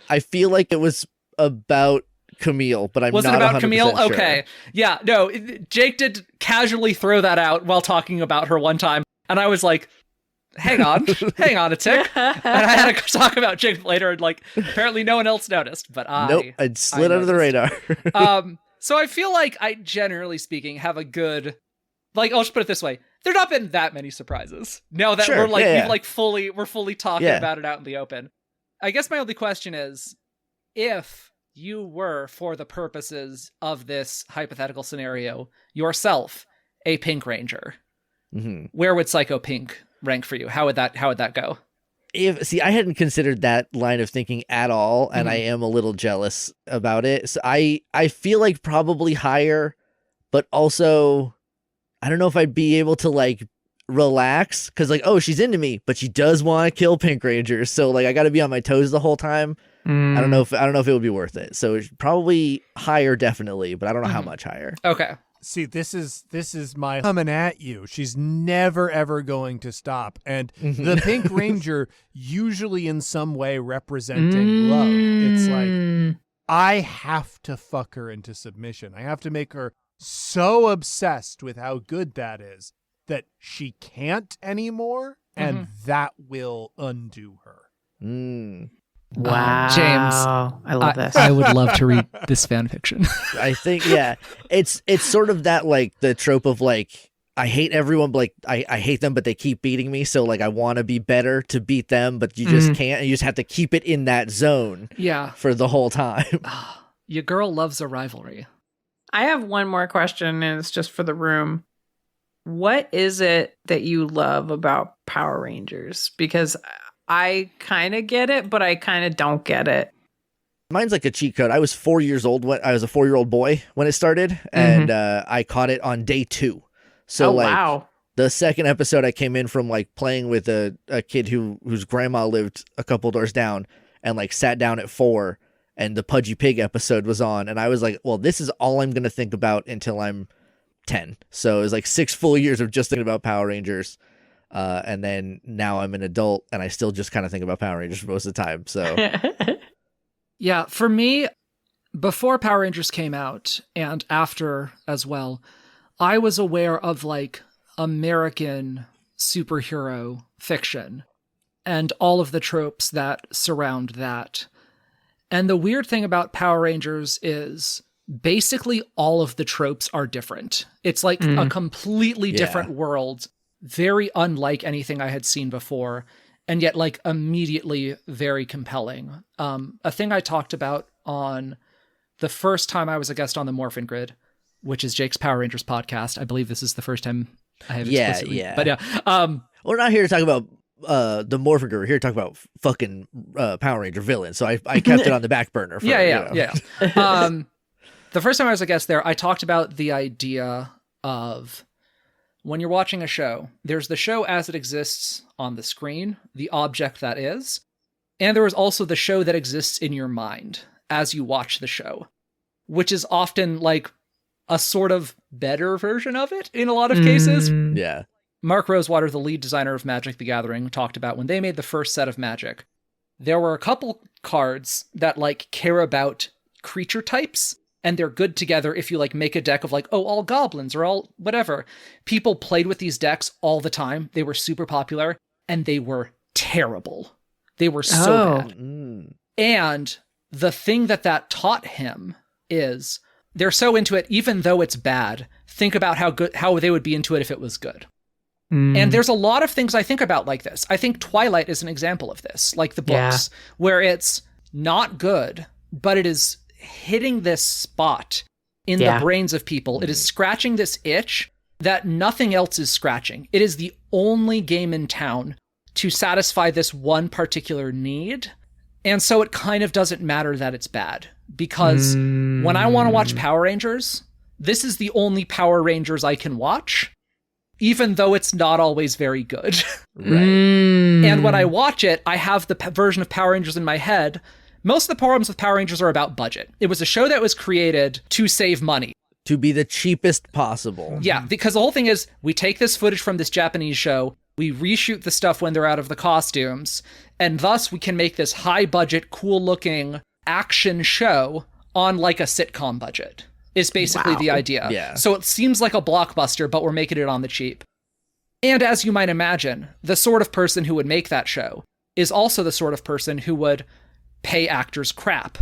[SPEAKER 4] I feel like it was about Camille, but I'm
[SPEAKER 1] Was it
[SPEAKER 4] not
[SPEAKER 1] about
[SPEAKER 4] 100%
[SPEAKER 1] Camille?
[SPEAKER 4] sure.
[SPEAKER 1] Okay. Yeah, no, Jake did casually throw that out while talking about her one time. And I was like, hang on a tick. And I had to talk about Jake later, and like, apparently no one else noticed, but
[SPEAKER 4] Nope, I slid under the
[SPEAKER 1] noticed.
[SPEAKER 4] radar.
[SPEAKER 1] So I feel like I, generally speaking, have a good, like, I'll just put it this way. There've not been that many surprises. Now that
[SPEAKER 4] Sure,
[SPEAKER 1] we're like,
[SPEAKER 4] yeah,
[SPEAKER 1] we've
[SPEAKER 4] yeah.
[SPEAKER 1] like we're fully talking
[SPEAKER 4] Yeah.
[SPEAKER 1] about it out in the open. I guess my only question is, if you were, for the purposes of this hypothetical scenario, yourself a Pink Ranger, where would Psycho Pink rank for you? How would that go?
[SPEAKER 4] I hadn't considered that line of thinking at all, and I am a little jealous about it. So I feel like probably higher, but also I don't know if I'd be able to like relax because like, oh, she's into me, but she does want to kill Pink Rangers, so like I got to be on my toes the whole time. I don't know if it would be worth it. So it's probably higher, definitely, but I don't know how much higher.
[SPEAKER 1] Okay.
[SPEAKER 3] See, this is my coming at you. She's never, ever going to stop. And the Pink Ranger, usually in some way representing love. It's like, I have to fuck her into submission. I have to make her so obsessed with how good that is that she can't anymore, and that will undo her.
[SPEAKER 2] Wow.
[SPEAKER 1] James,
[SPEAKER 2] I love this.
[SPEAKER 1] I would love to read this fan fiction.
[SPEAKER 4] I think, yeah, it's sort of that, like, the trope of, like, I hate everyone, but, like, I hate them, but they keep beating me, so, like, I want to be better to beat them, but you just can't, and you just have to keep it in that zone for the whole time.
[SPEAKER 1] Your girl loves a rivalry.
[SPEAKER 2] I have one more question, and it's just for the room. What is it that you love about Power Rangers? Because I kind of get it, but I kind of don't get it.
[SPEAKER 4] Mine's like a cheat code. I was 4 years old when I was a 4-year-old boy when it started, and I caught it on day 2. So
[SPEAKER 2] wow.
[SPEAKER 4] The second episode, I came in from like playing with a kid whose grandma lived a couple doors down, and like sat down at 4, and the Pudgy Pig episode was on, and I was like, well, this is all I'm gonna think about until I'm 10. So it was like 6 full years of just thinking about Power Rangers. And then now I'm an adult and I still just kind of think about Power Rangers most of the time. So
[SPEAKER 1] yeah, for me, before Power Rangers came out and after as well, I was aware of like American superhero fiction and all of the tropes that surround that. And the weird thing about Power Rangers is basically all of the tropes are different. It's like a completely different world, very unlike anything I had seen before, and yet like immediately very compelling. A thing I talked about on the first time I was a guest on the Morphin Grid, which is Jake's Power Rangers podcast. I believe this is the first time I have explicitly.
[SPEAKER 4] Yeah.
[SPEAKER 1] But yeah.
[SPEAKER 4] We're not here to talk about the Morphin Grid. We're here to talk about fucking Power Ranger villains. So I kept it on the back burner. For,
[SPEAKER 1] yeah. The first time I was a guest there, I talked about the idea of when you're watching a show, there's the show as it exists on the screen, the object that is, and there is also the show that exists in your mind as you watch the show, which is often like a sort of better version of it in a lot of cases.
[SPEAKER 4] Yeah.
[SPEAKER 1] Mark Rosewater, the lead designer of Magic the Gathering, talked about when they made the first set of Magic, there were a couple cards that like care about creature types, and they're good together if you like make a deck of like, oh, all goblins or all whatever. People played with these decks all the time. They were super popular and they were terrible. They were so bad. And the thing that taught him is they're so into it, even though it's bad, think about how they would be into it if it was good. And there's a lot of things I think about like this. I think Twilight is an example of this, like the books, where it's not good, but it is hitting this spot in the brains of people. It is scratching this itch that nothing else is scratching. It is the only game in town to satisfy this one particular need. And so it kind of doesn't matter that it's bad, because when I want to watch Power Rangers, this is the only Power Rangers I can watch, even though it's not always very good.
[SPEAKER 4] Right.
[SPEAKER 1] And when I watch it, I have the version of Power Rangers in my head. Most of the problems with Power Rangers are about budget. It was a show that was created to save money.
[SPEAKER 4] To be the cheapest possible.
[SPEAKER 1] Yeah, because the whole thing is, we take this footage from this Japanese show, we reshoot the stuff when they're out of the costumes, and thus we can make this high-budget, cool-looking action show on like a sitcom budget, is basically the idea.
[SPEAKER 4] Yeah.
[SPEAKER 1] So it seems like a blockbuster, but we're making it on the cheap. And as you might imagine, the sort of person who would make that show is also the sort of person who would pay actors crap.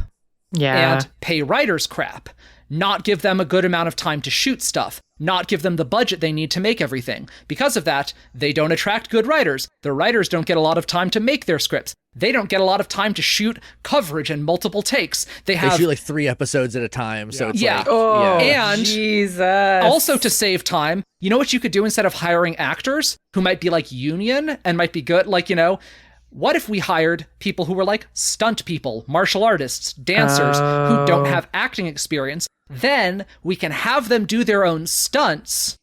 [SPEAKER 1] And pay writers crap. not give them a good amount of time to shoot stuff, not give them the budget they need to make everything. Because of that, they don't attract good writers. The writers don't get a lot of time to make their scripts. They don't get a lot of time to shoot coverage and multiple takes. They
[SPEAKER 4] shoot like 3 episodes at a time, so it's
[SPEAKER 1] yeah.
[SPEAKER 4] like...
[SPEAKER 2] Oh,
[SPEAKER 1] and
[SPEAKER 2] Jesus.
[SPEAKER 1] also to save time, you know what you could do instead of hiring actors who might be like union and might be good? Like, what if we hired people who were like stunt people, martial artists, dancers who don't have acting experience? Then we can have them do their own stunts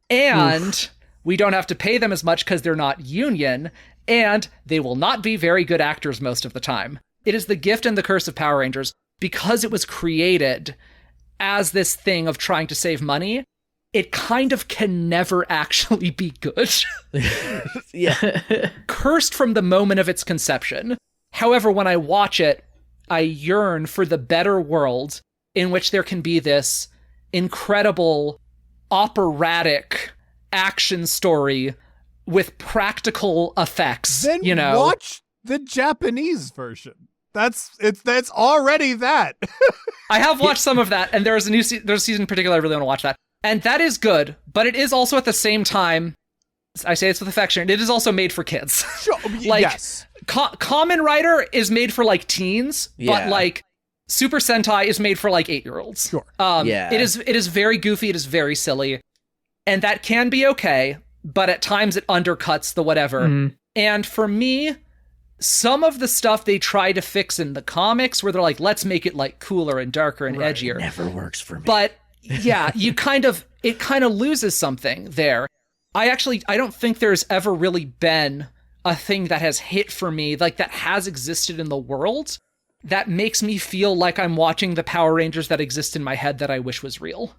[SPEAKER 1] and we don't have to pay them as much because they're not union, and they will not be very good actors most of the time. It is the gift and the curse of Power Rangers. Because it was created as this thing of trying to save money, it kind of can never actually be good.
[SPEAKER 4] Yeah.
[SPEAKER 1] Cursed from the moment of its conception. However, when I watch it, I yearn for the better world in which there can be this incredible operatic action story with practical effects.
[SPEAKER 5] Then watch the Japanese version. That's already that.
[SPEAKER 1] I have watched some of that, and there's a season in particular I really want to watch that. And that is good, but it is also at the same time, I say this with affection, it is also made for kids.
[SPEAKER 5] Sure, yes.
[SPEAKER 1] Kamen Rider is made for like teens,
[SPEAKER 4] Yeah.
[SPEAKER 1] but like Super Sentai is made for like 8-year-olds.
[SPEAKER 5] Sure.
[SPEAKER 4] Yeah.
[SPEAKER 1] It is very goofy, it is very silly, and that can be okay, but at times it undercuts the whatever.
[SPEAKER 2] Mm.
[SPEAKER 1] And for me, some of the stuff they try to fix in the comics where they're like, let's make it like cooler and darker and edgier.
[SPEAKER 4] Never works for me.
[SPEAKER 1] But yeah, it kind of loses something there. I don't think there's ever really been a thing that has hit for me, like that has existed in the world, that makes me feel like I'm watching the Power Rangers that exist in my head that I wish was real.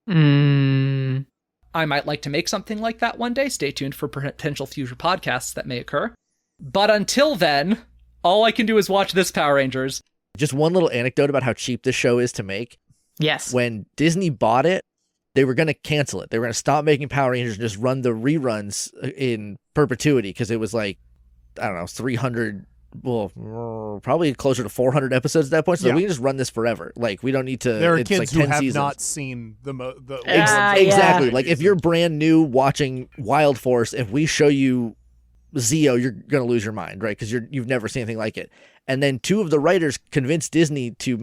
[SPEAKER 2] Mm.
[SPEAKER 1] I might like to make something like that one day. Stay tuned for potential future podcasts that may occur. But until then, all I can do is watch this Power Rangers.
[SPEAKER 4] Just one little anecdote about how cheap this show is to make.
[SPEAKER 2] Yes.
[SPEAKER 4] When Disney bought it, they were going to cancel it. They were going to stop making Power Rangers and just run the reruns in perpetuity because it was like, I don't know, 300, well, probably closer to 400 episodes at that point. So we can just run this forever. Like, we don't need to.
[SPEAKER 5] There are
[SPEAKER 4] it's
[SPEAKER 5] kids
[SPEAKER 4] like
[SPEAKER 5] who
[SPEAKER 4] 10
[SPEAKER 5] have
[SPEAKER 4] seasons.
[SPEAKER 5] not seen the
[SPEAKER 4] Exactly.
[SPEAKER 2] Yeah.
[SPEAKER 4] Like, if you're brand new watching Wild Force, if we show you Zeo, you're going to lose your mind, right? Because you've never seen anything like it. And then 2 of the writers convinced Disney to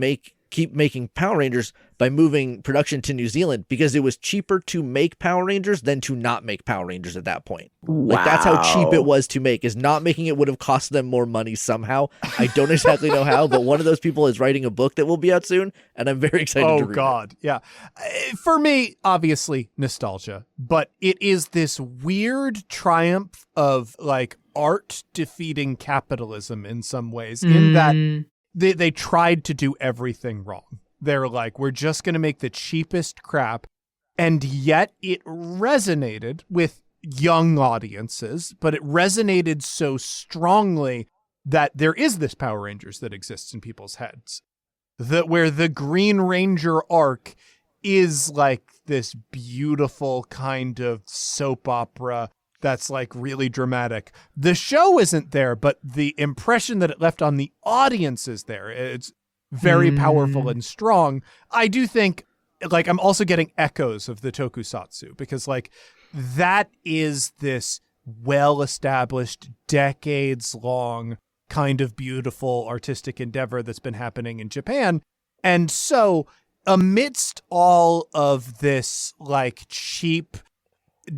[SPEAKER 4] keep making Power Rangers by moving production to New Zealand because it was cheaper to make Power Rangers than to not make Power Rangers at that point.
[SPEAKER 2] Wow.
[SPEAKER 4] Like, that's how cheap it was to make. Is not making it would have cost them more money somehow. I don't exactly know how, but one of those people is writing a book that will be out soon, and I'm very excited to read
[SPEAKER 5] God. Yeah. For me, obviously, nostalgia, but it is this weird triumph of like art defeating capitalism in some ways, in that they tried to do everything wrong. They're like, we're just going to make the cheapest crap. And yet it resonated with young audiences, but it resonated so strongly that there is this Power Rangers that exists in people's heads. Where the Green Ranger arc is like this beautiful kind of soap opera that's like really dramatic. The show isn't there, but the impression that it left on the audience is there. It's very powerful and strong. I do think, like, I'm also getting echoes of the tokusatsu because, like, that is this well-established, decades-long kind of beautiful artistic endeavor that's been happening in Japan. And so, amidst all of this, like, cheap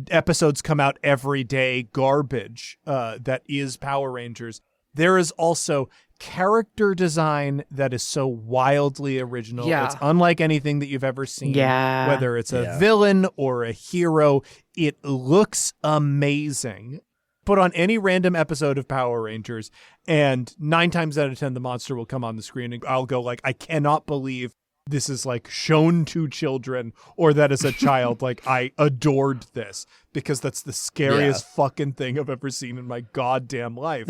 [SPEAKER 5] episodes come out every day garbage that is Power Rangers, there is also character design that is so wildly original.
[SPEAKER 1] Yeah.
[SPEAKER 5] It's unlike anything that you've ever seen.
[SPEAKER 2] Yeah.
[SPEAKER 5] Whether it's a villain or a hero, it looks amazing. Put on any random episode of Power Rangers, and 9 times out of 10, the monster will come on the screen, and I'll go like, I cannot believe this is like shown to children, or that as a child, like I adored this because that's the scariest fucking thing I've ever seen in my goddamn life.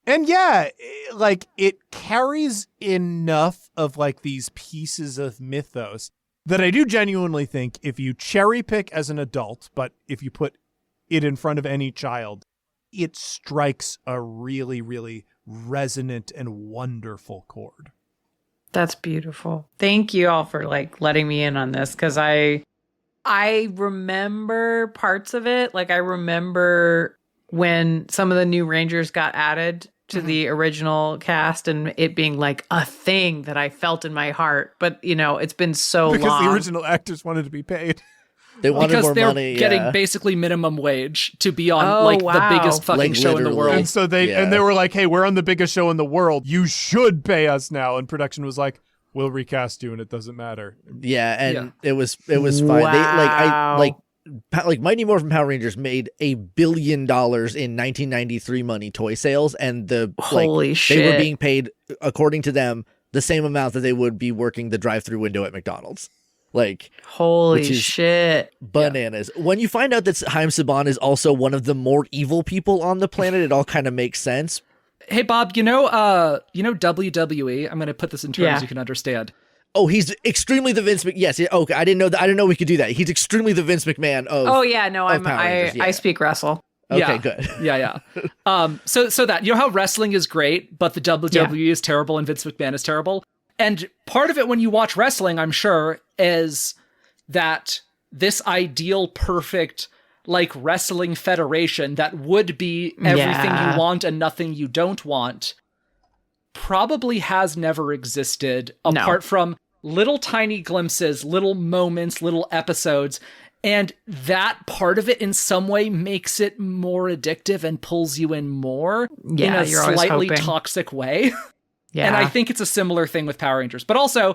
[SPEAKER 5] And yeah, like it carries enough of like these pieces of mythos that I do genuinely think if you cherry pick as an adult, but if you put it in front of any child, it strikes a really, really resonant and wonderful chord.
[SPEAKER 2] That's beautiful. Thank you all for like letting me in on this, because I remember parts of it. Like I remember when some of the new Rangers got added to the original cast and it being like a thing that I felt in my heart. But, you know, it's been so long.
[SPEAKER 5] Because the original actors wanted to be paid.
[SPEAKER 4] They wanted
[SPEAKER 1] because
[SPEAKER 4] more
[SPEAKER 1] they're
[SPEAKER 4] money.
[SPEAKER 1] getting basically minimum wage to be on the biggest fucking
[SPEAKER 4] Like,
[SPEAKER 1] show in the
[SPEAKER 4] literally.
[SPEAKER 1] world.
[SPEAKER 5] And so they were like, hey, we're on the biggest show in the world. You should pay us now. And production was like, we'll recast you and it doesn't matter.
[SPEAKER 4] Yeah, and
[SPEAKER 1] Yeah.
[SPEAKER 4] it was fine.
[SPEAKER 2] Wow.
[SPEAKER 4] Like Mighty Morphin Power Rangers made $1 billion in 1993 money toy sales, and
[SPEAKER 2] Holy
[SPEAKER 4] they
[SPEAKER 2] shit.
[SPEAKER 4] were being paid, according to them, the same amount that they would be working the drive-through window at McDonald's. Like,
[SPEAKER 2] Holy
[SPEAKER 4] which is
[SPEAKER 2] shit.
[SPEAKER 4] bananas. When you find out that Haim Saban is also one of the more evil people on the planet, it all kind of makes sense.
[SPEAKER 1] Hey Bob, you know WWE? I'm going to put this in terms you can understand.
[SPEAKER 4] Oh, he's extremely the Vince McMahon. Yes, okay, I didn't know that. I didn't know we could do that. He's extremely the Vince McMahon of.
[SPEAKER 2] Oh yeah, no,
[SPEAKER 4] of Power Rangers, yeah.
[SPEAKER 2] I speak wrestle.
[SPEAKER 4] Okay,
[SPEAKER 1] Yeah.
[SPEAKER 4] good.
[SPEAKER 1] Yeah. So that, you know how wrestling is great, but the WWE is terrible and Vince McMahon is terrible? And part of it when you watch wrestling, I'm sure, is that this ideal, perfect, like wrestling federation that would be everything you want and nothing you don't want probably has never existed apart from little tiny glimpses, little moments, little episodes. And that part of it in some way makes it more addictive and pulls you in more in a
[SPEAKER 2] you're always
[SPEAKER 1] slightly
[SPEAKER 2] hoping.
[SPEAKER 1] toxic way.
[SPEAKER 2] Yeah.
[SPEAKER 1] And I think it's a similar thing with Power Rangers. But also,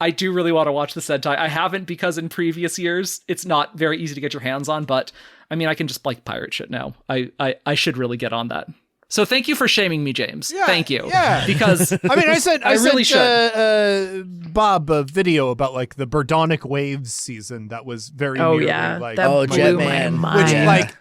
[SPEAKER 1] I do really want to watch the Sentai. I haven't because in previous years, it's not very easy to get your hands on. But I mean, I can just like pirate shit now. I should really get on that. So thank you for shaming me, James.
[SPEAKER 5] Yeah,
[SPEAKER 1] thank you.
[SPEAKER 5] yeah.
[SPEAKER 1] Because
[SPEAKER 5] I mean, I sent
[SPEAKER 1] really should.
[SPEAKER 5] Bob a video about like the Birdonic Waves season that was very nearly like
[SPEAKER 2] that
[SPEAKER 4] Oh,
[SPEAKER 2] blew my
[SPEAKER 4] Jetman.
[SPEAKER 2] mind.
[SPEAKER 5] which
[SPEAKER 4] Yeah.
[SPEAKER 5] like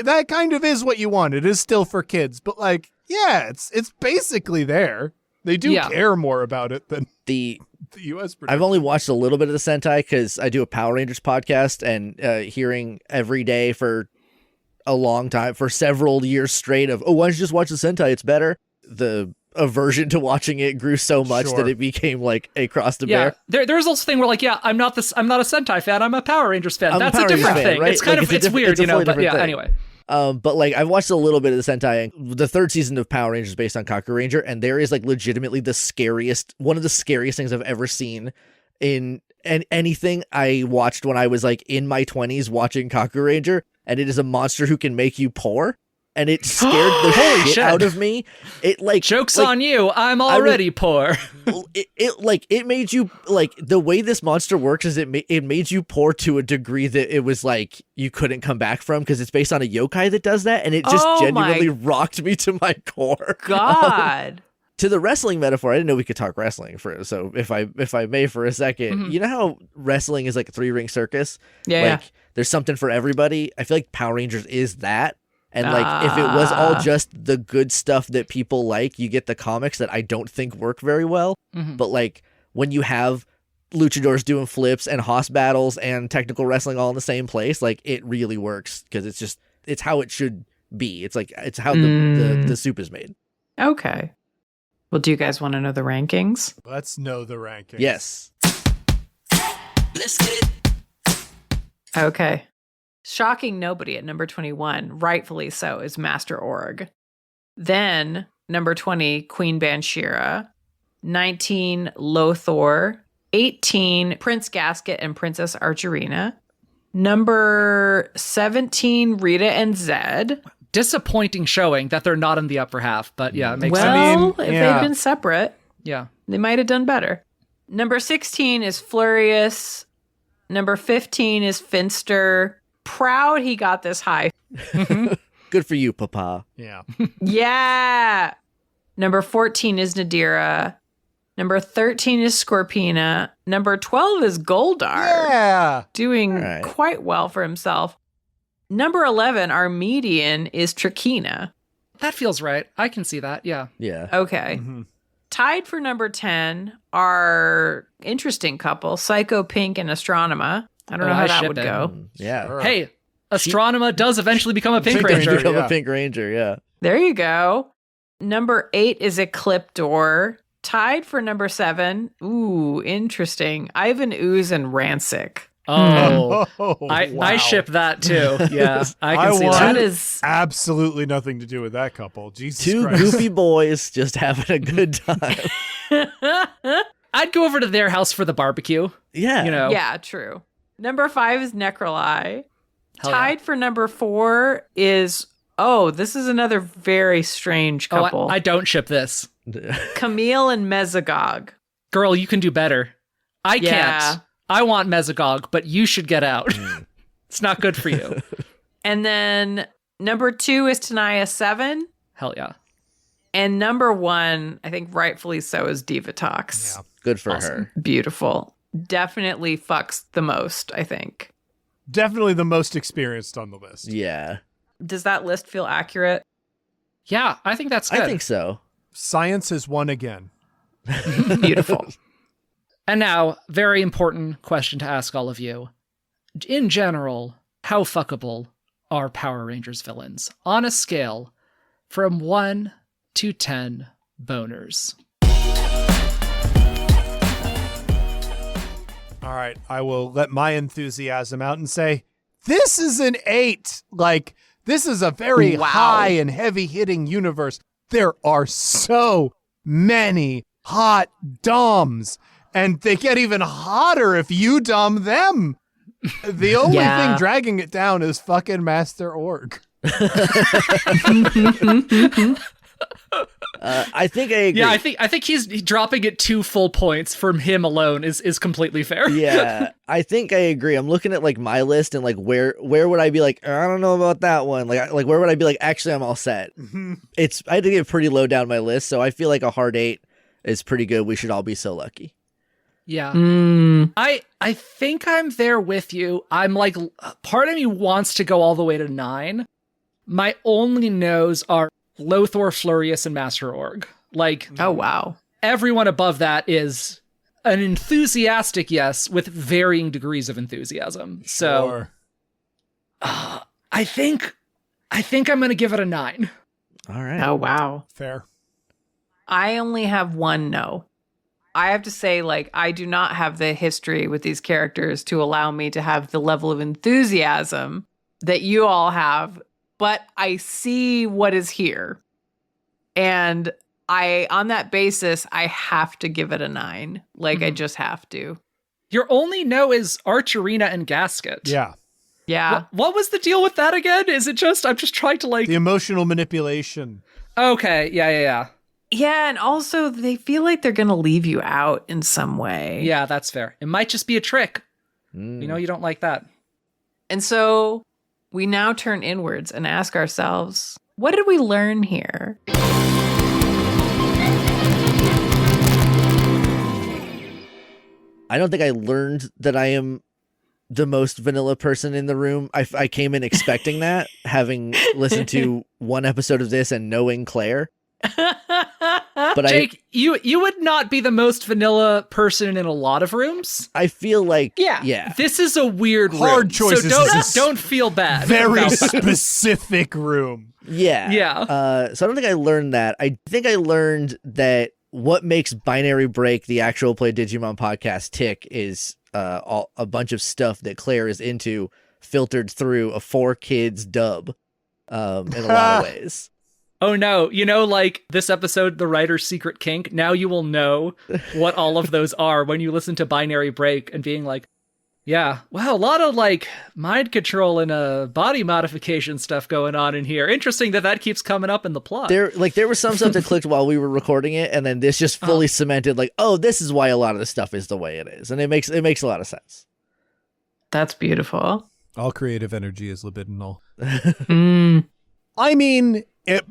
[SPEAKER 5] that kind of is what you want. It is still for kids, but like it's basically there. They do care more about it than
[SPEAKER 4] The
[SPEAKER 5] the US production.
[SPEAKER 4] I've only watched a little bit of the Sentai because I do a Power Rangers podcast, and hearing every day for a long time, for several years straight of, why don't you just watch the Sentai? It's better. The aversion to watching it grew so much
[SPEAKER 5] Sure.
[SPEAKER 4] that it became like a cross to
[SPEAKER 1] yeah,
[SPEAKER 4] bear.
[SPEAKER 1] there's also a thing where like, I'm not a Sentai fan. I'm a Power Rangers fan.
[SPEAKER 4] I'm a
[SPEAKER 1] That's
[SPEAKER 4] Power
[SPEAKER 1] a different
[SPEAKER 4] Rangers fan,
[SPEAKER 1] thing.
[SPEAKER 4] right?
[SPEAKER 1] It's kind
[SPEAKER 4] Like,
[SPEAKER 1] of,
[SPEAKER 4] it's a
[SPEAKER 1] it's
[SPEAKER 4] different-
[SPEAKER 1] weird,
[SPEAKER 4] it's a fully
[SPEAKER 1] but
[SPEAKER 4] different thing.
[SPEAKER 1] anyway.
[SPEAKER 4] But like I've watched a little bit of the Sentai, and the third season of Power Rangers based on Kaku Ranger, and there is like legitimately one of the scariest things I've ever seen in anything I watched when I was like in my 20s watching Kaku Ranger, and it is a monster who can make you poor, and it scared the
[SPEAKER 1] Holy
[SPEAKER 4] shit
[SPEAKER 1] shit.
[SPEAKER 4] out of me. It like
[SPEAKER 1] Joke's
[SPEAKER 4] like,
[SPEAKER 1] on you. I'm already poor.
[SPEAKER 4] it made you like the way this monster works is it made you poor to a degree that it was like you couldn't come back from, because it's based on a yokai that does that, and it just
[SPEAKER 2] Oh
[SPEAKER 4] genuinely
[SPEAKER 2] my
[SPEAKER 4] rocked me to my core.
[SPEAKER 2] God.
[SPEAKER 4] To the wrestling metaphor, I didn't know we could talk wrestling so if I may for a second, you know how wrestling is like a 3-ring circus?
[SPEAKER 2] Yeah.
[SPEAKER 4] Like there's something for everybody. I feel like Power Rangers is that. And like if it was all just the good stuff that people like, you get the comics that I don't think work very well. But like when you have luchadors doing flips and hoss battles and technical wrestling all in the same place, like it really works, because it's how it should be. It's like it's how the soup is made.
[SPEAKER 2] Okay. Well, do you guys want to know the rankings?
[SPEAKER 5] Let's know the rankings.
[SPEAKER 4] Yes.
[SPEAKER 6] Let's get it.
[SPEAKER 2] Okay. Shocking nobody at number 21, rightfully so, is Master Org. Then, number 20, Queen Banshira. 19, Lothor. 18, Prince Gasket and Princess Archerina. Number 17, Rita and Zed.
[SPEAKER 1] Disappointing showing that they're not in the upper half, but yeah, it makes
[SPEAKER 2] Well,
[SPEAKER 1] sense.
[SPEAKER 5] mean,
[SPEAKER 2] if
[SPEAKER 5] yeah.
[SPEAKER 2] they'd been separate,
[SPEAKER 1] Yeah.
[SPEAKER 2] they might have done better. Number 16 is Flurious. Number 15 is Finster. Proud he got this high.
[SPEAKER 4] Good for you, Papa.
[SPEAKER 5] Yeah.
[SPEAKER 2] Yeah. Number 14 is Nadira. Number 13 is Scorpina. Number 12 is Goldar.
[SPEAKER 5] Yeah.
[SPEAKER 2] Doing
[SPEAKER 4] All right.
[SPEAKER 2] quite well for himself. Number 11, our median, is Trakina.
[SPEAKER 1] That feels right. I can see that. Yeah.
[SPEAKER 4] Yeah.
[SPEAKER 2] Okay.
[SPEAKER 5] Mhm.
[SPEAKER 2] Tied for number 10 are interesting couple, Psycho Pink and Astronema. I don't know
[SPEAKER 1] Oh,
[SPEAKER 2] how
[SPEAKER 1] I
[SPEAKER 2] that
[SPEAKER 1] ship
[SPEAKER 2] would
[SPEAKER 1] it.
[SPEAKER 2] go.
[SPEAKER 4] Yeah.
[SPEAKER 5] Sure.
[SPEAKER 1] Hey, Astronema does eventually become a Pink
[SPEAKER 5] Pink
[SPEAKER 1] Ranger.
[SPEAKER 5] Ranger.
[SPEAKER 4] Become
[SPEAKER 5] Yeah.
[SPEAKER 4] a Pink Ranger, yeah.
[SPEAKER 2] There you go. Number 8 is Ecliptor. Tied for number 7. Ooh, interesting. Ivan Ooze and Rancic.
[SPEAKER 1] Oh,
[SPEAKER 5] Oh,
[SPEAKER 1] I
[SPEAKER 5] wow.
[SPEAKER 1] ship that too. Yeah, I can see
[SPEAKER 5] want
[SPEAKER 2] That
[SPEAKER 1] that.
[SPEAKER 2] is
[SPEAKER 5] absolutely nothing to do with that couple. Jesus
[SPEAKER 4] Two
[SPEAKER 5] Christ.
[SPEAKER 4] goofy boys just having a good time.
[SPEAKER 1] I'd go over to their house for the barbecue.
[SPEAKER 4] Yeah.
[SPEAKER 1] You know,
[SPEAKER 2] Yeah, true. Number 5 is Necroli.
[SPEAKER 1] Hell
[SPEAKER 2] Tied for number 4 is, this is another very strange
[SPEAKER 1] yeah.
[SPEAKER 2] couple.
[SPEAKER 1] I don't ship this.
[SPEAKER 2] Camille and Mesogog.
[SPEAKER 1] Girl, you can do better. I
[SPEAKER 2] Yeah.
[SPEAKER 1] can't. I want Mesogog, but you should get out. It's not good for you.
[SPEAKER 2] And then number 2 is Tanaya 7.
[SPEAKER 1] Hell yeah.
[SPEAKER 2] And number 1, I think rightfully so, is Divatox.
[SPEAKER 5] Yeah.
[SPEAKER 4] Good for
[SPEAKER 1] Awesome.
[SPEAKER 4] her.
[SPEAKER 2] Beautiful. Definitely fucks the most, I think.
[SPEAKER 5] Definitely the most experienced on the list.
[SPEAKER 4] Yeah.
[SPEAKER 2] Does that list feel accurate?
[SPEAKER 1] Yeah, I think that's good.
[SPEAKER 4] I think so.
[SPEAKER 5] Science has won again.
[SPEAKER 2] Beautiful.
[SPEAKER 1] And now, very important question to ask all of you. In general, how fuckable are Power Rangers villains? On a scale from 1 to 10 boners.
[SPEAKER 5] All right, I will let my enthusiasm out and say, this is an 8. Like, this is a very
[SPEAKER 2] Wow.
[SPEAKER 5] high and heavy hitting universe. There are so many hot doms, and they get even hotter if you dom them. The only
[SPEAKER 2] Yeah.
[SPEAKER 5] thing dragging it down is fucking Master Org.
[SPEAKER 4] I think I agree.
[SPEAKER 1] Yeah, I think he's dropping it 2 full points from him alone is completely fair.
[SPEAKER 4] Yeah, I think I agree. I'm looking at like my list and like where would I be like, I don't know about that one. Like where would I be like, actually I'm all set. I had to get pretty low down my list, so I feel like a hard 8 is pretty good. We should all be so lucky.
[SPEAKER 1] Yeah.
[SPEAKER 2] Mm.
[SPEAKER 1] I think I'm there with you. I'm like, part of me wants to go all the way to 9. My only no's are Lothor, Flurious, and Master Org. Like,
[SPEAKER 2] Oh, wow.
[SPEAKER 1] everyone above that is an enthusiastic yes with varying degrees of enthusiasm. So
[SPEAKER 5] Sure.
[SPEAKER 1] I think I'm going to give it a 9.
[SPEAKER 4] All right.
[SPEAKER 2] Oh, wow.
[SPEAKER 5] Fair.
[SPEAKER 2] I only have one no. I have to say, like, I do not have the history with these characters to allow me to have the level of enthusiasm that you all have, but I see what is here. And on that basis, I have to give it a 9. Like, I just have to.
[SPEAKER 1] Your only no is Archerina and Gasket.
[SPEAKER 5] Yeah.
[SPEAKER 2] Yeah.
[SPEAKER 1] What was the deal with that again? Is it just, I'm just trying to like,
[SPEAKER 5] The emotional manipulation.
[SPEAKER 1] okay, yeah.
[SPEAKER 2] Yeah, and also they feel like they're going to leave you out in some way.
[SPEAKER 1] Yeah, that's fair. It might just be a trick. You know, you don't like that.
[SPEAKER 2] And so we now turn inwards and ask ourselves, what did we learn here?
[SPEAKER 4] I don't think I learned that I am the most vanilla person in the room. I came in expecting that, having listened to one episode of this and knowing Claire. But
[SPEAKER 1] Jake, you would not be the most vanilla person in a lot of rooms.
[SPEAKER 4] I feel like
[SPEAKER 1] Yeah. This is a weird
[SPEAKER 5] Hard
[SPEAKER 1] room.
[SPEAKER 5] choices.
[SPEAKER 1] So
[SPEAKER 5] This is
[SPEAKER 1] don't feel bad.
[SPEAKER 5] Very
[SPEAKER 1] about that.
[SPEAKER 5] specific room.
[SPEAKER 4] Yeah. So I don't think I learned that. I think I learned that what makes Binary Break, the actual Play Digimon podcast, tick is a bunch of stuff that Claire is into, filtered through a 4Kids dub in a lot of ways.
[SPEAKER 1] Oh no, you know, like this episode, The Writer's Secret Kink, now you will know what all of those are when you listen to Binary Break and being like, yeah, wow, a lot of like mind control and body modification stuff going on in here. Interesting that keeps coming up in the plot.
[SPEAKER 4] There was some stuff that clicked while we were recording it, and then this just fully cemented like, oh, this is why a lot of the stuff is the way it is. And it makes a lot of sense.
[SPEAKER 2] That's beautiful.
[SPEAKER 5] All creative energy is libidinal.
[SPEAKER 2] Mm.
[SPEAKER 5] I mean, it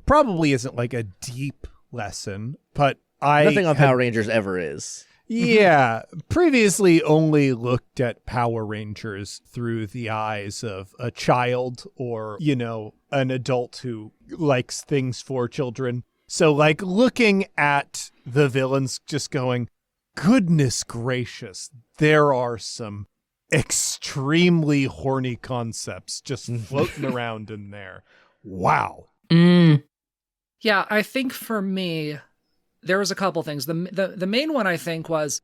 [SPEAKER 5] probably isn't like a deep lesson, but
[SPEAKER 4] Nothing on Power Rangers ever is.
[SPEAKER 5] Yeah, previously only looked at Power Rangers through the eyes of a child or, you know, an adult who likes things for children. So, like, looking at the villains just going, goodness gracious, there are some extremely horny concepts just floating around in there. Wow.
[SPEAKER 2] Mm.
[SPEAKER 1] Yeah, I think for me, there was a couple things. The main one, I think, was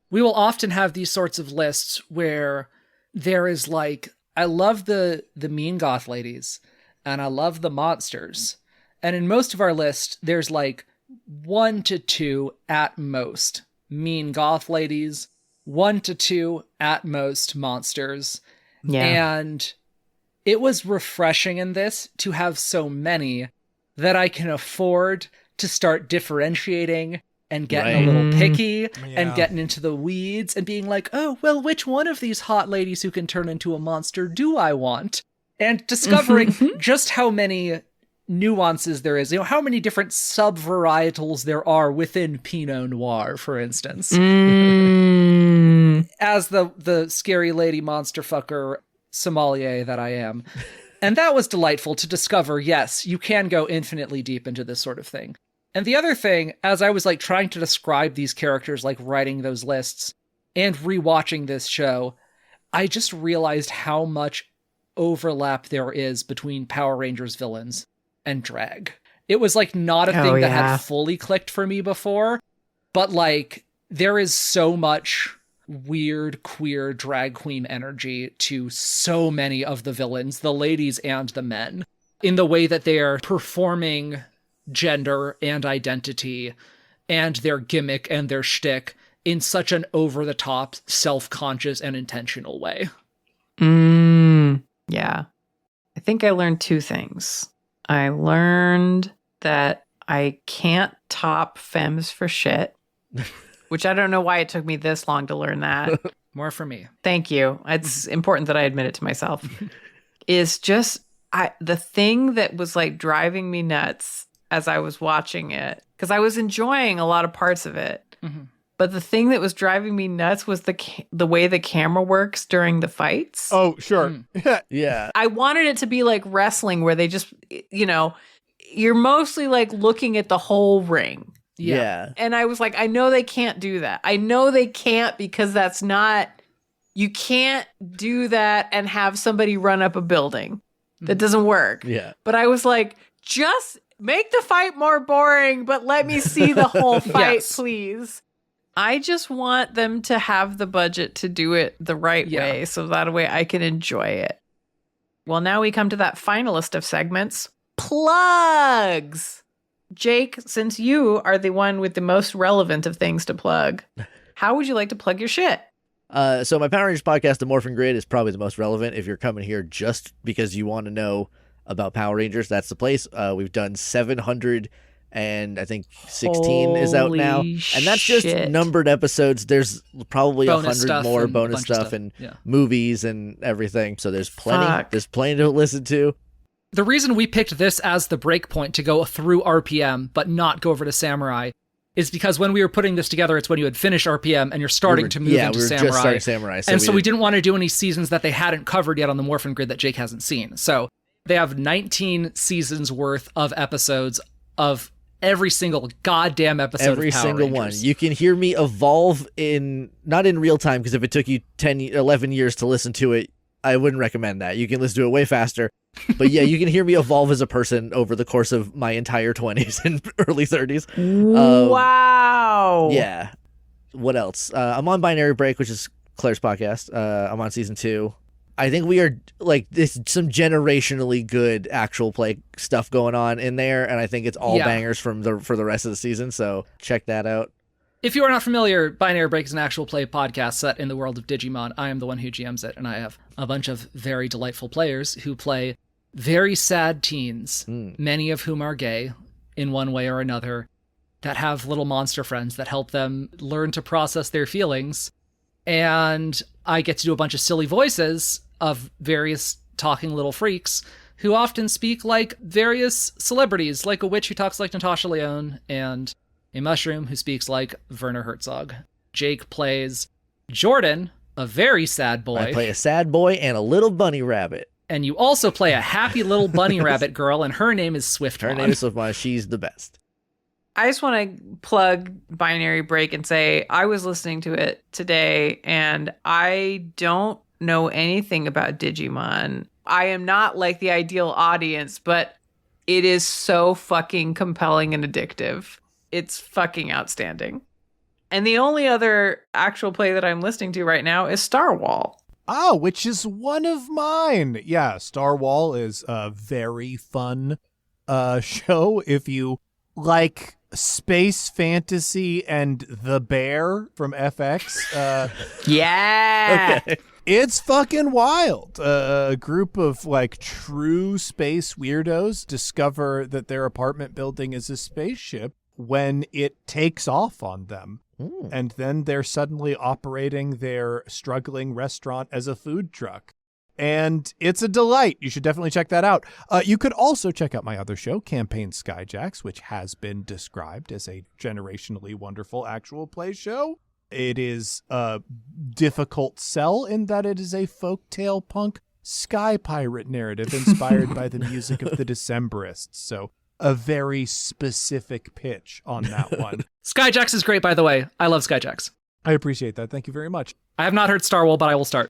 [SPEAKER 1] we will often have these sorts of lists where there is like, I love the mean goth ladies and I love the monsters. And in most of our lists, there's like 1 to 2 at most mean goth ladies, 1 to 2 at most monsters.
[SPEAKER 2] Yeah.
[SPEAKER 1] And it was refreshing in this to have so many that I can afford to start differentiating and getting a little picky and getting into the weeds and being like, oh, well, which one of these hot ladies who can turn into a monster do I want? And discovering just how many nuances there is, how many different sub-varietals there are within Pinot Noir, for instance. As the scary lady monster fucker sommelier that I am. And that was delightful to discover, yes, you can go infinitely deep into this sort of thing. And the other thing, as I was like trying to describe these characters, like writing those lists and rewatching this show, I just realized how much overlap there is between Power Rangers villains and drag. It was like not a thing that had fully clicked for me before, but like there is so much weird queer drag queen energy to so many of the villains, the ladies and the men, in the way that they are performing gender and identity and their gimmick and their shtick in such an over-the-top, self-conscious and intentional way.
[SPEAKER 2] Yeah. I think I learned 2 things. I learned that I can't top femmes for shit, which I don't know why it took me this long to learn that.
[SPEAKER 1] More for me.
[SPEAKER 2] Thank you. It's important that I admit it to myself. Is just the thing that was like driving me nuts as I was watching it, because I was enjoying a lot of parts of it. But the thing that was driving me nuts was the way the camera works during the fights.
[SPEAKER 5] Oh, sure.
[SPEAKER 4] Yeah.
[SPEAKER 2] I wanted it to be like wrestling where they just, you're mostly like looking at the whole ring.
[SPEAKER 4] Yeah.
[SPEAKER 2] And I was like, I know they can't do that. I know they can't because that's not, you can't do that and have somebody run up a building. That doesn't work.
[SPEAKER 4] Yeah.
[SPEAKER 2] But I was like, just make the fight more boring, but let me see the whole fight, please. I just want them to have the budget to do it the right way, so that way I can enjoy it. Well, now we come to that finalist of segments, plugs. Jake, since you are the one with the most relevant of things to plug, how would you like to plug your shit?
[SPEAKER 4] So my Power Rangers podcast, The Morphin Grid, is probably the most relevant. If you're coming here just because you want to know about Power Rangers, that's the place. We've done 700 and I think 16 is out now. And that's just numbered episodes. There's probably 100 more bonus stuff and movies and everything. So there's plenty. There's plenty to listen to.
[SPEAKER 1] The reason we picked this as the break point to go through RPM but not go over to Samurai is because when we were putting this together, it's when you had finished RPM and you're starting to move into Samurai.
[SPEAKER 4] Just starting Samurai.
[SPEAKER 1] So we didn't want to do any seasons that they hadn't covered yet on the Morphin Grid that Jake hasn't seen. So they have 19 seasons worth of episodes of every single goddamn episode
[SPEAKER 4] every
[SPEAKER 1] of Power
[SPEAKER 4] single
[SPEAKER 1] Rangers.
[SPEAKER 4] One. You can hear me evolve not in real time, because if it took you 11 years to listen to it, I wouldn't recommend that. You can listen to it way faster. But yeah, you can hear me evolve as a person over the course of my entire 20s and early 30s.
[SPEAKER 2] Wow.
[SPEAKER 4] Yeah. What else? I'm on Binary Break, which is Claire's podcast. I'm on season 2. I think we are like this some generationally good actual play stuff going on in there, and I think it's all bangers for the rest of the season. So check that out.
[SPEAKER 1] If you are not familiar, Binary Break is an actual play podcast set in the world of Digimon. I am the one who GMs it, and I have a bunch of very delightful players who play very sad teens, many of whom are gay in one way or another, that have little monster friends that help them learn to process their feelings. And I get to do a bunch of silly voices of various talking little freaks who often speak like various celebrities, like a witch who talks like Natasha Lyonne and a mushroom who speaks like Werner Herzog. Jake plays Jordan, a very sad boy.
[SPEAKER 4] I play a sad boy and a little bunny rabbit.
[SPEAKER 1] And you also play a happy little bunny rabbit girl, and her name is Swiftmon.
[SPEAKER 4] Her name is Swiftmon. She's the best.
[SPEAKER 2] I just want to plug Binary Break and say I was listening to it today, and I don't know anything about Digimon. I am not like the ideal audience, but it is so fucking compelling and addictive. It's fucking outstanding. And the only other actual play that I'm listening to right now is Star Wall.
[SPEAKER 5] Oh, which is one of mine. Yeah, Star Wall is a very fun show. If you like space fantasy and The Bear from FX.
[SPEAKER 2] Yeah.
[SPEAKER 4] Okay.
[SPEAKER 5] It's fucking wild. A group of like true space weirdos discover that their apartment building is a spaceship when it takes off on them.
[SPEAKER 4] Ooh.
[SPEAKER 5] And then they're suddenly operating their struggling restaurant as a food truck. And it's a delight. You should definitely check that out. You could also check out my other show, Campaign Skyjacks, which has been described as a generationally wonderful actual play show. It is a difficult sell in that it is a folktale punk sky pirate narrative inspired by the music of the Decemberists. So a very specific pitch on that one.
[SPEAKER 1] Skyjacks is great, by the way. I love Skyjacks.
[SPEAKER 5] I appreciate that. Thank you very much.
[SPEAKER 1] I have not heard Star Wars, but I will start.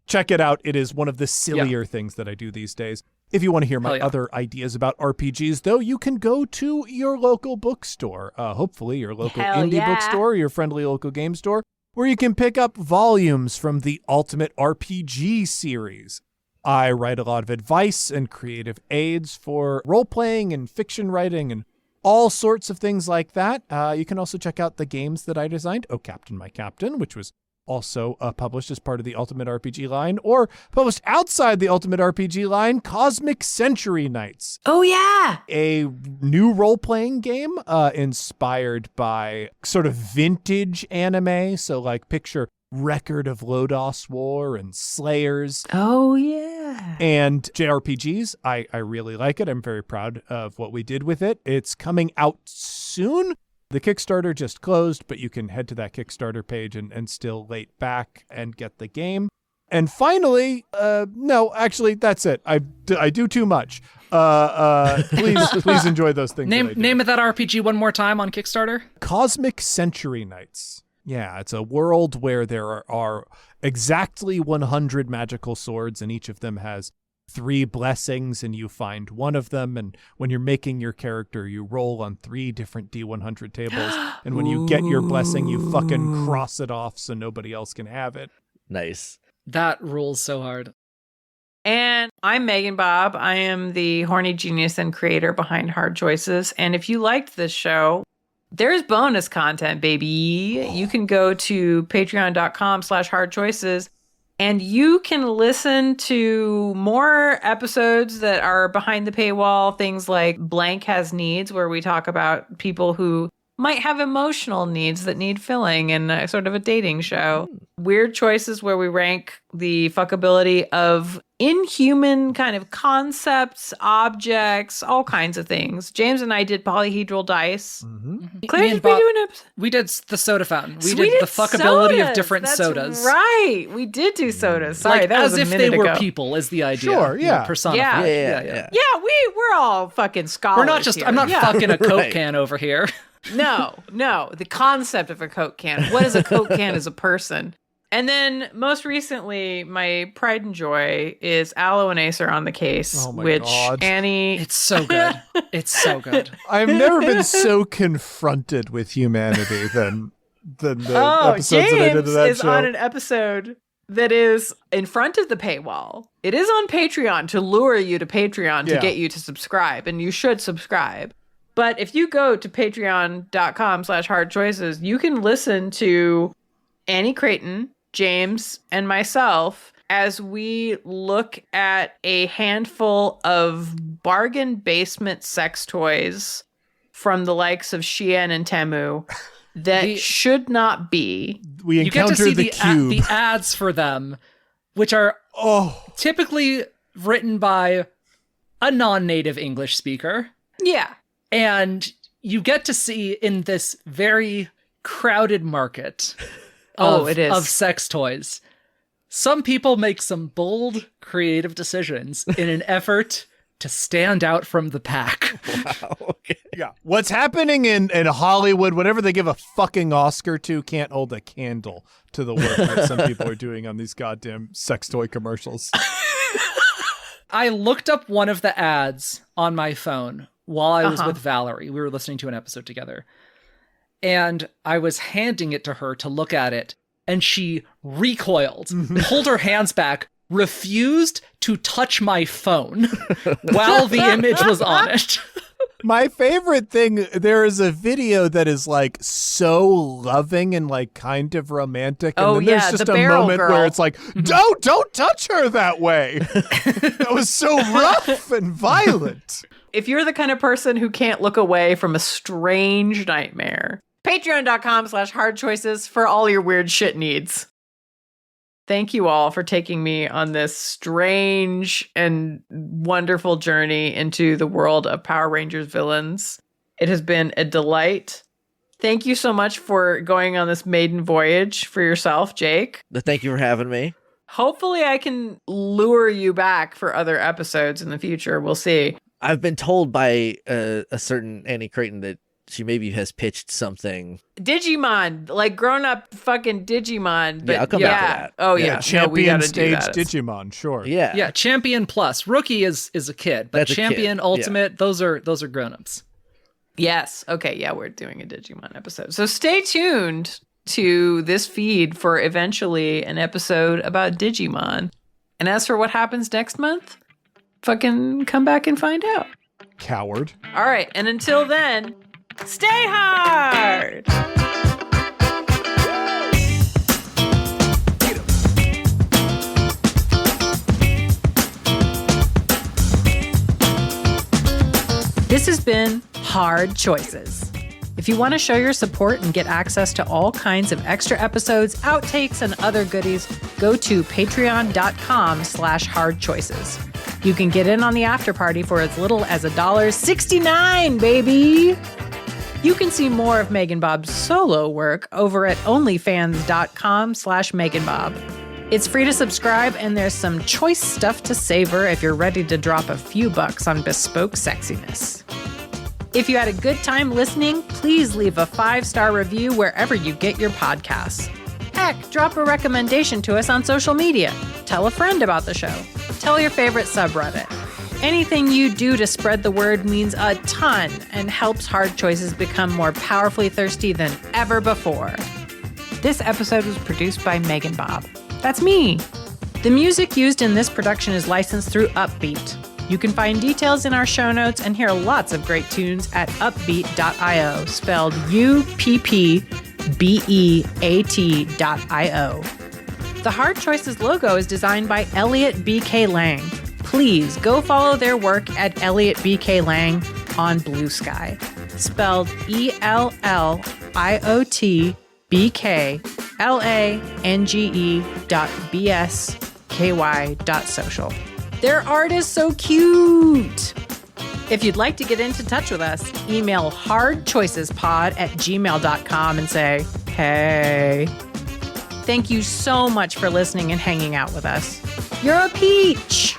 [SPEAKER 5] Check it out. It is one of the sillier things that I do these days. If you want to hear my
[SPEAKER 1] Hell yeah.
[SPEAKER 5] other ideas about RPGs, though, you can go to your local bookstore, hopefully your local
[SPEAKER 2] Hell
[SPEAKER 5] indie
[SPEAKER 2] yeah.
[SPEAKER 5] bookstore, your friendly local game store, where you can pick up volumes from the Ultimate RPG series. I write a lot of advice and creative aids for role-playing and fiction writing and all sorts of things like that. You can also check out the games that I designed. Oh, Captain, My Captain, which was also published as part of the Ultimate RPG line, or published outside the Ultimate RPG line, Cosmic Century Knights,
[SPEAKER 2] Oh, yeah.
[SPEAKER 5] a new role-playing game inspired by sort of vintage anime. So like picture Record of Lodos War and Slayers
[SPEAKER 2] Oh, yeah.
[SPEAKER 5] and JRPGs. I really like it. I'm very proud of what we did with it. It's coming out soon. The Kickstarter just closed, but you can head to that Kickstarter page and still late back and get the game. And finally, no, actually, that's it. I do too much. Please enjoy those things.
[SPEAKER 1] Name of that RPG one more time on Kickstarter.
[SPEAKER 5] Cosmic Century Knights. Yeah, it's a world where there are exactly 100 magical swords, and each of them has 3 blessings, and you find one of them. And when you're making your character, you roll on 3 different D100 tables. And when you get your blessing, you fucking cross it off so nobody else can have it.
[SPEAKER 4] Nice.
[SPEAKER 1] That rules so hard.
[SPEAKER 2] And I'm MeganBob. I am the horny genius and creator behind Hard Choices. And if you liked this show, there's bonus content, baby. You can go to patreon.com/hardchoices and you can listen to more episodes that are behind the paywall. Things like Blank Has Needs, where we talk about people who might have emotional needs that need filling, and sort of a dating show. Weird Choices, where we rank the fuckability of inhuman kind of concepts, objects, all kinds of things. James and I did polyhedral dice. Claire,
[SPEAKER 1] Me
[SPEAKER 2] did
[SPEAKER 1] and
[SPEAKER 2] we
[SPEAKER 1] Bob-
[SPEAKER 2] do an episode?
[SPEAKER 1] We did the soda fountain. We
[SPEAKER 2] We
[SPEAKER 1] did the fuckability of
[SPEAKER 2] sodas.
[SPEAKER 1] different
[SPEAKER 2] That's
[SPEAKER 1] sodas.
[SPEAKER 2] Right. We did do sodas. Sorry,
[SPEAKER 1] Like,
[SPEAKER 2] that was
[SPEAKER 1] as
[SPEAKER 2] a
[SPEAKER 1] if
[SPEAKER 2] minute
[SPEAKER 1] they were
[SPEAKER 2] ago.
[SPEAKER 1] people is the idea.
[SPEAKER 5] Sure,
[SPEAKER 1] you know,
[SPEAKER 5] yeah.
[SPEAKER 1] personified.
[SPEAKER 2] Yeah. Yeah, we're all fucking scholars.
[SPEAKER 1] We're not just,
[SPEAKER 2] here.
[SPEAKER 1] I'm not
[SPEAKER 2] Yeah.
[SPEAKER 1] fucking a Coke
[SPEAKER 4] Right.
[SPEAKER 1] can over here.
[SPEAKER 2] No. The concept of a Coke can. What is a Coke can as a person? And then most recently, my pride and joy is Aloe and Ace are on the case,
[SPEAKER 5] Oh my
[SPEAKER 2] which
[SPEAKER 5] God.
[SPEAKER 2] Annie.
[SPEAKER 1] It's so good. It's so good.
[SPEAKER 5] I've never been so confronted with humanity than the episodes that I did
[SPEAKER 2] James
[SPEAKER 5] of that
[SPEAKER 2] is
[SPEAKER 5] show.
[SPEAKER 2] on an episode that is in front of the paywall. It is on Patreon to lure you to Patreon to
[SPEAKER 5] Yeah.
[SPEAKER 2] get you to subscribe, and you should subscribe. But if you go to patreon.com/hardchoices, you can listen to Annie Creighton, James, and myself as we look at a handful of bargain basement sex toys from the likes of Shein and Temu that
[SPEAKER 1] The-
[SPEAKER 2] should not be.
[SPEAKER 5] We
[SPEAKER 1] You get to
[SPEAKER 5] encounter
[SPEAKER 1] see
[SPEAKER 5] the cube.
[SPEAKER 1] the ads for them, which are
[SPEAKER 5] Oh,
[SPEAKER 1] typically written by a non-native English speaker.
[SPEAKER 2] Yeah.
[SPEAKER 1] And you get to see in this very crowded market of,
[SPEAKER 2] It is.
[SPEAKER 1] of sex toys, some people make some bold, creative decisions in an effort to stand out from the pack.
[SPEAKER 4] Okay.
[SPEAKER 5] yeah. What's happening in Hollywood, whatever they give a fucking Oscar to, can't hold a candle to the work that some people are doing on these goddamn sex toy commercials.
[SPEAKER 1] I looked up one of the ads on my phone while I was
[SPEAKER 2] Uh-huh.
[SPEAKER 1] with Valerie. We were listening to an episode together. and I was handing it to her to look at it, and she recoiled, pulled her hands back, refused to touch my phone while the image was on it.
[SPEAKER 5] My favorite thing, there is a video that is like so loving and like kind of romantic. And then there's just
[SPEAKER 2] the
[SPEAKER 5] a
[SPEAKER 2] barrel
[SPEAKER 5] moment
[SPEAKER 2] girl.
[SPEAKER 5] where it's like, don't touch her that way. That was so rough and violent.
[SPEAKER 2] If you're the kind of person who can't look away from a strange nightmare, patreon.com/hardchoices for all your weird shit needs. Thank you all for taking me on this strange and wonderful journey into the world of Power Rangers villains. It has been a delight. Thank you so much for going on this maiden voyage for yourself, Jake.
[SPEAKER 4] Thank you for having me.
[SPEAKER 2] Hopefully I can lure you back for other episodes in the future. We'll see.
[SPEAKER 4] I've been told by a certain Annie Creighton that she maybe has pitched something.
[SPEAKER 2] Digimon, like grown up fucking Digimon. But
[SPEAKER 4] I'll come back to that.
[SPEAKER 2] Oh yeah,
[SPEAKER 5] champion
[SPEAKER 2] we
[SPEAKER 5] stage
[SPEAKER 2] gotta do that.
[SPEAKER 5] Digimon, sure.
[SPEAKER 4] Yeah.
[SPEAKER 1] Yeah, Champion Plus. Rookie is a kid, but
[SPEAKER 4] That's a
[SPEAKER 1] Champion,
[SPEAKER 4] kid,
[SPEAKER 1] Ultimate, those are grown-ups.
[SPEAKER 2] Yes. Okay. Yeah, we're doing a Digimon episode. So stay tuned to this feed for eventually an episode about Digimon. And as for what happens next month, fucking come back and find out.
[SPEAKER 5] Coward.
[SPEAKER 2] All right. And until then, stay hard. This has been Hard Choices. If you want to show your support and get access to all kinds of extra episodes, outtakes, and other goodies, go to patreon.com/hardchoices. You can get in on the after party for as little as $1.69, baby. You can see more of MeganBob's solo work over at onlyfans.com/MeganBob. It's free to subscribe, and there's some choice stuff to savor if you're ready to drop a few bucks on bespoke sexiness. If you had a good time listening, please leave a 5-star review wherever you get your podcasts. Heck, drop a recommendation to us on social media. Tell a friend about the show. Tell your favorite subreddit. Anything you do to spread the word means a ton and helps Hard Choices become more powerfully thirsty than ever before. This episode was produced by MeganBob. That's me. The music used in this production is licensed through Uppbeat. You can find details in our show notes and hear lots of great tunes at uppbeat.io, spelled UPPBEAT.io. The Hard Choices logo is designed by Elliot B.K. Lang. Please go follow their work at Elliot B.K. Lang on Blue Sky, spelled ELLIOTBKLANGE.BSKY.social. Their art is so cute. If you'd like to get into touch with us, email hardchoicespod@gmail.com and say, hey. Thank you so much for listening and hanging out with us. You're a peach.